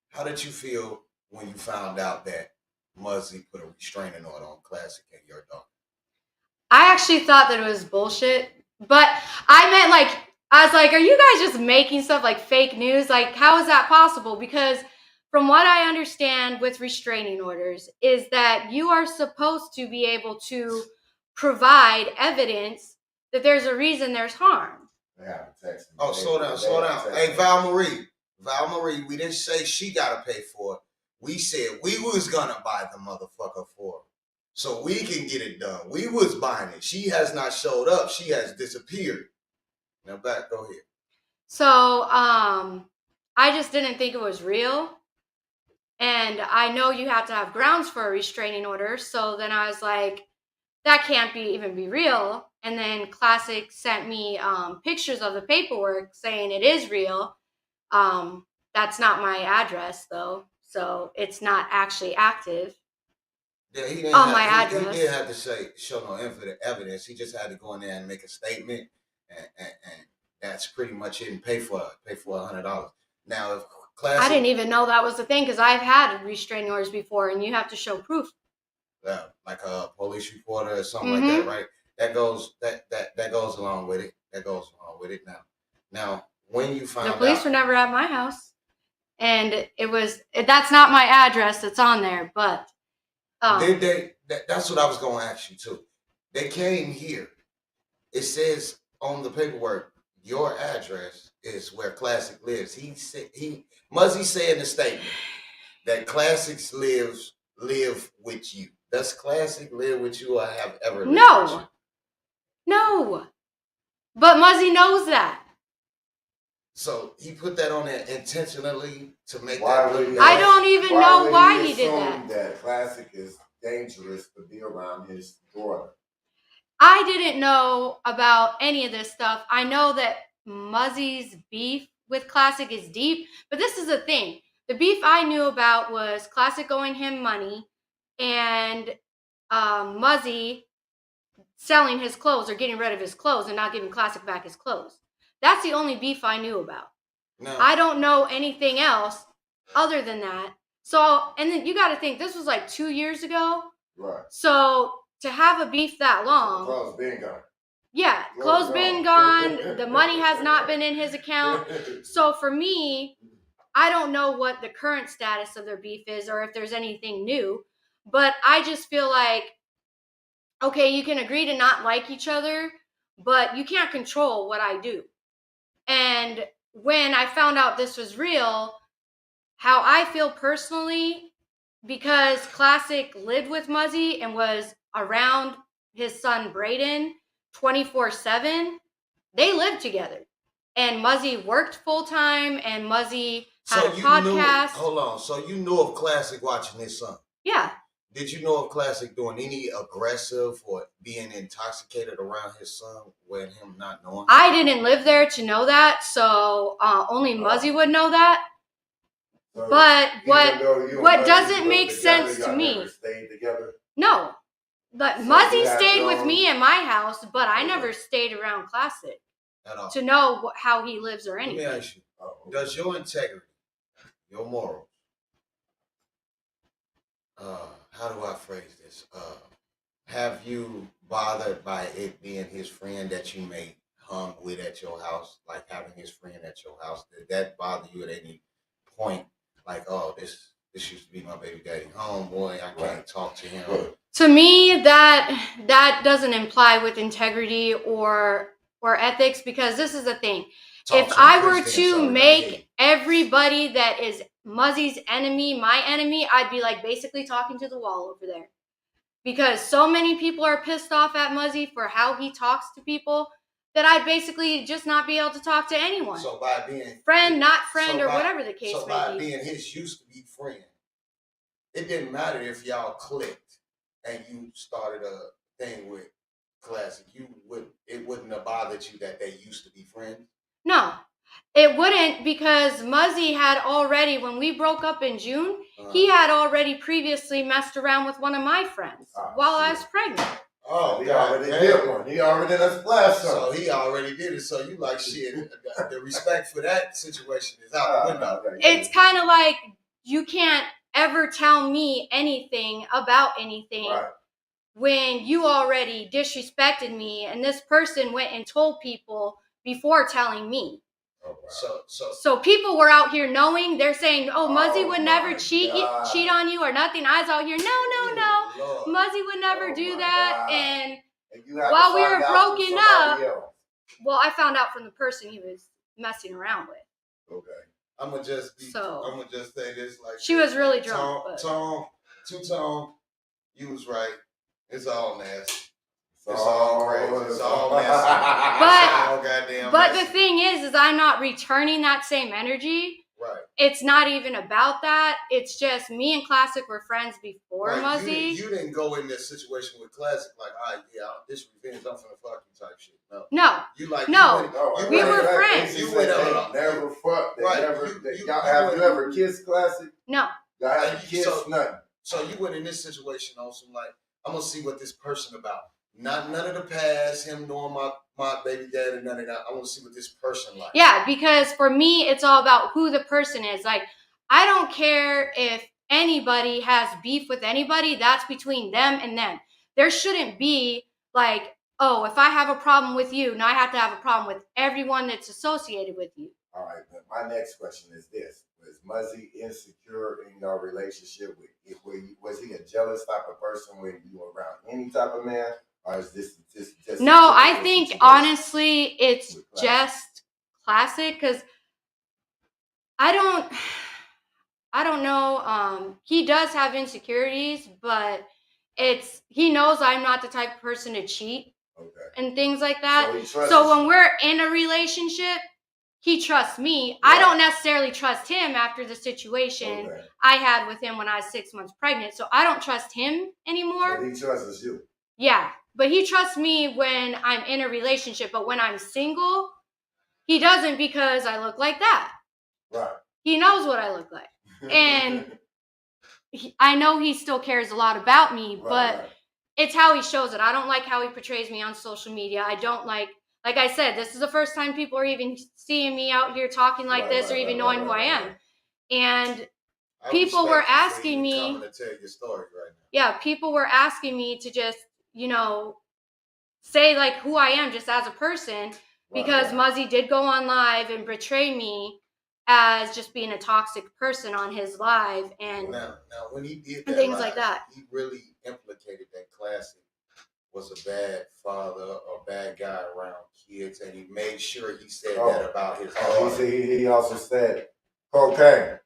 Speaker 3: How did you feel when you found out that Muzzy put a restraining order on Classic and your daughter?
Speaker 1: I actually thought that it was bullshit, but I was like, are you guys just making stuff like fake news? Like, how is that possible? Because from what I understand with restraining orders is that you are supposed to be able to provide evidence that there's a reason there's harm.
Speaker 3: Oh, slow down. Hey, Val Marie, we didn't say she got to pay for it. We said we was going to buy the motherfucker for her so we can get it done. We was buying it. She has not showed up. She has disappeared. Now go ahead.
Speaker 1: So, I just didn't think it was real. And I know you have to have grounds for a restraining order. So then I was like, that can't even be real. And then Classic sent me pictures of the paperwork saying it is real. That's not my address though. So it's not actually active.
Speaker 3: Yeah, he didn't
Speaker 1: my address.
Speaker 3: He didn't have to show no evidence. He just had to go in there and make a statement, and that's pretty much it. And pay for $100. Now, if Classic,
Speaker 1: I didn't even know that was the thing because I've had restraining orders before, and you have to show proof.
Speaker 3: Like a police report or something like that, right? That goes along with it. That goes along with it. Now, when you found
Speaker 1: the police were never at my house. And that's not my address that's on there, but
Speaker 3: that's what I was going to ask you too. They came here. It says on the paperwork, your address is where Classic lives. Muzzy said in the statement that Classic lives live with you? Does Classic live with you or have ever lived with
Speaker 1: No.
Speaker 3: you?
Speaker 1: No. But Muzzy knows that.
Speaker 3: So he put that on there intentionally to make
Speaker 2: Why
Speaker 3: that
Speaker 2: would
Speaker 3: look
Speaker 2: he-
Speaker 1: I don't even know
Speaker 2: would
Speaker 1: why he did
Speaker 2: assume
Speaker 1: that.
Speaker 2: Classic is dangerous to be around his daughter.
Speaker 1: I didn't know about any of this stuff. I know that Muzzy's beef with Classic is deep, but this is the thing. The beef I knew about was Classic owing him money and Muzzy selling his clothes or getting rid of his clothes and not giving Classic back his clothes. That's the only beef I knew about.
Speaker 3: No.
Speaker 1: I don't know anything else other than that. So, and then you got to think, this was like 2 years ago.
Speaker 2: Right.
Speaker 1: So to have a beef that long.
Speaker 2: Clothes been gone.
Speaker 1: Yeah, clothes been gone. The money has not been in his account. So for me, I don't know what the current status of their beef is or if there's anything new. But I just feel like, okay, you can agree to not like each other, but you can't control what I do. And when I found out this was real, how I feel personally, because Classic lived with Muzzy and was around his son Braden 24/7, they lived together. And Muzzy worked full time and Muzzy had a podcast.
Speaker 3: Hold on. So you knew of Classic watching his son?
Speaker 1: Yeah.
Speaker 3: Did you know of Classic doing any aggressive or being intoxicated around his son with him not knowing?
Speaker 1: I didn't live there to know that, so only Muzzy would know that.
Speaker 2: So
Speaker 1: but what
Speaker 2: Muzzy
Speaker 1: doesn't
Speaker 2: were
Speaker 1: make
Speaker 2: together,
Speaker 1: sense to
Speaker 2: y'all
Speaker 1: me?
Speaker 2: never stayed together?
Speaker 1: No, but
Speaker 2: So
Speaker 1: Muzzy
Speaker 2: you have
Speaker 1: stayed with
Speaker 2: known-
Speaker 1: me in my house, but I never stayed around Classic
Speaker 3: At all.
Speaker 1: to know how he lives or
Speaker 3: Let
Speaker 1: anything.
Speaker 3: me ask you, does your integrity, your morals, how do I phrase this? Have you bothered by it being his friend that you may hung with at your house, like having his friend at your house? Did that bother you at any point? Like, oh, this used to be my baby daddy homeboy. I can't talk to him.
Speaker 1: To me, that doesn't imply with integrity or ethics, because this is the thing. If I were to make everybody that is Muzzy's enemy my enemy, I'd be like basically talking to the wall over there. Because so many people are pissed off at Muzzy for how he talks to people that I'd basically just not be able to talk to anyone.
Speaker 3: So by being
Speaker 1: friend, not friend, or whatever the case
Speaker 3: so
Speaker 1: may
Speaker 3: by
Speaker 1: be.
Speaker 3: being his used to be friend, it didn't matter if y'all clicked and you started a thing with Classic. It wouldn't have bothered you that they used to be friends?
Speaker 1: No, it wouldn't, because Muzzy had already, when we broke up in June, he had already previously messed around with one of my friends while I was pregnant.
Speaker 3: Oh,
Speaker 2: he already did one. He already done splash something.
Speaker 3: So he already did it. So you like shit. The respect for that situation is out the window.
Speaker 1: It's kind of like you can't ever tell me anything about anything when you already disrespected me, and this person went and told people before telling me. So people were out here knowing, they're saying, oh, Muzzy would never cheat on you or nothing. I was out here, no. Muzzy would never do that. And while we were broken up, well, I found out from the person he was messing around with.
Speaker 3: Okay. I'm gonna just say this like
Speaker 1: she was really drunk.
Speaker 3: Two-tone, you was right. It's all nasty. It's all crazy. It's all messy.
Speaker 1: But the thing is I'm not returning that same energy.
Speaker 3: Right.
Speaker 1: It's not even about that. It's just me and Classic were friends before Muzzy.
Speaker 3: You didn't go in this situation with Classic like, all right, yeah, this revenge, I'm finna fuck you type shit. No. We were friends.
Speaker 2: You went never fucked. Have you ever kissed Classic?
Speaker 1: No.
Speaker 2: Y'all haven't kissed nothing.
Speaker 3: So you went in this situation on some like, I'm gonna see what this person about. None of the past, him knowing my baby daddy, none of that. I want to see what this person like.
Speaker 1: Yeah, because for me, it's all about who the person is. Like, I don't care if anybody has beef with anybody. That's between them and them. There shouldn't be like, oh, if I have a problem with you, now I have to have a problem with everyone that's associated with you.
Speaker 2: All right, but my next question is this. Was Muzzy insecure in your relationship? Was he a jealous type of person when you were around any type of man? Or is this just
Speaker 1: no, I think honestly it's just Classic, because I I don't know. He does have insecurities, but he knows I'm not the type of person to cheat and things like that. So when we're in a relationship, he trusts me. I don't necessarily trust him after the situation I had with him when I was 6 months pregnant. So I don't trust him anymore.
Speaker 2: But he trusts you.
Speaker 1: Yeah, but he trusts me when I'm in a relationship. But when I'm single, he doesn't, because I look like that.
Speaker 2: Right.
Speaker 1: He knows what I look like. And I know he still cares a lot about me, but it's how he shows it. I don't like how he portrays me on social media. I don't like I said, this is the first time people are even seeing me out here talking like this or even knowing who I am. And people were asking me
Speaker 3: to tell your story right now.
Speaker 1: Yeah, people were asking me to just, say like who I am just as a person, because Muzzy did go on live and betray me as just being a toxic person on his live, and
Speaker 3: now when he did that
Speaker 1: things
Speaker 3: live,
Speaker 1: like that.
Speaker 3: He really implicated that Classic was a bad father or bad guy around kids, and he made sure he said that about his daughter.
Speaker 2: He also said cocaine.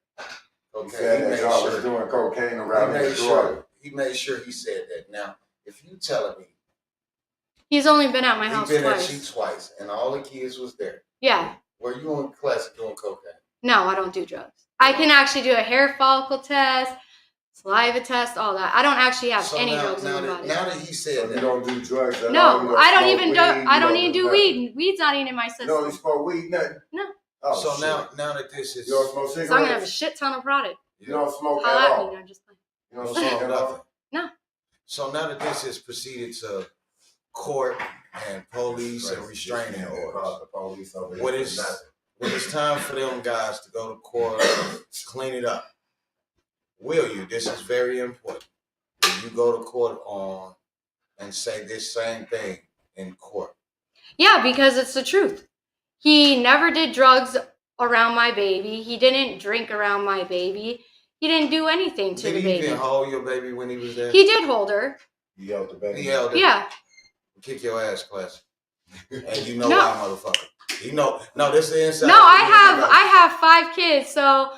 Speaker 3: Okay,
Speaker 2: he said that y'all was doing cocaine around his daughter.
Speaker 3: He made sure he said that. Now, if you telling me
Speaker 1: he's only been at my house
Speaker 3: he's been
Speaker 1: twice.
Speaker 3: at you twice, and all the kids was there.
Speaker 1: Yeah.
Speaker 3: Were you on Classic doing cocaine?
Speaker 1: No, I don't do drugs. I can actually do a hair follicle test, saliva test, all that. I don't actually have any drugs in my body.
Speaker 3: Now that he said that,
Speaker 2: you don't do drugs at all.
Speaker 1: No, I don't even do. I don't even do weed. Weed's not even in my system.
Speaker 2: You don't even smoke weed, nothing.
Speaker 1: No.
Speaker 2: Oh,
Speaker 3: so
Speaker 2: shit.
Speaker 3: now that this is,
Speaker 2: you don't smoke cigarettes.
Speaker 1: So I'm gonna have a shit ton of product.
Speaker 2: You don't smoke
Speaker 1: Holla
Speaker 2: at
Speaker 1: at
Speaker 2: all.
Speaker 1: me, I'm just playing.
Speaker 2: You don't smoke at all.
Speaker 1: No.
Speaker 3: So now that this has proceeded to court and police and restraining orders, when it's time for them guys to go to court, clean it up, will you? This is very important. Will you go to court on and say this same thing in court?
Speaker 1: Yeah, because it's the truth. He never did drugs around my baby. He didn't drink around my baby. He didn't do anything to the baby.
Speaker 3: Did he even hold your baby when he was there?
Speaker 1: He did hold her.
Speaker 2: He held the baby.
Speaker 3: He held it.
Speaker 1: Yeah.
Speaker 3: Kick your ass, Classic. And you know why, motherfucker. You know, no, this is the inside.
Speaker 1: No, I have 5 kids, so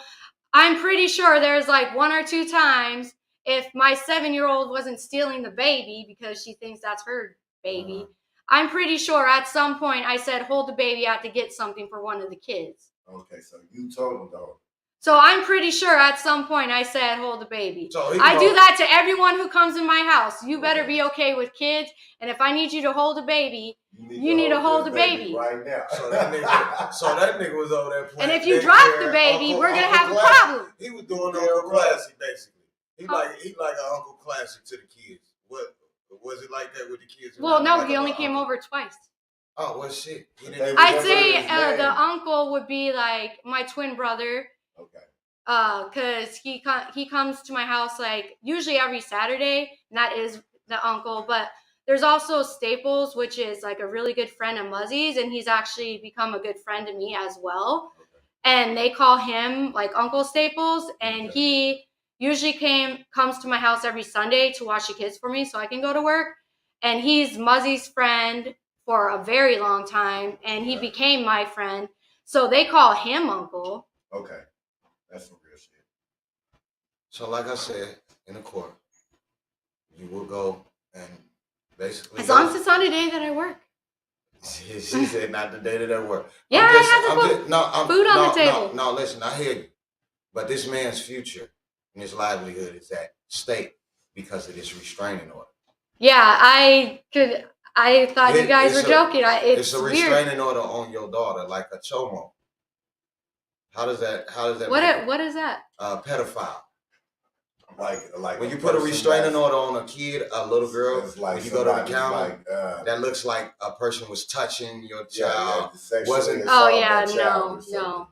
Speaker 1: I'm pretty sure there's like 1 or 2 times if my 7-year-old wasn't stealing the baby because she thinks that's her baby. I'm pretty sure at some point I said, hold the baby, I have to get something for one of the kids.
Speaker 2: Okay, so you told him though.
Speaker 1: So I'm pretty sure at some point I said, hold the baby.
Speaker 3: So
Speaker 1: I do that to everyone who comes in my house. You better be okay with kids. And if I need you to hold a baby, you need to hold the baby.
Speaker 2: Right now.
Speaker 3: So that nigga was over there playing.
Speaker 1: And if you drop the baby, we're going to have a problem.
Speaker 3: He was doing Uncle Classic, basically. He like an Uncle Classic to the kids. What was it like that with the kids?
Speaker 1: Well, no, he only came over twice.
Speaker 3: Oh, well, shit.
Speaker 1: I'd say the uncle would be like my twin brother.
Speaker 2: Okay.
Speaker 1: Cause he comes to my house like usually every Saturday, and that is the uncle. But there's also Staples, which is like a really good friend of Muzzy's, and he's actually become a good friend to me as well. And they call him like Uncle Staples, and he usually comes to my house every Sunday to watch the kids for me so I can go to work. And he's Muzzy's friend for a very long time, and he became my friend. So they call him Uncle.
Speaker 2: Okay. That's some real shit.
Speaker 3: So like I said, in the court, you will go and basically...
Speaker 1: As long as it's on a day that I work.
Speaker 3: She said not the day that I work.
Speaker 1: Yeah, I have to put food on the table.
Speaker 3: No, listen, I hear you. But this man's future and his livelihood is at stake because of this restraining order.
Speaker 1: Yeah, I thought you guys were joking. It's
Speaker 3: a restraining order on your daughter, like a chomo. How does that
Speaker 1: what is that?
Speaker 3: Pedophile.
Speaker 2: Like
Speaker 3: when you put a restraining order on a kid, a little girl,
Speaker 2: like
Speaker 3: when you go to the county, that looks like a person was touching your child. Wasn't?
Speaker 1: Oh yeah, no.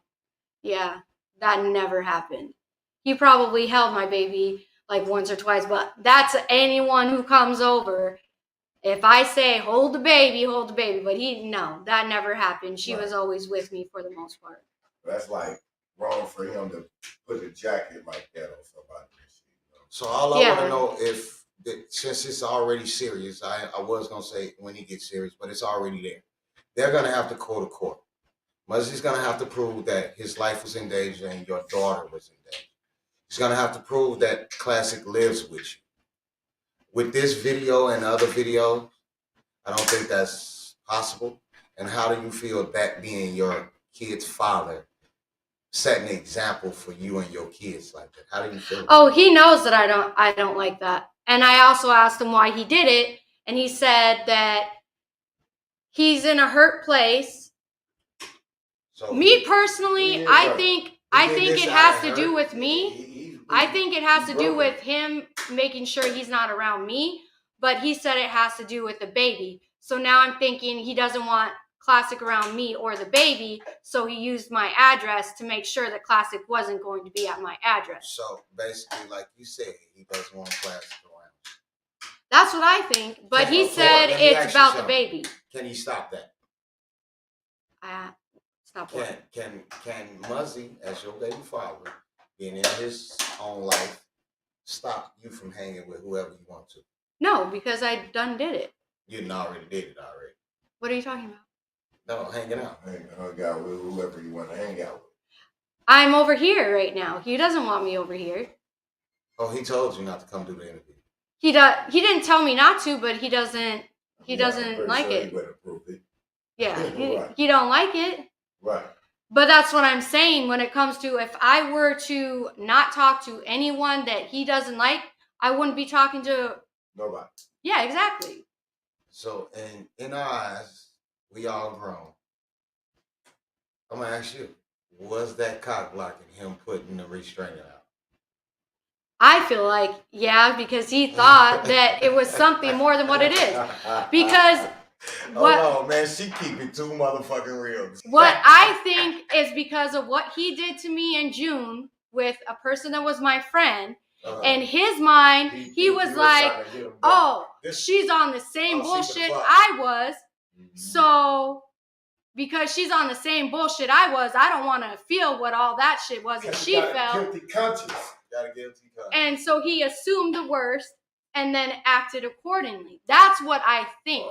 Speaker 1: Yeah, that never happened. He probably held my baby like once or twice, but that's anyone who comes over. If I say hold the baby, but that never happened. She was always with me for the most part.
Speaker 2: That's like wrong for him to put a jacket like that on somebody.
Speaker 3: So all I want to know since it's already serious, I was going to say when he gets serious, but it's already there. They're going to have to go to court. Muzzy's going to have to prove that his life was in danger and your daughter was in danger. He's gonna have to prove that Classic lives with you. With this video and other videos, I don't think that's possible. And how do you feel that being your kid's father, setting an example for you and your kids like that? How do you feel?
Speaker 1: Oh, he knows that I don't like that. And I also asked him why he did it, and he said that he's in a hurt place. So me personally, I think it has to do with me. I think it has to do with him making sure he's not around me, but he said it has to do with the baby. So now I'm thinking he doesn't want Classic around me or the baby, so he used my address to make sure that Classic wasn't going to be at my address.
Speaker 3: So basically, like you said, he doesn't want Classic around.
Speaker 1: That's what I think, but he said it's about the baby.
Speaker 3: Can he stop that?
Speaker 1: Stop what?
Speaker 3: Can Muzzy, as your baby father, being in his own life, stop you from hanging with whoever you want to?
Speaker 1: No, because I done did it.
Speaker 3: You already did it already.
Speaker 1: What are you talking about?
Speaker 3: No, hanging out.
Speaker 2: Hang out with whoever you want to hang out with.
Speaker 1: I'm over here right now. He doesn't want me over here.
Speaker 3: Oh, he told you not to come do the interview.
Speaker 1: He didn't tell me not to, but he doesn't like it. Yeah, he don't like it.
Speaker 2: Right.
Speaker 1: But that's what I'm saying when it comes to if I were to not talk to anyone that he doesn't like, I wouldn't be talking to
Speaker 2: nobody.
Speaker 1: Yeah, exactly.
Speaker 3: So in our eyes, we all grown. I'm gonna ask you, was that cock blocking him putting the restrainer out?
Speaker 1: I feel like, yeah, because he thought that it was something more than what it is. Because
Speaker 3: oh no, man, she keep it too motherfucking real.
Speaker 1: What I think is because of what he did to me in June with a person that was my friend. In his mind, he was like, oh, she's on the same bullshit I was. So because she's on the same bullshit I was, I don't want to feel what all that shit was that she felt.
Speaker 2: Guilty conscience.
Speaker 3: Got a guilty conscience.
Speaker 1: And so he assumed the worst and then acted accordingly. That's what I think.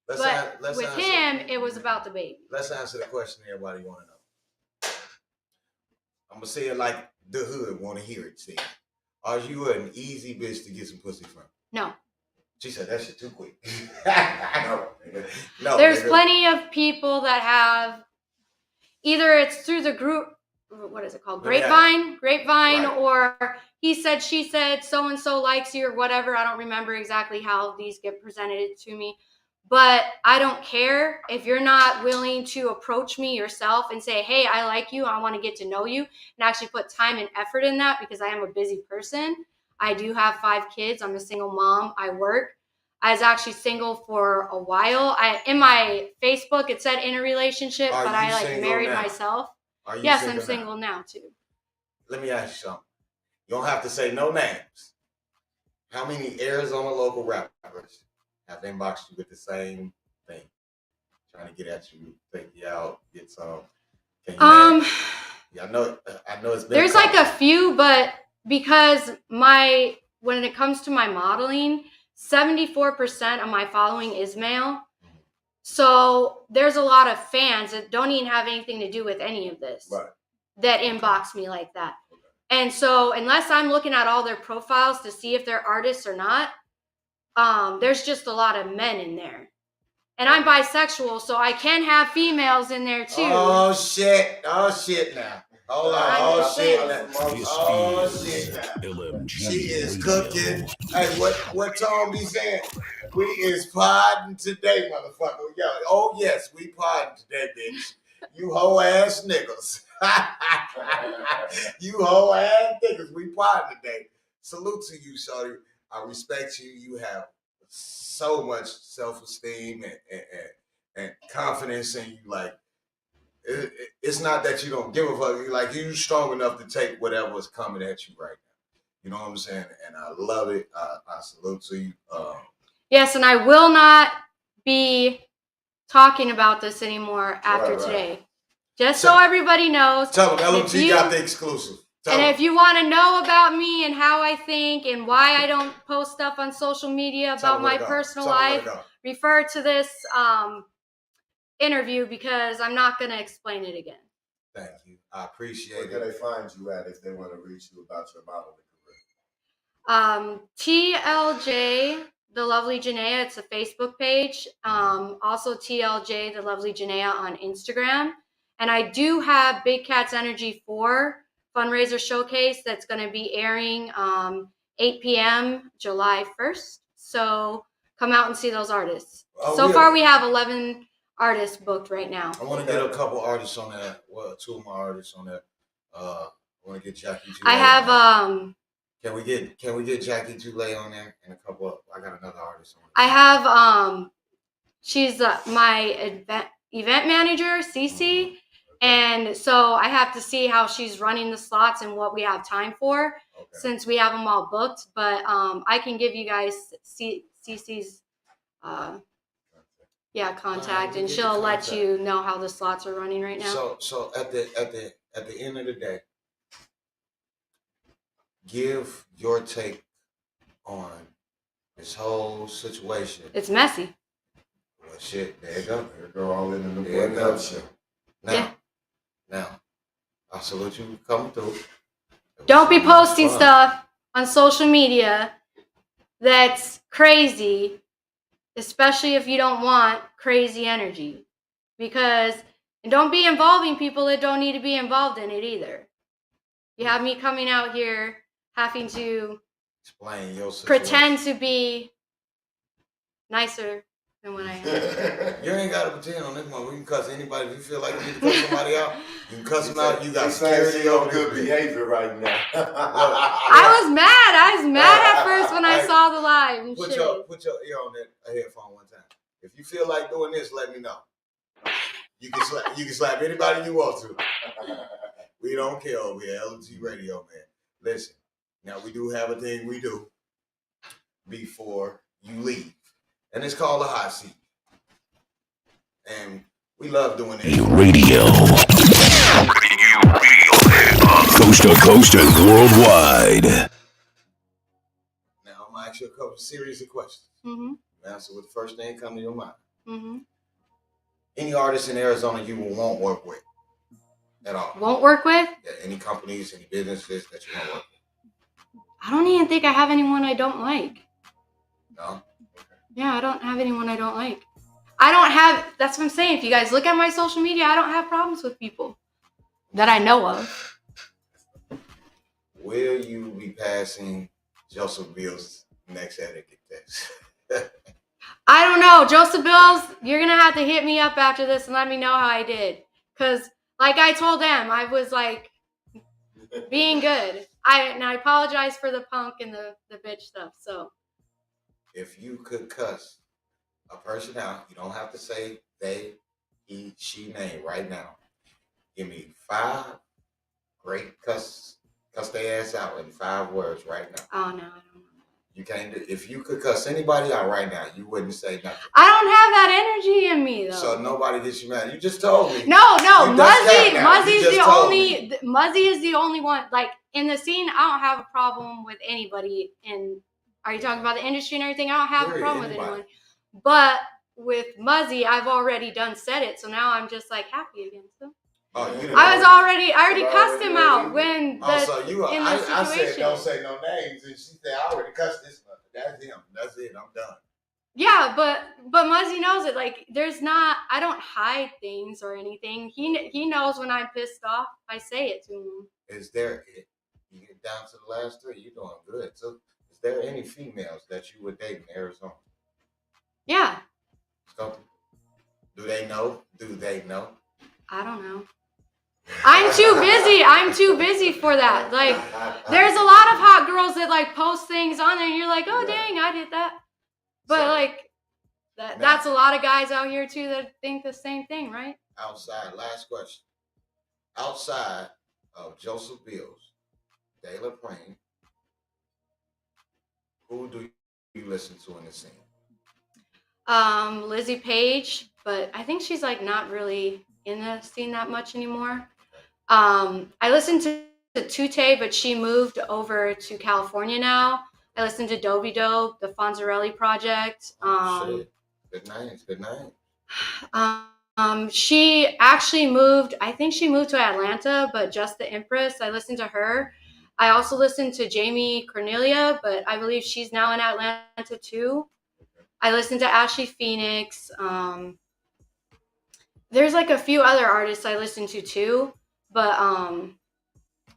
Speaker 1: But with him, it was about the baby.
Speaker 3: Let's answer the question everybody want to know. I'm going to say it like the hood want to hear it. See, are you an easy bitch to get some pussy from?
Speaker 1: No.
Speaker 3: She said that shit too quick.
Speaker 1: No. There's plenty of people that have, either it's through the group, what is it called? Grapevine, right. Or he said, she said, so-and-so likes you or whatever. I don't remember exactly how these get presented to me. But I don't care if you're not willing to approach me yourself and say, hey, I like you. I want to get to know you and actually put time and effort in that because I am a busy person. I do have 5 kids. I'm a single mom. I work. I was actually single for a while. In my Facebook, it said in a relationship, but I married myself. Yes, I'm single now too.
Speaker 3: Let me ask you something. You don't have to say no names. How many Arizona local rappers have inboxed you with the same thing, trying to get at you, take you out, get some? Yeah, I know it's been.
Speaker 1: There's like a few, but because when it comes to my modeling, 74% of my following is male. So there's a lot of fans that don't even have anything to do with any of this that inbox me like that. And so unless I'm looking at all their profiles to see if they're artists or not, there's just a lot of men in there. And I'm bisexual, so I can have females in there too.
Speaker 3: Oh shit now. Hold on. Oh shit now. She is cooking. Hey, what Tom be saying? We is podding today, motherfucker. Yo, oh yes, we podding today, bitch. You hoe ass niggas. You hoe ass niggas. We podding today. Salute to you, shorty. I respect you. You have so much self-esteem and confidence in you. Like, it's not that you don't give a fuck. Like, you're strong enough to take whatever's coming at you right now. You know what I'm saying? And I love it. I salute to you.
Speaker 1: Yes, and I will not be talking about this anymore after today. Just so everybody knows.
Speaker 3: Tell them LMG got the exclusive.
Speaker 1: And if you want to know about me and how I think and why I don't post stuff on social media about my personal life, refer to this interview because I'm not going to explain it again.
Speaker 3: Thank you. I appreciate
Speaker 2: Where
Speaker 3: it.
Speaker 2: can they find you at if they want to reach you about your modeling career?
Speaker 1: TLJ, The Lovely Jinnea, it's a Facebook page. Also TLJ, The Lovely Jinnea on Instagram. And I do have Big Cats Energy 4 fundraiser showcase that's going to be airing 8 p.m. July 1st. So come out and see those artists. So far we have 11 artists booked right now.
Speaker 3: I want to get a couple artists on that. Well, 2 of my artists on that. I want to get Jackie Tulay.
Speaker 1: I have
Speaker 3: Can we get Jackie Tulay on there and a couple of, I got another artist on
Speaker 1: I have she's my event manager, Cece, and so I have to see how she's running the slots and what we have time for, since we have them all booked. But I can give you guys Cece's contact, and she'll let you know how the slots are running right now.
Speaker 3: So at the end of the day, give your take on this whole situation.
Speaker 1: It's messy.
Speaker 3: Well, shit, there you go.
Speaker 2: There you go, all in the one nutshell.
Speaker 3: Now, I salute you for coming through.
Speaker 1: Don't be posting stuff on social media that's crazy, especially if you don't want crazy energy. And don't be involving people that don't need to be involved in it either. You have me coming out here having to
Speaker 3: explain your
Speaker 1: pretend to be nicer than what I am.
Speaker 3: You ain't got to pretend on this one. We can cuss anybody. If you feel like you need to cuss somebody out, you can cuss them out. You got security
Speaker 2: on good behavior right now.
Speaker 1: I was mad at first when I saw the live. And
Speaker 3: put your ear on that headphone one time. If you feel like doing this, let me know. You can slap anybody you want to. We don't care over here. LMG Radio, man. Listen, now we do have a thing we do before you leave, and it's called a hot seat. And we love doing it.
Speaker 5: Radio. Coast to coast and worldwide.
Speaker 3: Now I'm gonna ask you a couple of series of questions. Answer what the first thing come to your mind. Any artist in Arizona you won't work with at all?
Speaker 1: Won't work with?
Speaker 3: Yeah, any companies, any businesses that you won't work with?
Speaker 1: I don't even think I have anyone I don't like.
Speaker 3: No?
Speaker 1: Yeah, I don't have anyone I don't like. That's what I'm saying. If you guys look at my social media, I don't have problems with people that I know of.
Speaker 3: Will you be passing Joseph Bill's next etiquette test?
Speaker 1: I don't know. Joseph Bills, you're going to have to hit me up after this and let me know how I did. Because like I told them, I was like being good. I apologize for the punk and the bitch stuff. So
Speaker 3: if you could cuss a person out, you don't have to say they, he, she name right now. Give me 5 great cuss their ass out in 5 words right now.
Speaker 1: Oh, no, I don't know.
Speaker 3: You can't do. If you could cuss anybody out right now, you wouldn't say nothing.
Speaker 1: I don't have that energy in me, though.
Speaker 3: So nobody gets you mad. You just told me.
Speaker 1: No. Muzzy is the only one. Like, in the scene, I don't have a problem with anybody. Are you talking about the industry and everything? I don't have a problem with anyone. But with Muzzy, I've already said it. So now I'm just like happy again. So. I already cussed him out when the situation.
Speaker 3: I said don't say no names, and she said I already cussed this one. That's him. That's it. I'm done.
Speaker 1: Yeah, but Muzzy knows it. Like, I don't hide things or anything. He knows when I'm pissed off. I say it to him.
Speaker 3: You get down to the last 3, you're doing good. So is there any females that you would date in Arizona?
Speaker 1: Yeah.
Speaker 3: So, do they know?
Speaker 1: I don't know. I'm too busy for that. Like, there's a lot of hot girls that like post things on there and you're like, oh dang, I did that. But like that's a lot of guys out here too that think the same thing, right?
Speaker 3: Last question. Outside of Joseph Bills, De La Prane, who do you listen to in the scene?
Speaker 1: Lizzie Page, but I think she's like not really in the scene that much anymore. I listened to Tute, but she moved over to California now. I listened to Dovey Dope, the Fonzarelli Project.
Speaker 3: Good night.
Speaker 1: She actually moved, I think she moved to Atlanta, but just the Empress. I listened to her. I also listened to Jamie Cornelia, but I believe she's now in Atlanta too. I listened to Ashley Phoenix. There's like a few other artists I listen to too, but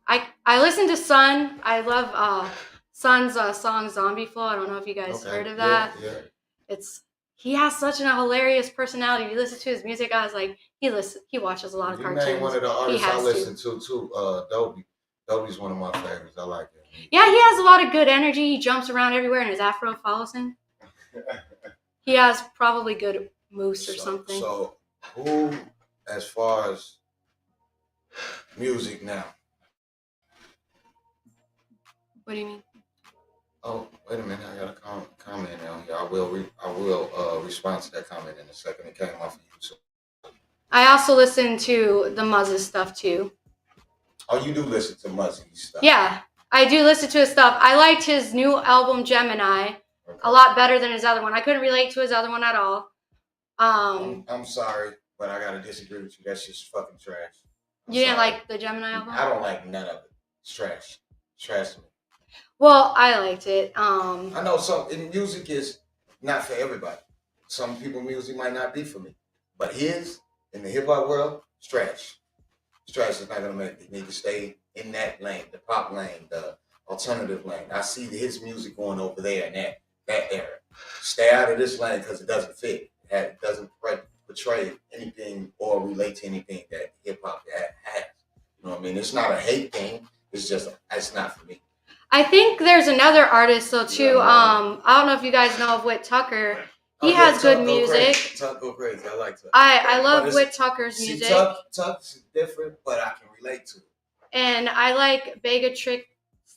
Speaker 1: I listen to Sun. I love Sun's song Zombie Flow. I don't know if you guys heard of that.
Speaker 3: Yeah.
Speaker 1: He has such a hilarious personality. If you listen to his music, I was like, he watches a lot of cartoons.
Speaker 3: Name one of the
Speaker 1: He
Speaker 3: artists I
Speaker 1: has
Speaker 3: listen to too. Dobie. Dobie's one of my favorites. I like it.
Speaker 1: Yeah, he has a lot of good energy. He jumps around everywhere, and his afro follows him. He has probably good moose or something.
Speaker 3: So, who, as far as music now?
Speaker 1: What do you mean?
Speaker 3: Oh, wait a minute. I got a comment down here. I will respond to that comment in a second. It came off of YouTube.
Speaker 1: I also listen to the Muz's stuff too.
Speaker 3: Oh, you do listen to Muzzy's stuff?
Speaker 1: Yeah, I do listen to his stuff. I liked his new album Gemini a lot better than his other one. I couldn't relate to his other one at all.
Speaker 3: I'm sorry, but I gotta disagree with you. That's just fucking trash.
Speaker 1: You didn't like the Gemini album?
Speaker 3: I don't like none of it. It's trash. It's trash to me.
Speaker 1: Well, I liked it.
Speaker 3: I know music is not for everybody. Some people music might not be for me. But his, in the hip hop world, it's trash. It's trash. It's not gonna make it. Need to stay in that lane, the pop lane, the alternative lane. I see his music going over there in that era. Stay out of this lane because it doesn't fit. It doesn't portray anything or relate to anything that hip hop has. You know what I mean? It's not a hate thing. It's just it's not for me.
Speaker 1: I think there's another artist though too. I don't know if you guys know of Whit Tucker. He has good music.
Speaker 3: Tuck go crazy. I like Tuck.
Speaker 1: I love Whit Tucker's music.
Speaker 3: Tuck's different, but I can relate to it.
Speaker 1: And I like Begatrix's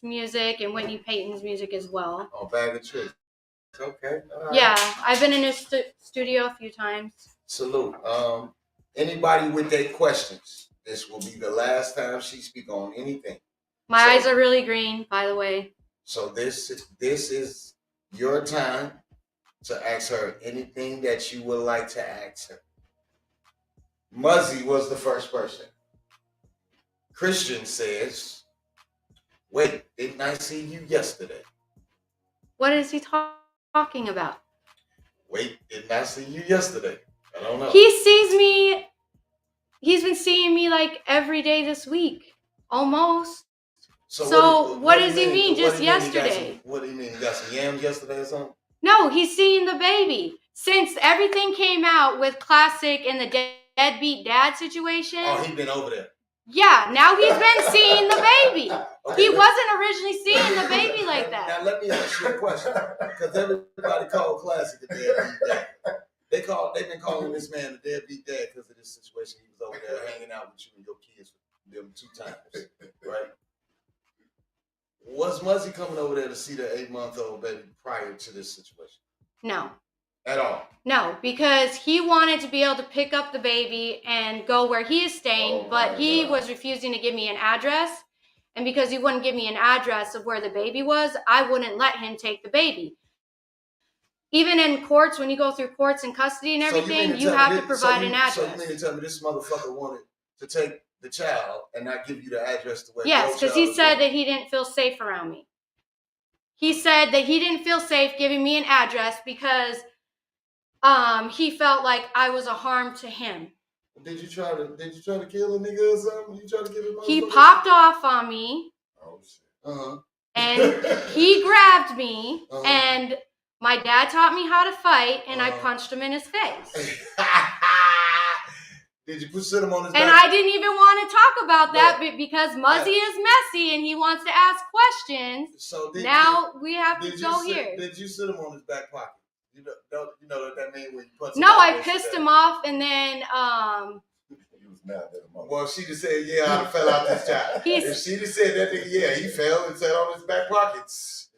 Speaker 1: music and Whitney Payton's music as well.
Speaker 3: Oh, Begatrix. Okay. Right.
Speaker 1: Yeah, I've been in his studio a few times.
Speaker 3: Salute. Anybody with their questions? This will be the last time she speak on anything.
Speaker 1: My eyes are really green, by the way.
Speaker 3: So this is your time to ask her anything that you would like to ask her. Muzzy was the first person. Christian says, wait, didn't I see you yesterday?
Speaker 1: What is he talking about?
Speaker 3: Wait, didn't I see you yesterday? I don't know.
Speaker 1: He sees me. He's been seeing me like every day this week. Almost. So what does he mean just yesterday?
Speaker 3: What do you mean? You got some yams yesterday or something?
Speaker 1: No, he's seeing the baby. Since everything came out with Classic and the deadbeat dad situation.
Speaker 3: Oh, he been over there.
Speaker 1: Yeah, now he's been seeing the baby. Okay, he wasn't originally seeing the baby like that.
Speaker 3: Now let me ask you a question, because everybody called Classic a deadbeat dad. They've been calling this man a deadbeat dad because of this situation. He was over there hanging out with you and your kids them 2 times, right? Was Muzzy coming over there to see the 8-month-old baby prior to this situation?
Speaker 1: No.
Speaker 3: At all?
Speaker 1: No, because he wanted to be able to pick up the baby and go where he is staying, but he was refusing to give me an address. And because he wouldn't give me an address of where the baby was, I wouldn't let him take the baby. Even in courts, when you go through courts and custody and everything, you have to provide an address.
Speaker 3: So you mean to tell me this motherfucker wanted to take the child and not give you the address to where?
Speaker 1: Yes, because he said that he didn't feel safe around me. He said that he didn't feel safe giving me an address because he felt like I was a harm to him.
Speaker 3: Did you try to kill a nigga or something? You try to give him?
Speaker 1: He popped off on me.
Speaker 3: Oh shit.
Speaker 1: And he grabbed me and my dad taught me how to fight and I punched him in his face.
Speaker 3: Did you sit him on his back?
Speaker 1: And I didn't even want to talk about that because Muzzy is messy and he wants to ask questions.
Speaker 3: So
Speaker 1: we have to go here.
Speaker 3: Did you sit him on his back pocket? You know what that means when you punch him?
Speaker 1: No, I pissed him off and then
Speaker 3: he was mad at him. Well, she just said, yeah, I fell out this child. If she just said that, yeah, he fell and sat on his back pockets.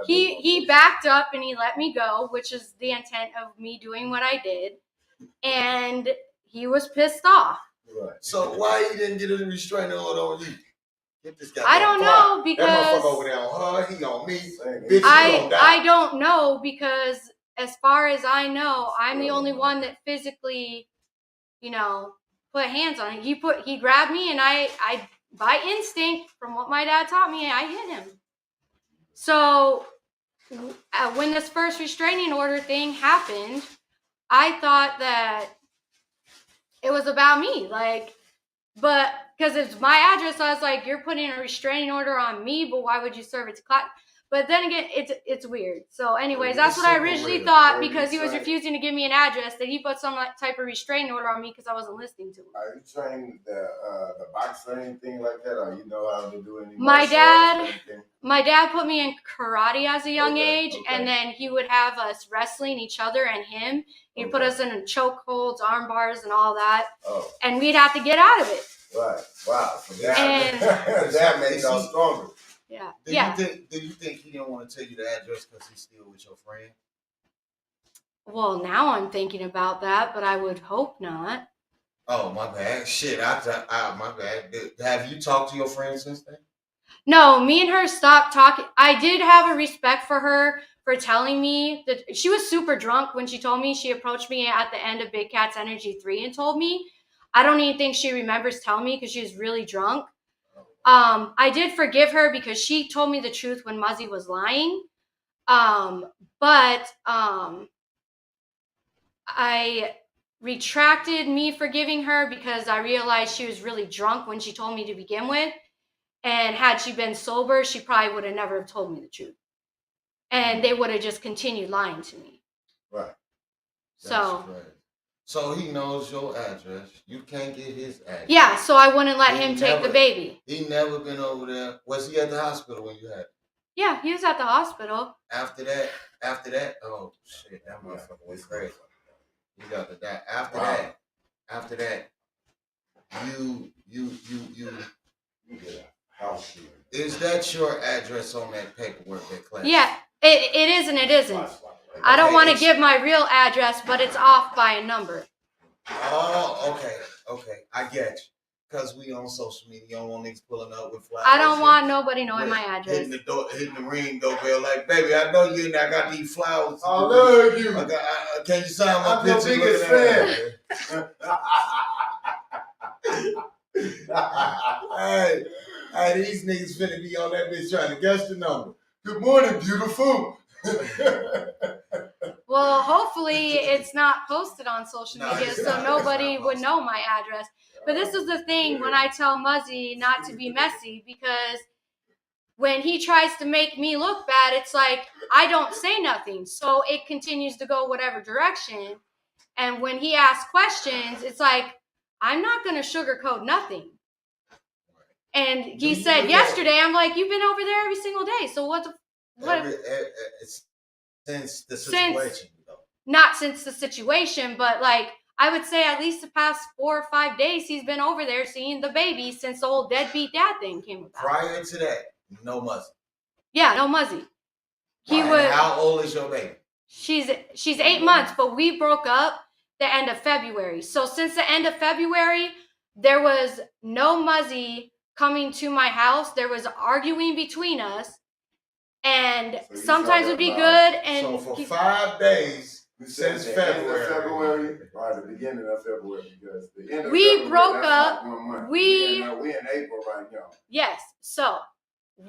Speaker 1: He backed up and he let me go, which is the intent of me doing what I did. And he was pissed off.
Speaker 3: Right. So why he didn't get a restraining order on you? Get this guy.
Speaker 1: I don't know because
Speaker 3: that motherfucker over there on her, he on me. Bitch,
Speaker 1: I don't know because as far as I know, I'm the only one that physically put hands on him. He grabbed me, and I by instinct, from what my dad taught me, I hit him. So when this first restraining order thing happened, I thought that it was about me, but because it's my address, I was like, you're putting a restraining order on me, but why would you serve it to class? But then again, it's weird. So anyways, that's what I originally thought, because he was refusing to give me an address, that he put some type of restraining order on me because I wasn't listening to him.
Speaker 2: Are you trained the boxer or anything like that, or you know how to do any?
Speaker 1: My dad put me in karate as a young age, and then he would have us wrestling each other and him. He'd put us in chokeholds, arm bars, and all that, and we'd have to get out of it.
Speaker 2: Right. Wow. So that made y'all stronger.
Speaker 1: Yeah.
Speaker 3: Do you think he didn't want to tell you the address because he's still with your friend?
Speaker 1: Well, now I'm thinking about that, but I would hope not.
Speaker 3: Oh, my bad. Shit, my bad. Have you talked to your friend since then?
Speaker 1: No, me and her stopped talking. I did have a respect for her for telling me that she was super drunk when she told me. She approached me at the end of Big Cat's Energy 3 and told me. I don't even think she remembers telling me because she was really drunk. I did forgive her because she told me the truth when Muzzy was lying. But I retracted me forgiving her because I realized she was really drunk when she told me to begin with. And had she been sober, she probably would have never told me the truth. And they would have just continued lying to me.
Speaker 2: Right.
Speaker 3: So he knows your address. You can't get his address.
Speaker 1: Yeah, so I wouldn't let him take the baby.
Speaker 3: He never been over there. Was he at the hospital when you had it?
Speaker 1: Yeah, he was at the hospital.
Speaker 3: After that, oh shit, that motherfucker was crazy. You got to die. After that, you. Is that your address on that paperwork, that class?
Speaker 1: Yeah, it is and it isn't. I don't want to give my real address, but it's off by a number.
Speaker 3: Oh, okay. I get you. Because we on social media, you don't want niggas pulling up with flowers.
Speaker 1: I don't want nobody knowing my address.
Speaker 3: Hitting the ring doorbell like, baby, I know you and I got these flowers.
Speaker 2: I love you.
Speaker 3: Can you sign my picture?
Speaker 2: I'm your biggest fan.
Speaker 3: Hey, these niggas finna be on that bitch trying to guess the number.
Speaker 2: Good morning, beautiful.
Speaker 1: Well, hopefully it's not posted on social media, so nobody would know my address. But this is the thing when I tell Muzzy not to be messy, because when he tries to make me look bad, it's like I don't say nothing. So it continues to go whatever direction. And when he asks questions, it's like, I'm not going to sugarcoat nothing. And he said yesterday, I'm like, you've been over there every single day. So what?
Speaker 3: Since the situation,
Speaker 1: not since the situation, but like I would say at least the past 4 or 5 days he's been over there seeing the baby since the whole deadbeat dad thing came about.
Speaker 3: Prior to that, no Muzzy.
Speaker 1: Yeah, no Muzzy.
Speaker 3: How old is your baby?
Speaker 1: She's 8 months, but we broke up the end of February. So since the end of February, there was no Muzzy coming to my house. There was arguing between us. And so sometimes it would be good. And
Speaker 3: so for 5 days since
Speaker 2: February, or the beginning of February, because the end of
Speaker 1: we
Speaker 2: February,
Speaker 1: broke up.
Speaker 2: We in April right now.
Speaker 1: Yes. So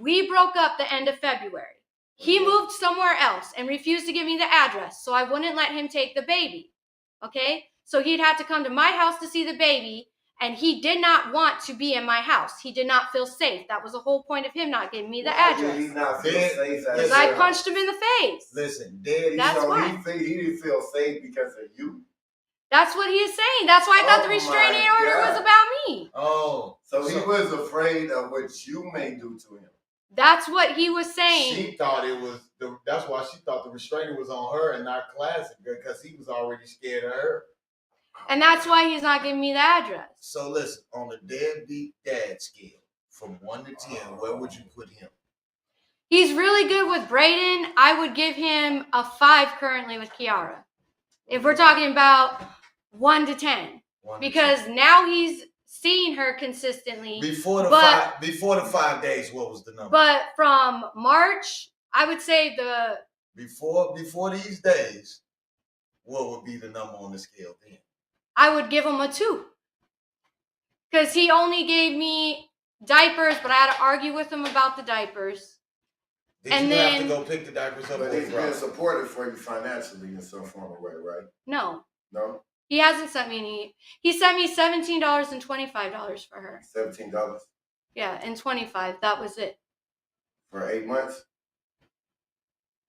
Speaker 1: we broke up the end of February. He moved somewhere else and refused to give me the address, so I wouldn't let him take the baby. Okay? So he'd have to come to my house to see the baby. And he did not want to be in my house. He did not feel safe. That was the whole point of him not giving me the address.
Speaker 2: He did not feel safe.
Speaker 1: Because I punched him in the face.
Speaker 3: Listen,
Speaker 1: that's why.
Speaker 2: He didn't feel safe because of you.
Speaker 1: That's what he is saying. That's why I thought the restraining order was about me.
Speaker 3: Oh.
Speaker 2: So he was afraid of what you may do to him.
Speaker 1: That's what he was saying.
Speaker 3: She thought it was, that's why she thought the restraining was on her and not Classic, because he was already scared of her.
Speaker 1: And that's why he's not giving me the address.
Speaker 3: So listen, on the deadbeat dad scale, from 1 to 10, where would you put him?
Speaker 1: He's really good with Brayden. I would give him a 5 currently with Kiara. If we're talking about 1 to 10. Because now he's seeing her consistently.
Speaker 3: Before the 5 days, what was the number?
Speaker 1: But from March, I would say
Speaker 3: Before these days, what would be the number on the scale then?
Speaker 1: I would give him a 2. Because he only gave me diapers, but I had to argue with him about the diapers.
Speaker 3: Did you have to go pick the diapers up?
Speaker 2: But he's been supportive for you financially in some form of way, right?
Speaker 1: No.
Speaker 2: No?
Speaker 1: He hasn't sent me any. He sent me $17 and $25 for her.
Speaker 2: $17?
Speaker 1: Yeah, and 25. That was it.
Speaker 2: For 8 months?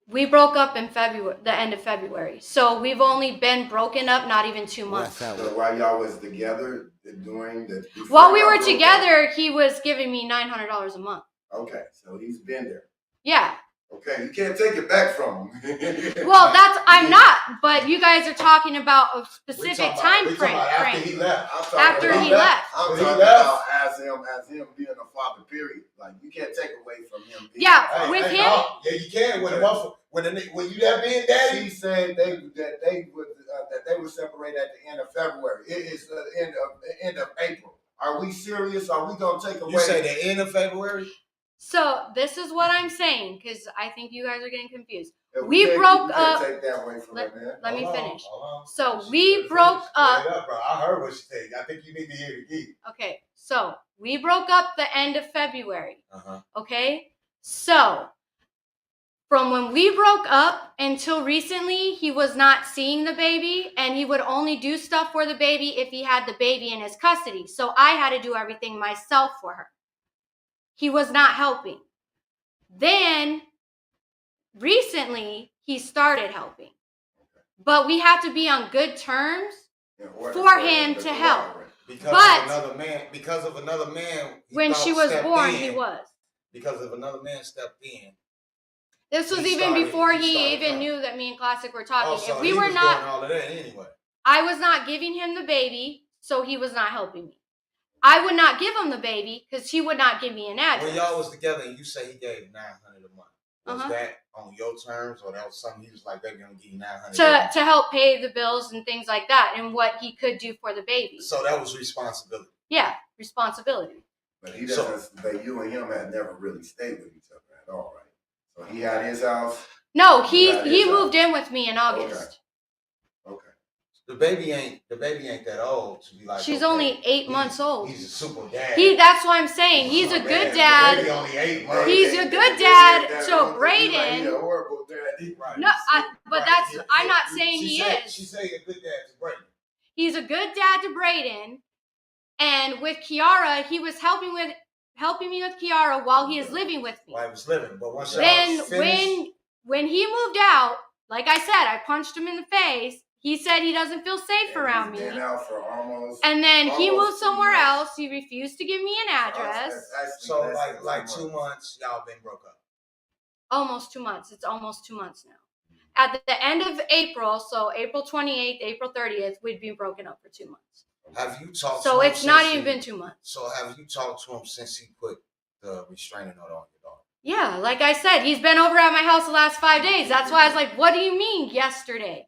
Speaker 1: We broke up in February, the end of February. So we've only been broken up not even 2 months.
Speaker 2: So while y'all was together during the...
Speaker 1: While we were together, he was giving me $900 a month.
Speaker 2: Okay, so he's been there.
Speaker 1: Yeah.
Speaker 2: Okay, you can't take it back from him.
Speaker 1: Well, I'm not, but you guys are talking about a specific time frame.
Speaker 3: After he left.
Speaker 1: After he left.
Speaker 2: I'm talking about as him being a father, period. Like, you can't take away from him.
Speaker 1: Yeah, with him.
Speaker 3: No. Yeah, you can. When you that being daddy.
Speaker 2: She said that they were separated at the end of February. It is the end of April. Are we serious? Are we gonna take away?
Speaker 3: You say the end of February?
Speaker 1: So this is what I'm saying, because I think you guys are getting confused.
Speaker 2: Yeah,
Speaker 1: we broke up.
Speaker 2: Take that away from
Speaker 1: let me finish. So we broke up.
Speaker 3: Bro. I heard what she said. I think you need to hear it again.
Speaker 1: Okay, so we broke up the end of February.
Speaker 3: Uh-huh.
Speaker 1: Okay, so from when we broke up until recently, he was not seeing the baby, and he would only do stuff for the baby if he had the baby in his custody. So I had to do everything myself for her. He was not helping. Then, recently, he started helping. But we have to be on good terms for him to help.
Speaker 3: Because of another man.
Speaker 1: When she was born, he was.
Speaker 3: Because of another man stepped in.
Speaker 1: This was even before he even knew that me and Classic were talking.
Speaker 3: So
Speaker 1: if we were not,
Speaker 3: doing all of that anyway.
Speaker 1: I was not giving him the baby, so he was not helping me. I would not give him the baby because he would not give me an address.
Speaker 3: When y'all was together and you say he gave $900 a month, was that on your terms, or that was something he was like, they're gonna give you $900
Speaker 1: to help pay the bills and things like that, and what he could do for the baby?
Speaker 3: So that was responsibility.
Speaker 1: Yeah, responsibility.
Speaker 2: But he doesn't. But you and him had never really stayed with each other at all, right? So he had his house.
Speaker 1: No, he moved in with me in August.
Speaker 2: Okay.
Speaker 3: The baby ain't that old to be like.
Speaker 1: She's only 8 months old.
Speaker 3: He's a super dad.
Speaker 1: That's what I'm saying. He's a good dad.
Speaker 3: The baby only 8 months.
Speaker 1: He's a good dad to Braden. No, but I'm not saying he is.
Speaker 3: She's saying a good dad to Braden.
Speaker 1: He's a good dad to Braden, and with Kiara, he was helping me with Kiara while he is living with me.
Speaker 3: While he was living, but once
Speaker 1: then when he moved out, like I said, I punched him in the face. He said he doesn't feel safe around me. And then he moved somewhere else. He refused to give me an address.
Speaker 3: So like 2 months, y'all been broke up.
Speaker 1: Almost 2 months. It's almost 2 months now. At the end of April, so April 28th, April 30th, we'd been broken up for 2 months.
Speaker 3: Have you talked?
Speaker 1: So it's not even been 2 months.
Speaker 3: So have you talked to him since he put the restraining order on your daughter?
Speaker 1: Yeah, like I said, he's been over at my house the last 5 days. That's why I was like, "What do you mean yesterday?"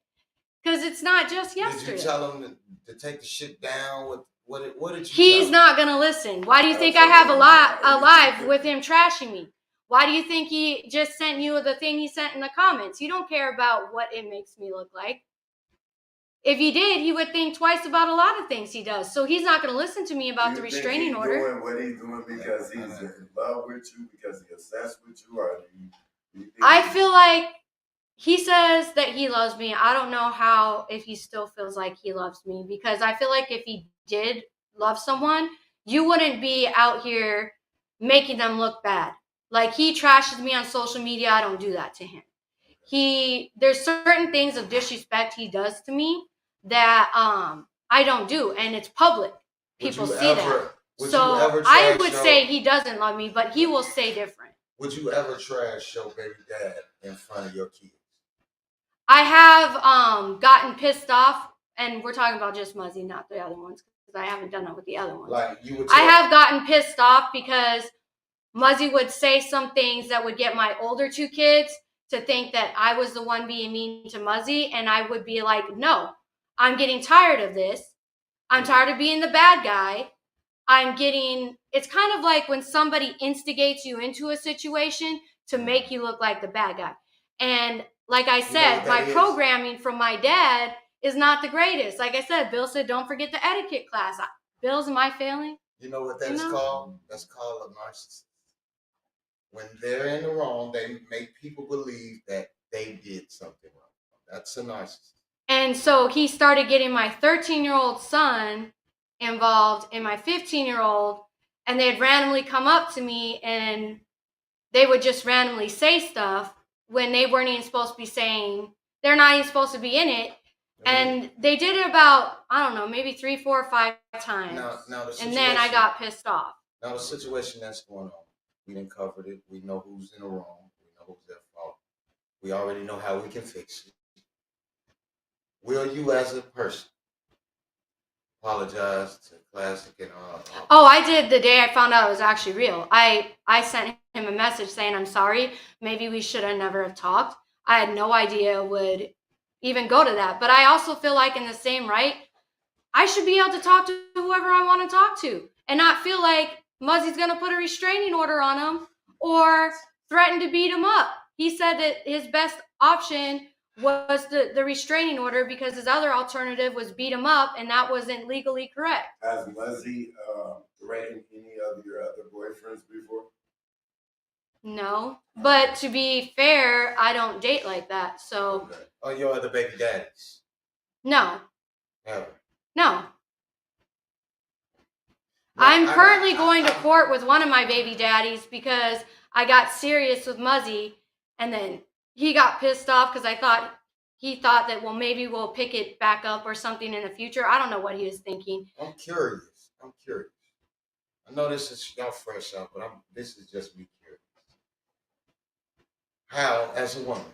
Speaker 1: Because it's not just yesterday.
Speaker 3: Did you tell him to take the shit down? What did you?
Speaker 1: He's not gonna listen. Why do you think I have a live with him trashing me? Why do you think he just sent you the thing he sent in the comments? You don't care about what it makes me look like. If he did, he would think twice about a lot of things he does. So he's not going to listen to me about the restraining order.
Speaker 2: Doing what he's doing because he's in love with you, because he's obsessed with you, or do you think
Speaker 1: I feel like he says that he loves me. I don't know if he still feels like he loves me, because I feel like if he did love someone, you wouldn't be out here making them look bad. Like, he trashes me on social media. I don't do that to him. There's certain things of disrespect he does to me that I don't do, and it's public. People see that. So I would say he doesn't love me, but he will say different.
Speaker 3: Would you ever trash your baby dad in front of your kids?
Speaker 1: I have gotten pissed off, and we're talking about just Muzzy, not the other ones, because I haven't done that with the other ones. I have gotten pissed off because Muzzy would say some things that would get my older two kids to think that I was the one being mean to Muzzy, and I would be like, no, I'm getting tired of this. I'm tired of being the bad guy. It's kind of like when somebody instigates you into a situation to make you look like the bad guy. And like I said, my programming from my dad is not the greatest. Like I said, Bill said, don't forget the etiquette class. Bill's, am I failing?
Speaker 3: You know what that's called? That's called a narcissist. When they're in the wrong, they make people believe that they did something wrong. That's a narcissist.
Speaker 1: And so he started getting my 13-year-old son involved in my 15-year-old, and they'd randomly come up to me and they would just randomly say stuff when they weren't even supposed to be saying, they're not even supposed to be in it. And they did it about, I don't know, maybe 3, 4, 5 times. And then I got pissed off.
Speaker 3: Now the situation that's going on, we done covered it. We know who's in the wrong. We know who's at fault. We already know how we can fix it. Will you, as a person, apologize to Classic and
Speaker 1: Oh, I did the day I found out it was actually real. I sent him a message saying, I'm sorry. Maybe we should have never have talked. I had no idea it would even go to that. But I also feel like in the same right, I should be able to talk to whoever I want to talk to and not feel like Muzzy's going to put a restraining order on him or threaten to beat him up. He said that his best option was the restraining order because his other alternative was beat him up, and that wasn't legally correct.
Speaker 2: Has Muzzy threatened any of your other boyfriends before?
Speaker 1: No, but to be fair, I don't date like that, so.
Speaker 3: Okay. Oh, your other baby daddies?
Speaker 1: No.
Speaker 3: Never.
Speaker 1: No. I'm currently going to court with one of my baby daddies because I got serious with Muzzy, and then he got pissed off because he thought that, well, maybe we'll pick it back up or something in the future. I don't know what he was thinking.
Speaker 3: I'm curious. I know this is y'all fresh out, but this is just me curious. How, as a woman,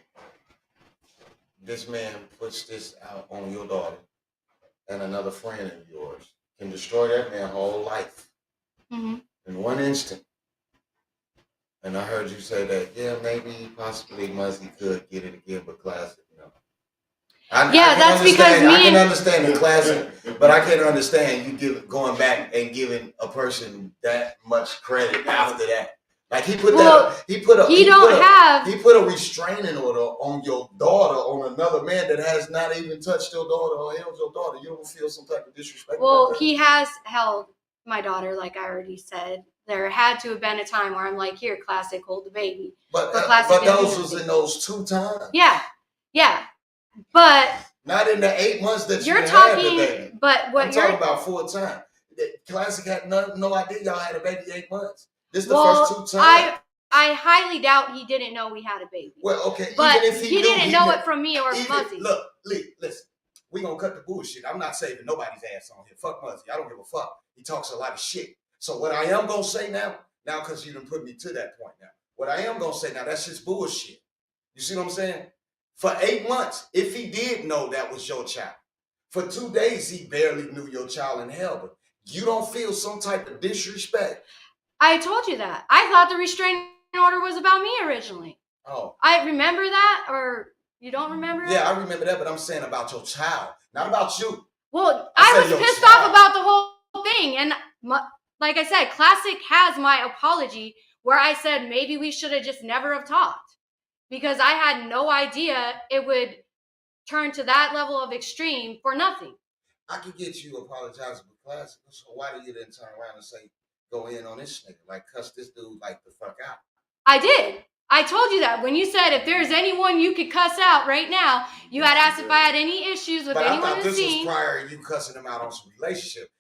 Speaker 3: this man puts this out on your daughter and another friend of yours can destroy that man's whole life in one instant. And I heard you say that, yeah, maybe, possibly Muzzy could get it again, but Classic, no. I can understand the Classic, but I can't understand you going back and giving a person that much credit after that. Like he put a restraining order on your daughter on another man that has not even touched your daughter or held your daughter. You don't feel some type of disrespect?
Speaker 1: Well, he has held my daughter, like I already said. There had to have been a time where I'm like, here, Classic, hold the baby.
Speaker 3: But those was in those 2 times.
Speaker 1: Yeah. But
Speaker 3: not in the 8 months that
Speaker 1: you're talking.
Speaker 3: Had the baby.
Speaker 1: But what
Speaker 3: I'm talking about full time. Classic had no idea y'all had a baby 8 months. This is the first 2 times.
Speaker 1: I highly doubt he didn't know we had a baby.
Speaker 3: Well, okay,
Speaker 1: but
Speaker 3: even if
Speaker 1: he didn't know it from me or Muzzy.
Speaker 3: Look, listen. We gonna cut the bullshit. I'm not saving nobody's ass on here. Fuck Muzzy. I don't give a fuck. He talks a lot of shit. So what I am gonna say now because you done put me to that point now. What I am gonna say now, that's just bullshit. You see what I'm saying? For 8 months, if he did know that was your child, for 2 days he barely knew your child and held it. You don't feel some type of disrespect?
Speaker 1: I told you that. I thought the restraining order was about me originally.
Speaker 3: Oh.
Speaker 1: I remember that, or you don't remember it?
Speaker 3: Yeah, I remember that, but I'm saying about your child, not about you.
Speaker 1: Well, I was pissed off about the whole thing, and like I said, Classic has my apology where I said maybe we should have just never have talked because I had no idea it would turn to that level of extreme for nothing.
Speaker 3: I could get you apologizing for Classic, so why do you then turn around and say, go in on this nigga, like cuss this dude like the fuck out?
Speaker 1: I did. I told you that when you said if there's anyone you could cuss out right now, you had asked if I had any issues with anyone in the scene.
Speaker 3: This was prior to you cussing him out on some relationship.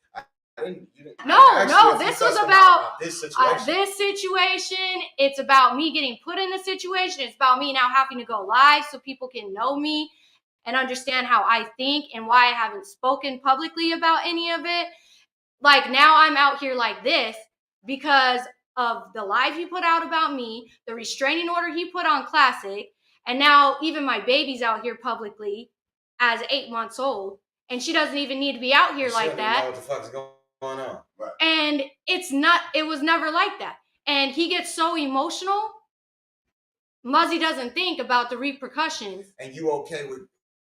Speaker 1: No, this was about
Speaker 3: this situation.
Speaker 1: This situation. It's about me getting put in the situation. It's about me now having to go live so people can know me and understand how I think and why I haven't spoken publicly about any of it. Like now I'm out here like this because of the live he put out about me, the restraining order he put on Classic, and now even my baby's out here publicly as 8 months old, and she doesn't even need to be out here like that.
Speaker 3: Know what the fuck's going on? Right.
Speaker 1: And it was never like that. And he gets so emotional, Muzzy doesn't think about the repercussions.
Speaker 3: And you okay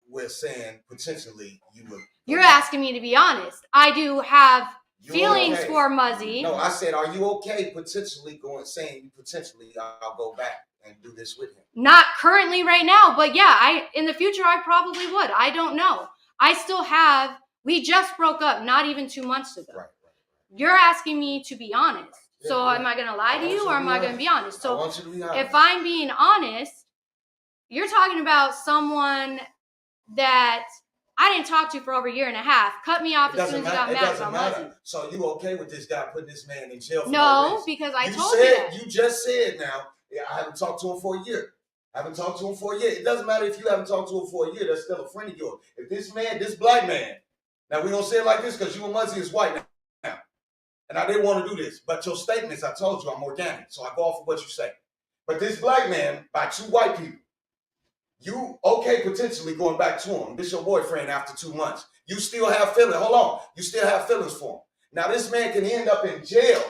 Speaker 3: with saying potentially you would?
Speaker 1: You're asking me to be honest. I do have feelings for Muzzy.
Speaker 3: No, I said, are you okay potentially saying potentially I'll go back and do this with him?
Speaker 1: Not currently right now, but yeah, in the future I probably would. I don't know. I still have, we just broke up not even 2 months ago.
Speaker 3: Right.
Speaker 1: You're asking me to be honest.
Speaker 3: Yeah,
Speaker 1: So
Speaker 3: yeah.
Speaker 1: am I going to lie to you or am I going to be honest?
Speaker 3: I
Speaker 1: So
Speaker 3: want you to be honest.
Speaker 1: if I'm being honest, you're talking about someone that I didn't talk to for over a year and a half, cut me off as soon as he got mad about Muzzy.
Speaker 3: So you okay with this guy putting this man in jail for
Speaker 1: no
Speaker 3: reason?
Speaker 1: Because I
Speaker 3: you
Speaker 1: told
Speaker 3: said,
Speaker 1: you that.
Speaker 3: You just said now, yeah, I haven't talked to him for a year. It doesn't matter if you haven't talked to him for a year, that's still a friend of yours. If this man, this black man, now we don't say it like this because you and Muzzy is white now. And I didn't want to do this, but your statements, I told you I'm organic, so I go off of what you say. But this black man, by 2 white people, you okay potentially going back to him. This your boyfriend after 2 months. You still have feelings. Hold on. You still have feelings for him. Now this man can end up in jail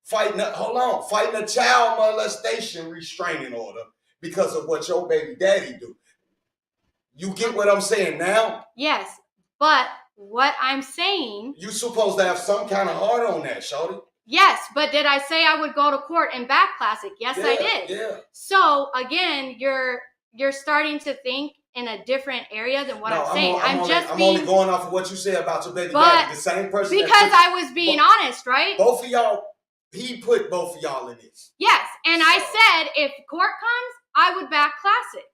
Speaker 3: fighting a child molestation restraining order because of what your baby daddy do. You get what I'm saying now?
Speaker 1: Yes, but what I'm saying,
Speaker 3: You supposed to have some kind of heart on that, shorty.
Speaker 1: yes, but did I say I would go to court and back Classic? Yes, I did.
Speaker 3: Yeah.
Speaker 1: So again, you're starting to think in a different area than what I'm saying. I'm
Speaker 3: only going off of what you said about your baby
Speaker 1: But
Speaker 3: daddy. The same person.
Speaker 1: because I was being honest, right?
Speaker 3: Both of y'all, he put both of y'all in this.
Speaker 1: Yes, and I said if court comes, I would back Classic,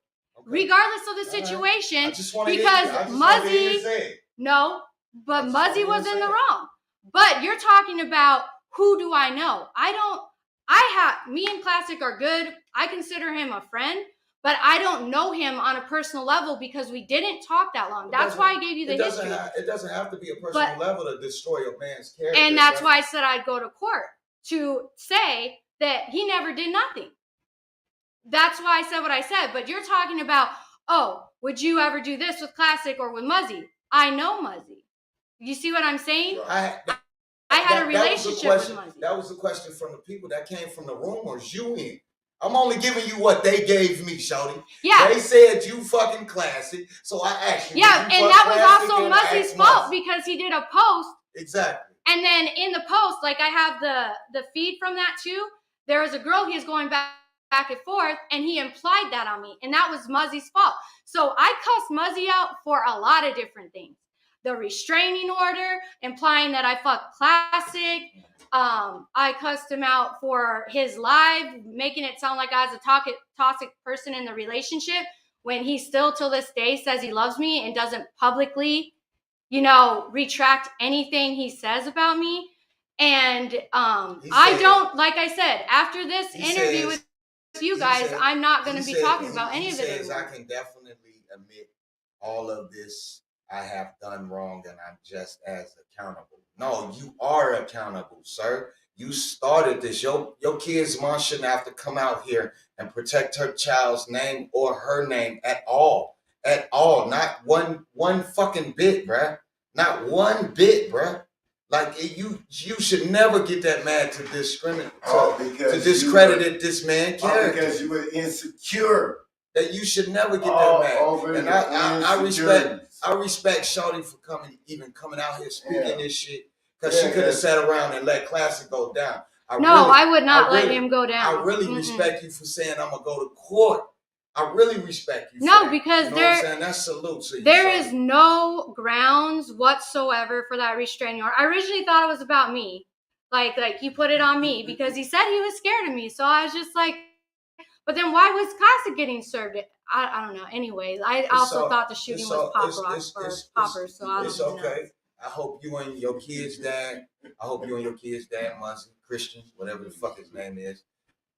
Speaker 1: regardless of the situation, because Muzzy. No, but Muzzy was in the wrong. But you're talking about who do I know? Me and Classic are good. I consider him a friend, but I don't know him on a personal level because we didn't talk that long. That's why I gave you the history.
Speaker 3: It doesn't have to be a personal level to destroy a man's character.
Speaker 1: And that's why I said I'd go to court to say that he never did nothing. That's why I said what I said. But you're talking about, would you ever do this with Classic or with Muzzy? I know Muzzy. You see what I'm saying? I had a relationship with Muzzy.
Speaker 3: That was the question from the people that came from the rumors you in. I'm only giving you what they gave me, shawty.
Speaker 1: Yeah.
Speaker 3: They said you fucking Classic, so I asked you.
Speaker 1: Yeah, and that was also Muzzy's fault because he did a post.
Speaker 3: Exactly.
Speaker 1: And then in the post, like I have the feed from that too, there was a girl he was going back and forth, and he implied that on me, and that was Muzzy's fault. So I cussed Muzzy out for a lot of different things. The restraining order, implying that I fucked Classic. I cussed him out for his live, making it sound like I was a toxic person in the relationship when he still till this day says he loves me and doesn't publicly, retract anything he says about me. And I don't, like I said, after this interview with you guys, I'm not going to be talking about any of it anymore.
Speaker 3: I can definitely admit all of this I have done wrong and I'm just as accountable. No, you are accountable, sir. You started this. Your kid's mom shouldn't have to come out here and protect her child's name or her name at all. At all. Not one fucking bit, bruh. Not one bit, bruh. Like you should never get that mad to discredit this man's character.
Speaker 2: Because you were insecure.
Speaker 3: That you should never get that mad. And I respect Shawty for coming out here speaking this shit. Because she could have sat around and let Classic go down.
Speaker 1: I would not let him go down.
Speaker 3: I really respect you for saying I'm gonna go to court. I really respect you.
Speaker 1: No, because
Speaker 3: that's salute to you.
Speaker 1: There is no grounds whatsoever for that restraining order. I originally thought it was about me. Like he put it on me because he said he was scared of me. So I was just like, but then why was Classic getting served? I don't know. Anyways, I also thought the shooting was Popper. So I don't know.
Speaker 3: Okay. I hope you and your kid's dad, Muzzy, Christian, whatever the fuck his name is,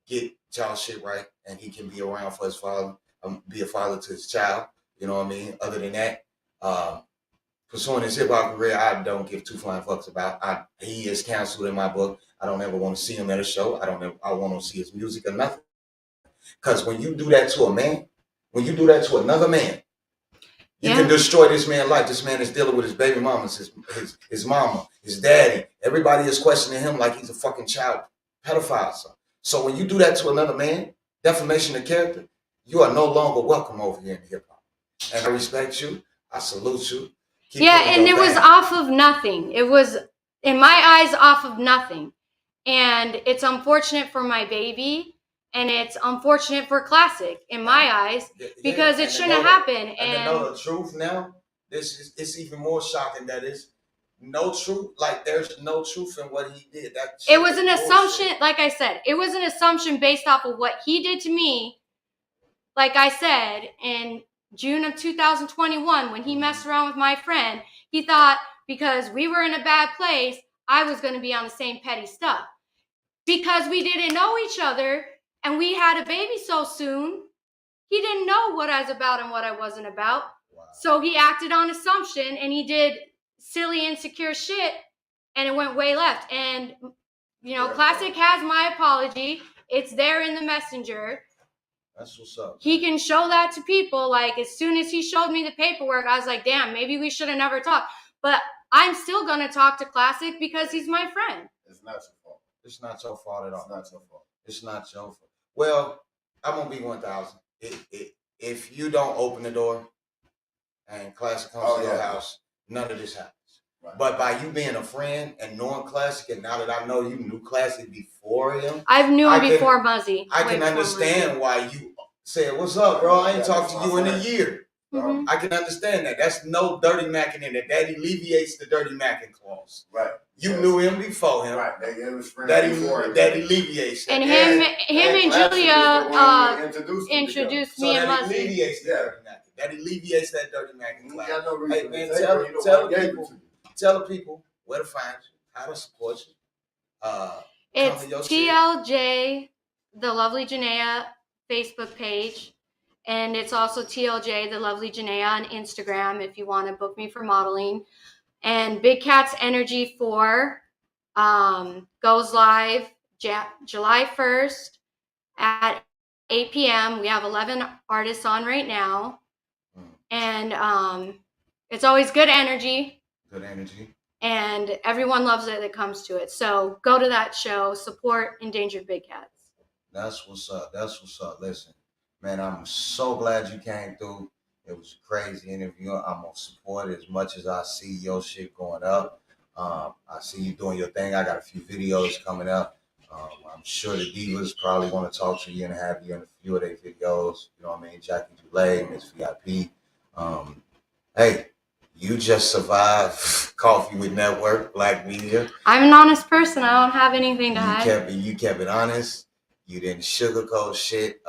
Speaker 3: get y'all shit right, and he can be around for his father, be a father to his child. You know what I mean? Other than that, pursuing his hip hop career, I don't give 2 flying fucks about. He is canceled in my book. I don't ever want to see him at a show. I want to see his music or nothing. Because when you do that to a man, when you do that to another man, you can destroy this man's life. This man is dealing with his baby mamas, his mama, his daddy. Everybody is questioning him like he's a fucking child pedophile. So when you do that to another man, defamation of character, you are no longer welcome over here in hip hop. And I respect you. I salute you.
Speaker 1: And it was off of nothing. It was, in my eyes, off of nothing. And it's unfortunate for my baby. And it's unfortunate for Classic, in my eyes, because it shouldn't have happened.
Speaker 3: And to know the truth now, it's even more shocking that it's no truth. Like there's no truth in what he did.
Speaker 1: It was an assumption, like I said, it was an assumption based off of what he did to me. Like I said, in June of 2021, when he messed around with my friend, he thought because we were in a bad place, I was going to be on the same petty stuff. Because we didn't know each other and we had a baby so soon, he didn't know what I was about and what I wasn't about. Wow. So he acted on assumption and he did silly, insecure shit, and it went way left. And, you know, Classic has my apology. It's there in the messenger.
Speaker 3: That's what's up.
Speaker 1: He can show that to people. Like, as soon as he showed me the paperwork, I was like, damn, maybe we should have never talked. But I'm still going to talk to Classic because he's my friend.
Speaker 3: It's not your fault. It's not your fault at all. It's not your fault. It's not your fault. Well, I'm going to be 1,000. If you don't open the door and Classic comes to your house, none of this happens. Right. But by you being a friend and knowing Classic, and now that I know you knew Classic before him,
Speaker 1: I've knew him before Muzzy.
Speaker 3: I can understand why you said, "What's up, bro? I ain't talked to you in a year." Mm-hmm. I can understand that. That's no dirty macking in it. That alleviates the dirty macking clause. Right. You knew him before him. Right. That alleviates that.
Speaker 1: And him and Jinnea introduced me and Muzzy.
Speaker 3: That alleviates that dirty macking clause. Hey man, tell the people where to find you, how to support you.
Speaker 1: It's TLJ, the Lovely Jinnea Facebook page. And it's also TLJ, the Lovely Jinnea on Instagram if you want to book me for modeling. And Big Cat's Energy 4 goes live July 1st at 8 p.m. We have 11 artists on right now. And it's always good energy.
Speaker 3: Good energy.
Speaker 1: And everyone loves it that comes to it. So go to that show, support Endangered Big Cats.
Speaker 3: That's what's up. That's what's up. Listen, man, I'm so glad you came through. It was a crazy interview. I'm going to support it as much as I see your shit going up. I see you doing your thing. I got a few videos coming up. I'm sure the divas probably want to talk to you and have you in a few of their videos. You know what I mean? Jackie Dulay, Miss VIP. Hey, you just survived Coffee with Network, Black Media.
Speaker 1: I'm an honest person. I don't have anything to hide.
Speaker 3: You kept it honest. You didn't sugarcoat shit.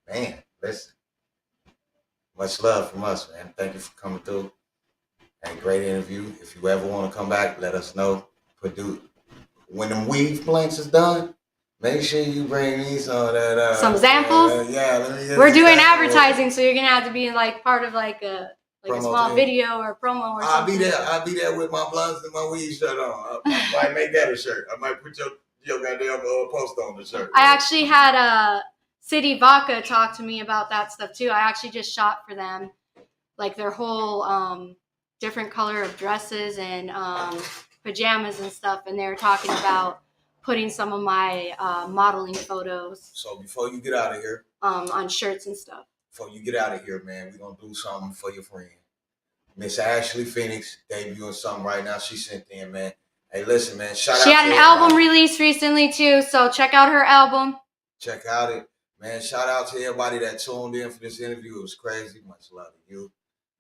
Speaker 3: Man, listen. Much love from us, man. Thank you for coming through. And great interview. If you ever want to come back, let us know. When the weave planks is done, make sure you bring me some of that.
Speaker 1: Some samples? We're doing advertising, so you're going to have to be like part of like a small video or promo or something.
Speaker 3: I'll be there with my blunts and my weed shirt on. I might make that a shirt. I might put your goddamn post on the shirt.
Speaker 1: I actually had City Vodka talk to me about that stuff too. I actually just shot for them, like their whole different color of dresses and pajamas and stuff, and they were talking about putting some of my modeling photos.
Speaker 3: So before you get out of here,
Speaker 1: on shirts and stuff.
Speaker 3: Before you get out of here, man, we're gonna do something for your friend, Miss Ashley Phoenix, debuting something right now. She sent in, man. Hey, listen, man. She
Speaker 1: had an album released recently too, so check out her album.
Speaker 3: Check out it, man. Shout out to everybody that tuned in for this interview. It was crazy. Much love to you,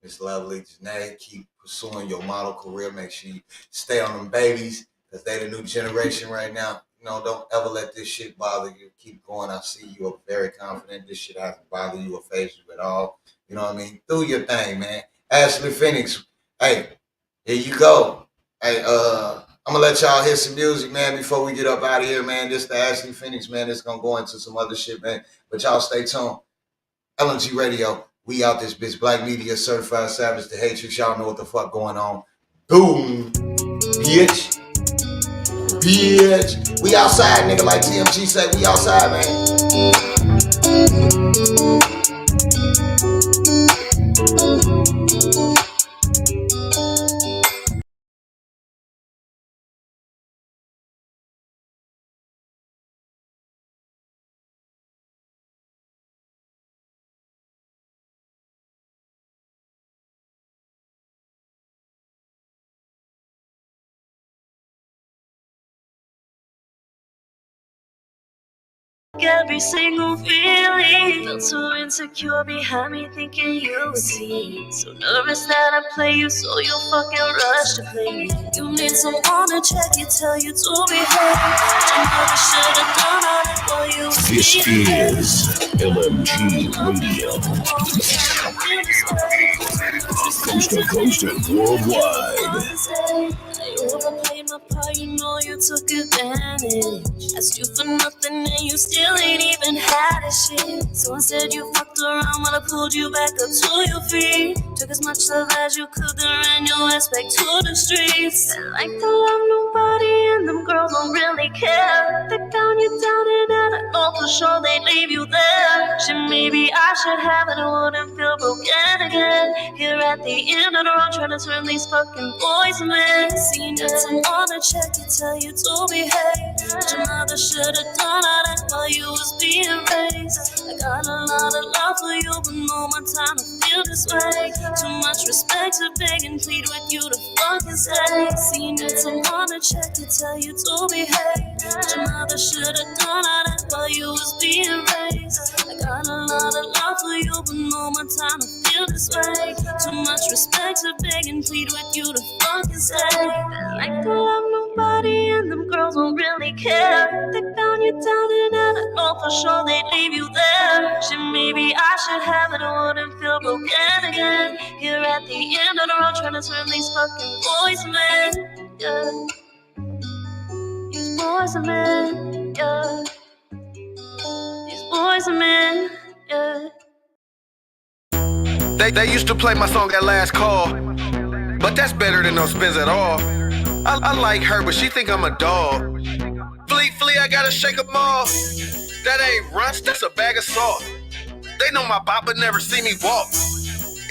Speaker 3: Miss Lovely Jinnea. Keep pursuing your model career. Make sure you stay on them babies, because they the new generation right now. You know, don't ever let this shit bother you. Keep going. I see you are very confident. This shit hasn't bothered you or phased you at all. You know what I mean? Do your thing, man. Ashley Phoenix. Hey, here you go. Hey, I'm going to let y'all hear some music, man, before we get up out of here, man. This is the Ashley Phoenix, man. It's going to go into some other shit, man. But y'all stay tuned. LMG Radio. We out this bitch. Black Media, Certified Savage, the Hatrix. Y'all know what the fuck going on. Boom. Bitch. Bitch. We outside, nigga, like TMG say. We outside, man.
Speaker 16: Every single feeling Felt so insecure behind me thinking you would see. So nervous that I play you so you fucking rush to play me. You need someone to check you, tell you to behave. You never should have done all that for you.
Speaker 5: This is LMG Radio. Coast to coast and worldwide.
Speaker 16: I overplayed my part, you know you took advantage. Asked you for nothing and you still ain't even had a shit. So instead you fucked around when I pulled you back up to your feet. Took as much love as you could, then ran your ass back to the streets. They like to love nobody and them girls don't really care. They found you down and out, I know for sure they'd leave you there. Shit, maybe I should have it, I wouldn't feel broken again. Here at the end of the road, trying to turn these fucking boys men. Seen someone to check you, tell you to behave. But your mother should have done all that while you was being raised. I got a lot of love for you, but no more time to feel this way. Too much respect to beg and plead with you to fucking stay. Seen someone to check you, tell you to behave. But your mother should have done all that while you was being raised. I got a lot of love for you, but no more time to feel this way. Too much respect to beg and plead with you to fucking stay. They like to love nobody and them girls don't really care. They found you down and out, I know for sure they'd leave you there. Shit, maybe I should have it, I wouldn't feel broken again. Here at the end of the road, trying to turn these fucking boys men. Yeah. These boys are men, yeah. These boys are men, yeah.
Speaker 18: They used to play my song at last call, but that's better than no spins at all. I like her, but she think I'm a dog. Flea, I gotta shake them off. That ain't runts, that's a bag of salt. They know my bop, but never see me walk.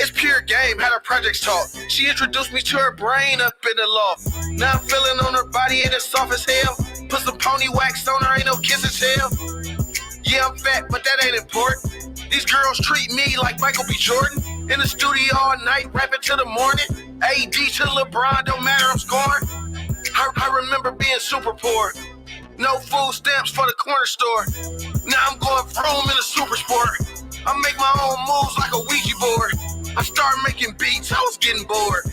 Speaker 18: It's pure game, had her projects talk. She introduced me to her brain up in the loft. Now I'm feeling on her body, ain't as soft as hell. Put some pony wax on her, ain't no kiss as hell. Yeah, I'm fat, but that ain't important. These girls treat me like Michael B. Jordan. In the studio all night, rapping till the morning. AD to LeBron, don't matter, I'm scoring. I remember being super poor. No food stamps for the corner store. Now I'm going vroom in a super sport. I make my own moves like a Ouija board. I started making beats, I was getting bored.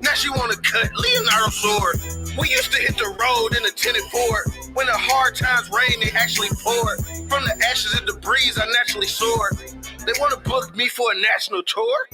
Speaker 18: Now she wanna cut Leonardo sword. We used to hit the road in a tinted Ford. When the hard times rain, they actually poured. From the ashes and debris, I naturally soared. They wanna book me for a national tour?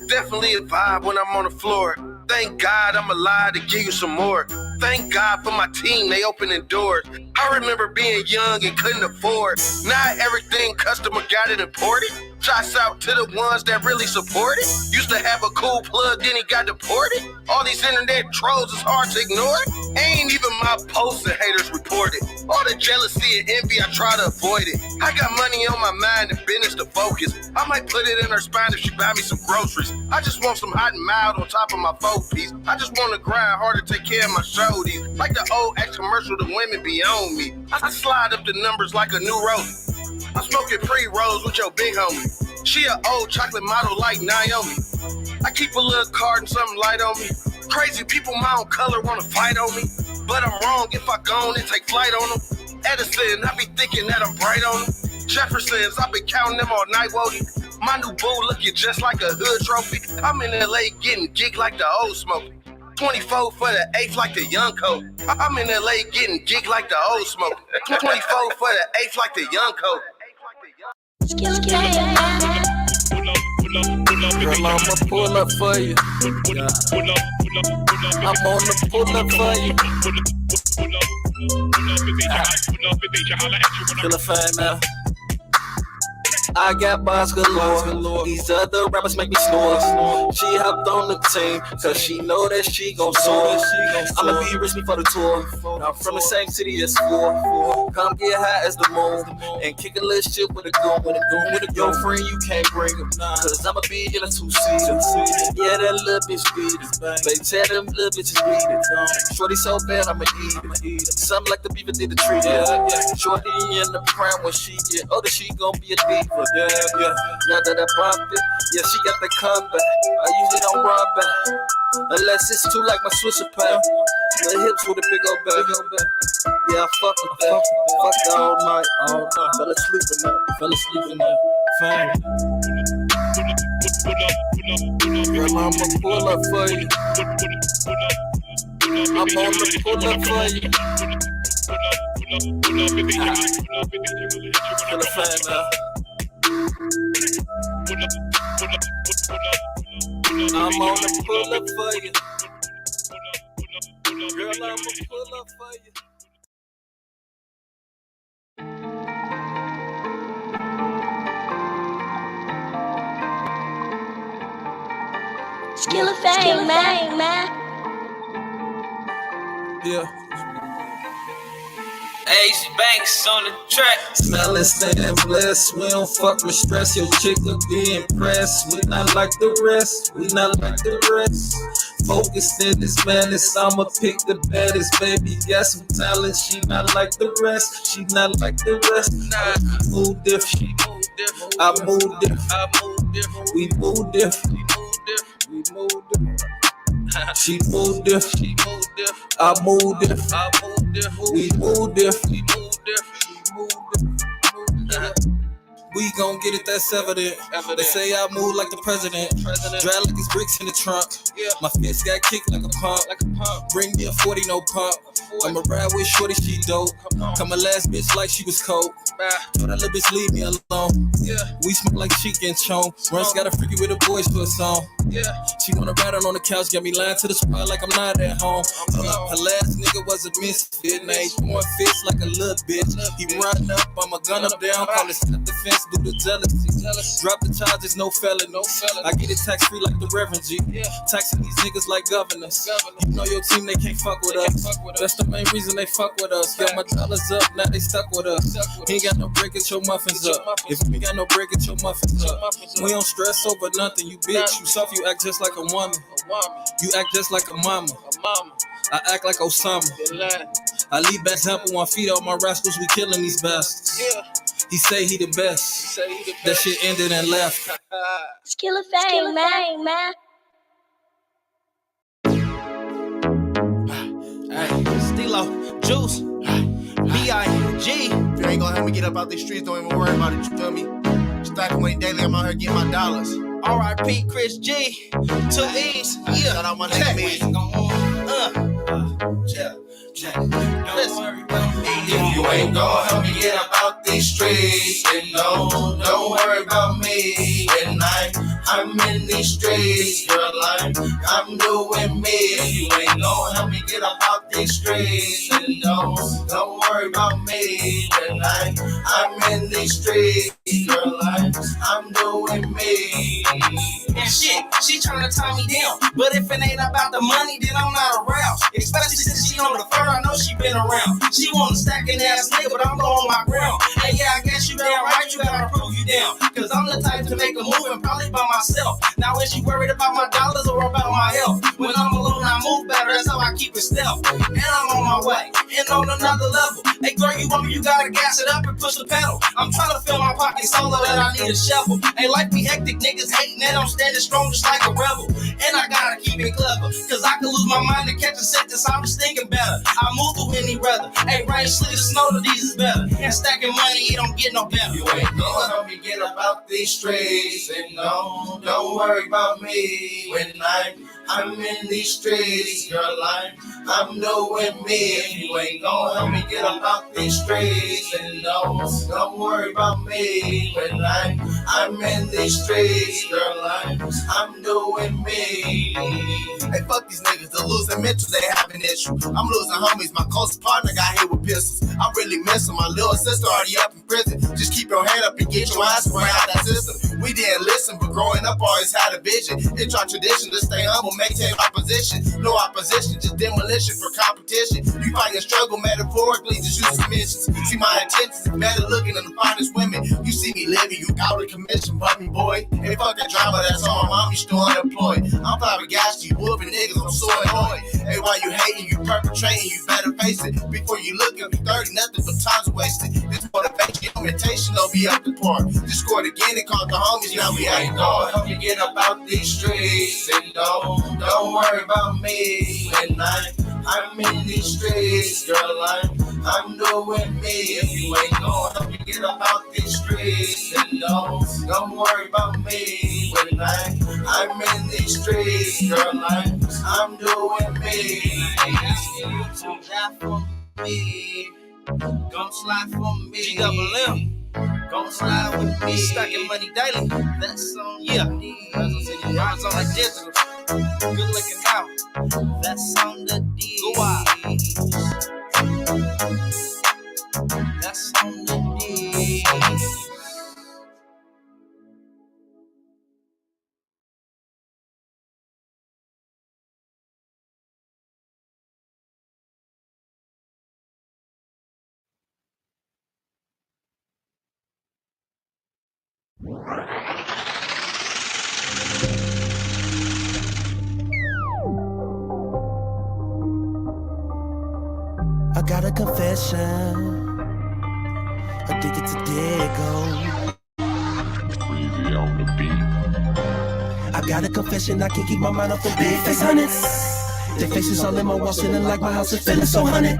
Speaker 18: Definitely a vibe when I'm on the floor. Thank God I'm alive to give you some more. Thank God for my team, they opening doors. I remember being young and couldn't afford. Not everything customer got it imported. Shouts out to the ones that really support it. Used to have a cool plug, then he got deported. All these internet trolls is hard to ignore. Ain't even my posts and haters reported. All the jealousy and envy, I try to avoid it. I got money on my mind and business to focus. I might put it in her spine if she buy me some groceries. I just want some hot and mild on top of my 4-piece. I just want to grind hard to take care of my shoulders. Like the old ex commercial, the women be on me. I slide up the numbers like a new road. I'm smoking pre-rolls with your big homie. She an old chocolate model like Naomi. I keep a little card and something light on me. Crazy people my own color wanna fight on me. But I'm wrong if I go and take flight on them. Edison, I be thinking that I'm bright on them. Jeffersons, I been counting them all night, Wody. My new boo looking just like a hood trophy. I'm in LA getting geek like the old smoke. 24 for the 8th like the young coat. I'm in LA getting geek like the old smoke. 24 for the 8th like the young coat.
Speaker 13: Girl, I'ma pull up for you. Yeah. I'm gonna pull up for you. Feel a fan now. I got bars galore. These other rappers make me snore. She hopped on the team, cause she know that she gon' soar. I'ma be rich before the tour. I'm from the same city as 4. Come get high as the moon and kick a little shit with a goon. With a yo friend, you can't bring him. Cause I'ma be in a 2-seater. Yeah, that little bitch beat it. They tell them little bitches beat it. Shorty so bad, I'ma eat it. Something like the beaver did the treat it. Shorty in the prime when she get older, she gon' be a diva. Yeah. Now that I bumped it, yeah, she got the comeback. I usually don't run back, unless it's too like my Swisher pack. The hips with a big old back. Yeah, I fuck with that. Fuck all night. Fell asleep in that.
Speaker 19: Fame. Girl, I'ma pull up for you. I'm gonna pull up for you. Feel the fame now. I'm gonna pull up for you. Girl, I'ma pull up for you.
Speaker 16: Skill of fame, man.
Speaker 19: Yeah.
Speaker 13: Ace Banks on the track.
Speaker 19: Smelling, staying blessed. We don't fuck with stress. Your chick look be impressed. We not like the rest. We not like the rest. Focused in this madness. I'ma pick the baddest. Baby got some talent. She not like the rest. She not like the rest. Nah, move different. I move different. We move different. We move different. She move different. I move different. We move different. We gon' get it, that's evident. They say I move like the president. Drive like it's bricks in the trunk. My fist got kicked like a pump. Bring me a 40, no pump. I'ma ride with shorty, she dope. Come my last bitch like she was coke. Told that little bitch leave me alone. We smoke like she getting choned. Runs got a freaky with the boys for a song. She wanna ride on the couch, got me lying to the spot like I'm not at home. Her last nigga was a misfit. Now he throwing fists like a little bitch. He run up, I'ma gun up down, call it step defense. Do the jealousy. Drop the charges, no felony. I get it tax free like the Reverend G. Taxing these niggas like governors. You know your team, they can't fuck with us. That's the main reason they fuck with us. Got my dollars up, now they stuck with us. Ain't got no break, get your muffins up. If you ain't got no break, get your muffins up. We don't stress over nothing, you bitch. You soft, you act just like a woman. You act just like a mama. I act like Osama. I lead by example on feet on my rascals, we killing these bastards. He say he the best. That shit ended and left.
Speaker 16: Skill of fame, man.
Speaker 18: Stilo, Juice, B.I.G. If you ain't gonna help me get up out these streets, don't even worry about it, you feel me? Stacking money daily, I'm out here getting my dollars. R.I.P. Chris G, 2 E's, yeah. Shout out my nigga Meezy. Don't worry about me. If you ain't gonna help me get up out these streets, then no, don't worry about me. When I'm in these streets, girl, I'm doing me. If you ain't gonna help me get up out these streets, then no, don't worry about me. When I'm in these streets, girl, I'm doing me.
Speaker 12: And shit, she tryna tie me down. But if it ain't about the money, then I'm not around. Especially since she on the fur, I know she been around. She want a stacking ass nigga, but I'm going my ground. And yeah, I guess you damn right, you gotta prove you down. Cause I'm the type to make a move and probably by myself. Now is she worried about my dollars or about my health? When I'm alone, I move better, that's how I keep it stealth. And I'm on my way, and on another level. Hey girl, you want me, you gotta gas it up and push the pedal. I'm trying to fill my pockets so low that I need a shovel. Ain't like me hectic niggas hating that I'm standing strong just like a rebel. And I gotta keep it clever, cause I can lose my mind to catch a sentence, I'm just thinking better. I move through any weather, hey rain, sleet, or snow, the these is better. And stacking money, it don't get no better. You ain't gonna help me get up out these streets, and no, don't worry about me. When I'm in these streets, girl, I'm doing me. If you ain't gonna help me get up out these streets, and no, don't worry about me. When I'm in these streets, girl, I'm doing me. Hey, fuck these niggas, they're losing mental, they have an issue. I'm losing homies, my close partner got hit with pistols. I really miss him, my little sister already up in prison. Just keep your head up and get your ass right out that system. We didn't listen, but growing up always had a vision. It's our tradition to stay humble, maintain opposition. No opposition, just demolition for competition. You find your struggle metaphorically, just use submissions. See my intentions is better looking than the finest women. You see me living, you out of commission, bummy boy. Hey, fuck that drama, that's all my mom, you still unemployed. I'm probably gas you whooping niggas, I'm so annoyed. Hey, while you hating, you perpetrating, you better face it. Before you look at me 30, nothing but time's wasted. This motivation, imitation, they'll be up the park. Just scored again and called the homies, now we ain't going. Help you get up out these streets, and don't worry about me. When I'm in these streets, girl,
Speaker 11: I'm doing me. If you ain't going up to get up out these streets, then don't worry about me. When I'm in these streets, girl, I'm doing me. Asking you to die for me. Don't slide for me. G-double-M. Don't slide with me. Stacking money daily. That's on me. Rise on the digital. Good looking out. That's on the D. Go out. That's on the D.
Speaker 19: I got a confession. Addicted to Diego. Breezy on the beat. I got a confession. I can't keep my mind off the big face hundreds. Their faces all in my wall, feeling like my house is feeling so haunted.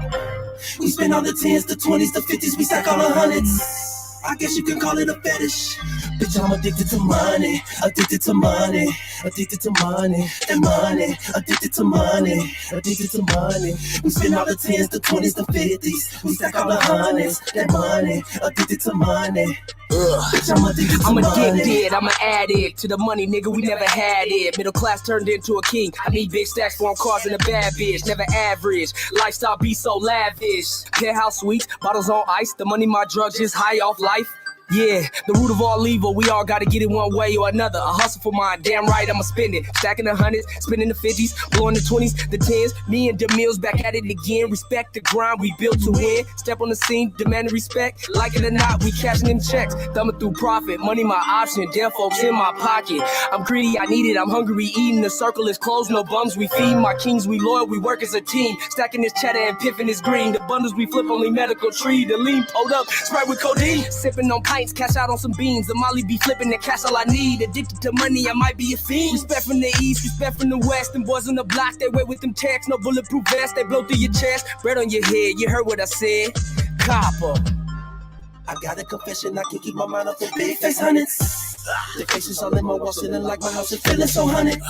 Speaker 19: We spend all the 10s, the 20s, the 50s, we stack all the hundreds. I guess you can call it a fetish. Bitch, I'm addicted to money, addicted to money, addicted to money, and money, addicted to money, addicted to money. We spend all the 10s, the 20s, the 50s, we stack all the hundreds, that money, addicted to money. Bitch, I'm addicted to money.
Speaker 21: I'm an addict to the money, nigga, we never had it. Middle class turned into a king. I need big stacks for cars and a bad bitch, never average. Lifestyle be so lavish. Penthouse suites, bottles on ice. The money, my drugs, just high off life. Yeah, the root of all evil, we all gotta get it one way or another. A hustle for mine, damn right, I'ma spend it. Stacking the hundreds, spending the 50s, blowing the 20s, the 10s. Me and DeMille's back at it again. Respect the grind, we built to win. Step on the scene, demanding respect. Like it or not, we cashing them checks. Thumbing through profit, money my option. Damn folks in my pocket. I'm greedy, I need it, I'm hungry, eating. The circle is closed, no bums, we feed. My kings, we loyal, we work as a team. Stacking this cheddar and piffing this green. The bundles we flip, only medical tree. The lean pulled up, sprayed with codeine. Sipping on pints, cash out on some beans. The Molly be flipping the cash all I need. Addicted to money, I might be a fiend. Respect from the east, respect from the west. Them boys on the block, they wait with them texts. No bulletproof vest, they blow through your chest. Bread on your head, you heard what I said. Copper.
Speaker 19: I got a confession, I can't keep my mind off the big face hundreds. The faces all in my wall, feeling like my house is feeling so haunted.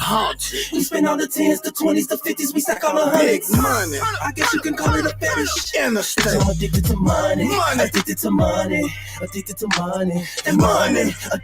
Speaker 19: We spend all the 10s, the 20s, the 50s, we stack all the hundreds.
Speaker 11: Big money.
Speaker 19: I guess you can call it a fetish.
Speaker 11: Interstate.
Speaker 19: I'm addicted to money, addicted to money, addicted to money, and money, addicted